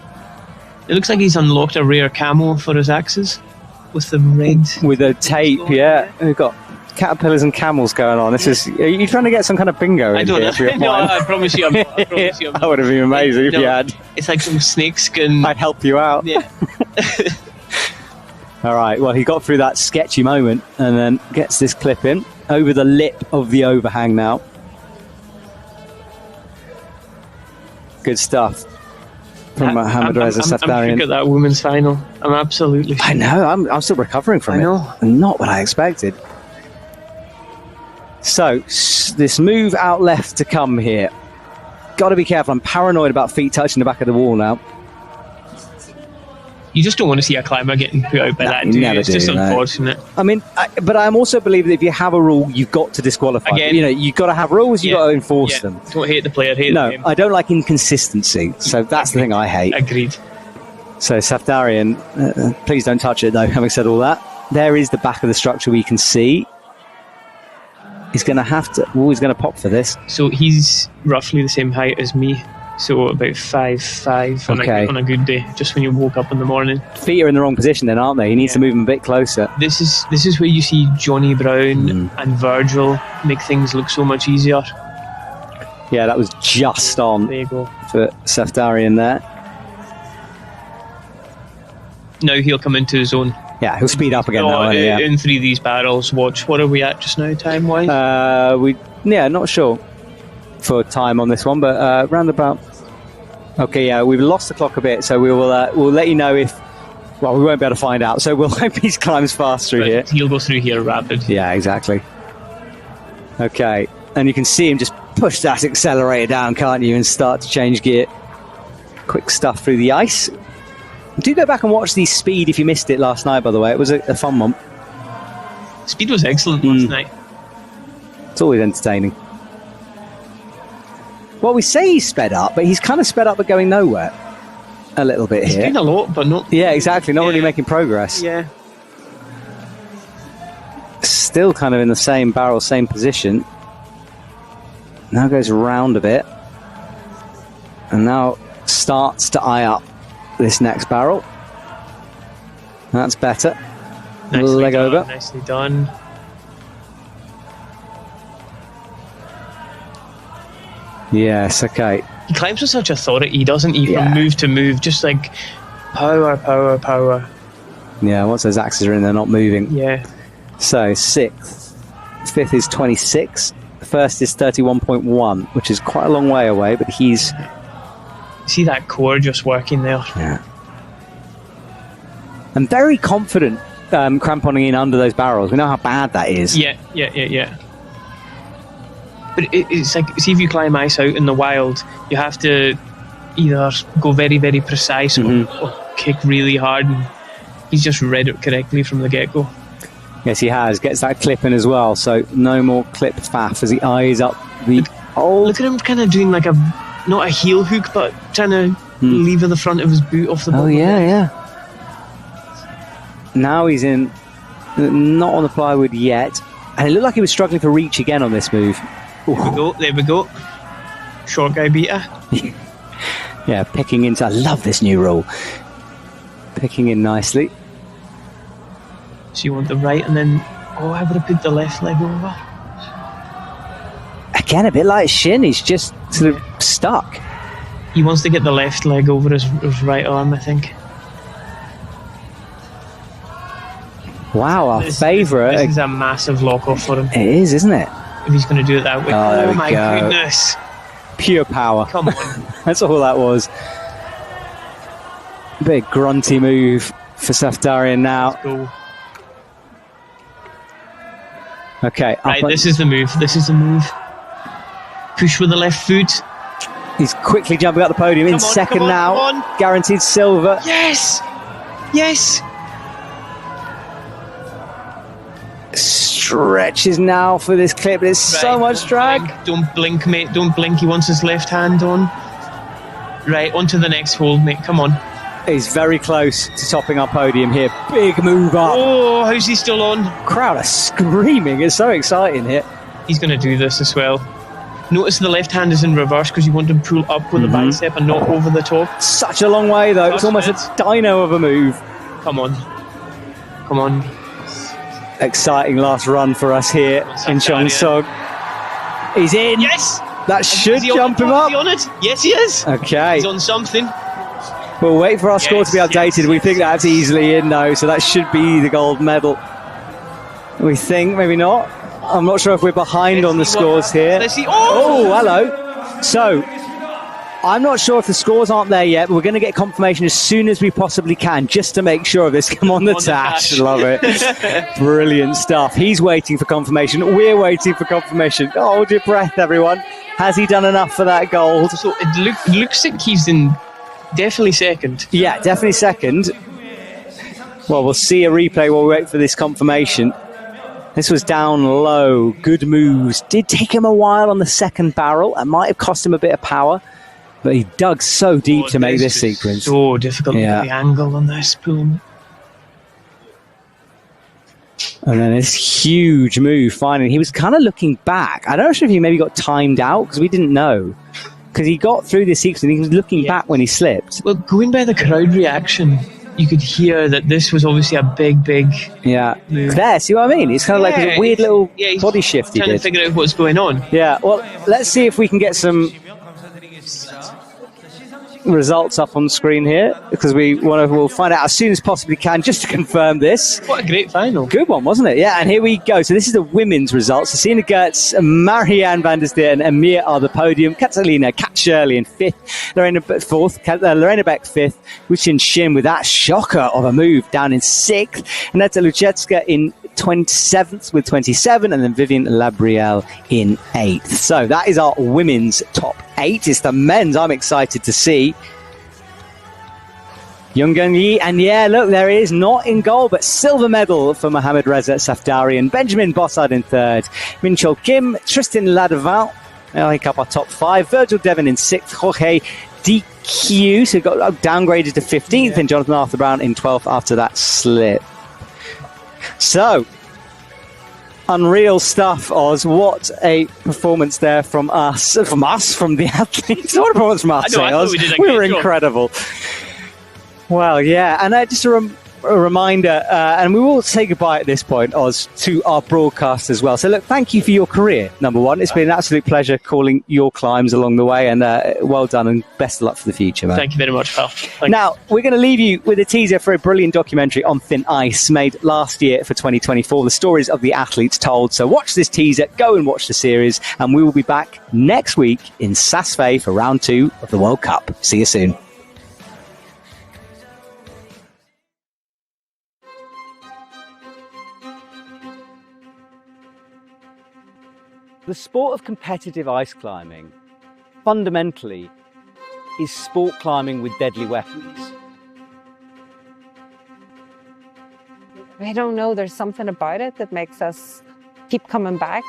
It looks like he's unlocked a rare camo for his axes with the red. With a tape, yeah. We've got caterpillars and camels going on. Are you trying to get some kind of bingo in here? No, I promise you I'm not. That would have been amazing if you had. It's like some snakeskin. I'd help you out. Yeah. All right, well, he got through that sketchy moment and then gets this clip in over the lip of the overhang now. Good stuff. From Mohammad Safarian. I'm at that women's final. I'm absolutely. I know. I'm still recovering from it. I know. Not what I expected. So, this move out left to come here. Got to be careful. I'm paranoid about feet touching the back of the wall now. You just don't want to see a climber getting put out by that, do you? It's just unfortunate. I mean, but I'm also believe that if you have a rule, you've got to disqualify. Again, you know, you've got to have rules, you've got to enforce them. Don't hate the player, hate the game. I don't like inconsistency, so that's the thing I hate. Agreed. So Safarian, please don't touch it though, having said all that. There is the back of the structure we can see. He's going to have to... Oh, he's going to pop for this. So he's roughly the same height as me. So about 5'5" on a good day, just when you woke up in the morning. Feet are in the wrong position then, aren't they? He needs to move them a bit closer. This is where you see Johnny Brown and Virgile make things look so much easier. Yeah, that was just on there you go. For Safarian there. Now he'll come into his own. Yeah, he'll speed up again now. In 3 of these barrels, watch. What are we at just now, time-wise? Not sure for time on this one, but round about. Okay, yeah, we've lost the clock a bit, so we'll let you know if. Well, we won't be able to find out, so we'll hope he climbs fast through here. He'll go through here rapid. Yeah, exactly. Okay, and you can see him just push that accelerator down, can't you, and start to change gear. Quick stuff through the ice. Do go back and watch the speed if you missed it last night, by the way. It was a fun one. Speed was excellent last night. It's always entertaining. Well, we say he's sped up, but he's kind of sped up but going nowhere a little bit here. He's doing a lot, but not... Yeah, exactly. Not really making progress. Yeah. Still kind of in the same barrel, same position. Now goes around a bit. And now starts to eye up this next barrel. That's better. Leg over. Nicely done. Yes, okay. He climbs with such authority. He doesn't even move to move, just like power, power, power. Yeah, once those axes are in, they're not moving. Yeah. So, 6th. 5th is 26. First is 31.1, which is quite a long way away, but he's... See that core just working there? Yeah. I'm very confident cramponing in under those barrels. We know how bad that is. Yeah. But it's like, see, if you climb ice out in the wild, you have to either go very, very precise or kick really hard. And he's just read it correctly from the get-go. Yes, he has. Gets that clip in as well, so no more clip faff as he eyes up the... Look at him kind of doing like not a heel hook, but trying to lever the front of his boot off the bottom. Oh, yeah. Now he's in, not on the plywood yet, and it looked like he was struggling for reach again on this move. There we go. Short guy beater. Yeah, picking into... I love this new rule. Picking in nicely. So you want the right, and then... Oh, I would have put the left leg over. Again, a bit like Shin. He's just sort of stuck. He wants to get the left leg over his right arm, I think. Wow, our favourite. This is a massive lock-off for him. It is, isn't it? If he's going to do it that way. Oh my goodness. Pure power. Come on. That's all that was. Big grunty move for Safarian now. Let's go. Okay. Right, this is the move. Push with the left foot. He's quickly jumping up the podium in second now. Guaranteed silver. Yes. Stretches now for this clip. There's so much drag. Don't blink, mate. Don't blink. He wants his left hand on. Right, on to the next hold, mate. Come on. He's very close to topping our podium here. Big move up. Oh, how's he still on? Crowd are screaming. It's so exciting here. He's going to do this as well. Notice the left hand is in reverse because you want to pull up with the bicep and not over the top. Such a long way, though. It's almost a dino of a move. Come on. Exciting last run for us here in Cheongsong. He's in. Yes. That should jump him up. Is he on it? Yes, he is. Okay. He's on something. We'll wait for our score to be updated. We think that's easily in, though, so that should be the gold medal. We think, maybe not. I'm not sure if we're behind on the scores here. Oh, hello. So, I'm not sure if the scores aren't there yet, but we're going to get confirmation as soon as we possibly can, just to make sure of this. Come on, the Tash. Love it. Brilliant stuff. He's waiting for confirmation. We're waiting for confirmation. Oh, hold your breath, everyone. Has he done enough for that gold? So it looks like he's in definitely second. Yeah, definitely second. Well, we'll see a replay while we wait for this confirmation. This was down low. Good moves. Did take him a while on the second barrel. It might have cost him a bit of power. But he dug so deep to make this sequence. So difficult to get the angle on this boom. And then this huge move finally. He was kind of looking back. I don't know if he maybe got timed out because we didn't know. Because he got through this sequence and he was looking back when he slipped. Well, going by the crowd reaction, you could hear that this was obviously a big move. There, see what I mean? It's kind of like a weird little body shift he did. Trying to figure out what's going on. Yeah, well, let's see if we can get some results up on screen here, because we'll find out as soon as possibly can, just to confirm this. What a great final. Good one, wasn't it? Yeah, and here we go. So this is the women's results. So Cena GS, Marianne Vester and Eimir are the podium. Catalina Shirley in fifth, Lorena Beck fifth, Shin with that shocker of a move down in sixth, Aneta Louzecka in 27th with 27, and then Vivian LaBelle in 8th. So that is our women's top 8. It's the men's I'm excited to see. Younggeon, and yeah, look, there he is, not in gold, but silver medal for Mohammad Safarian. Benjamin Bosard in 3rd, Min-chul Kim, Tristan Ladevante, I think up our top 5, Virgile Devan in 6th, Jorge DQ, so got downgraded to 15th, and Jonathan Arthur Brown in 12th after that slip. So, unreal stuff, Oz. What a performance there from the athletes. What a performance from us, Oz. We were incredible. Well, yeah, and just a reminder, and we will say goodbye at this point, Oz, to our broadcast as well. So, look, thank you for your career, number one. It's been an absolute pleasure calling your climbs along the way, and well done, and best of luck for the future, man. Thank you very much, pal. Now, we're going to leave you with a teaser for a brilliant documentary on thin ice made last year for 2024, the stories of the athletes told. So watch this teaser, go and watch the series, and we will be back next week in Saas-Fee for round 2 of the World Cup. See you soon. The sport of competitive ice climbing, fundamentally, is sport climbing with deadly weapons. I don't know, there's something about it that makes us keep coming back.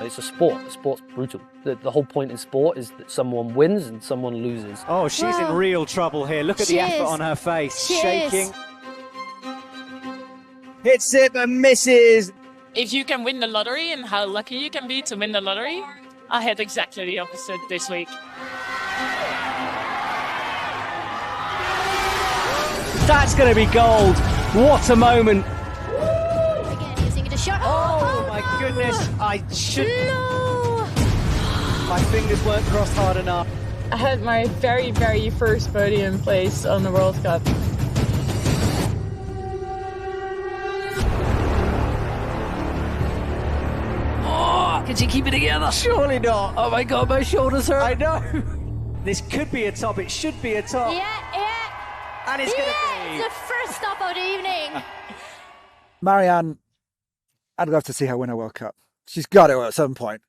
It's a sport. The sport's brutal. The whole point in sport is that someone wins and someone loses. Oh, she's in real trouble here. Look at the effort on her face. Shaking. Hits it and misses. If you can win the lottery and how lucky you can be to win the lottery, I had exactly the opposite this week. That's going to be gold. What a moment. Again, using it a shot. Oh my goodness. I should. No! My fingers weren't crossed hard enough. I had my very, very first podium place on the World Cup. Can she keep it together? Surely not. Oh my god, my shoulders hurt. I know. This could be a top. It should be a top. Yeah. And it's going to be. It's the first stop of the evening. Marianne, I'd love to see her win a World Cup. She's got it at some point.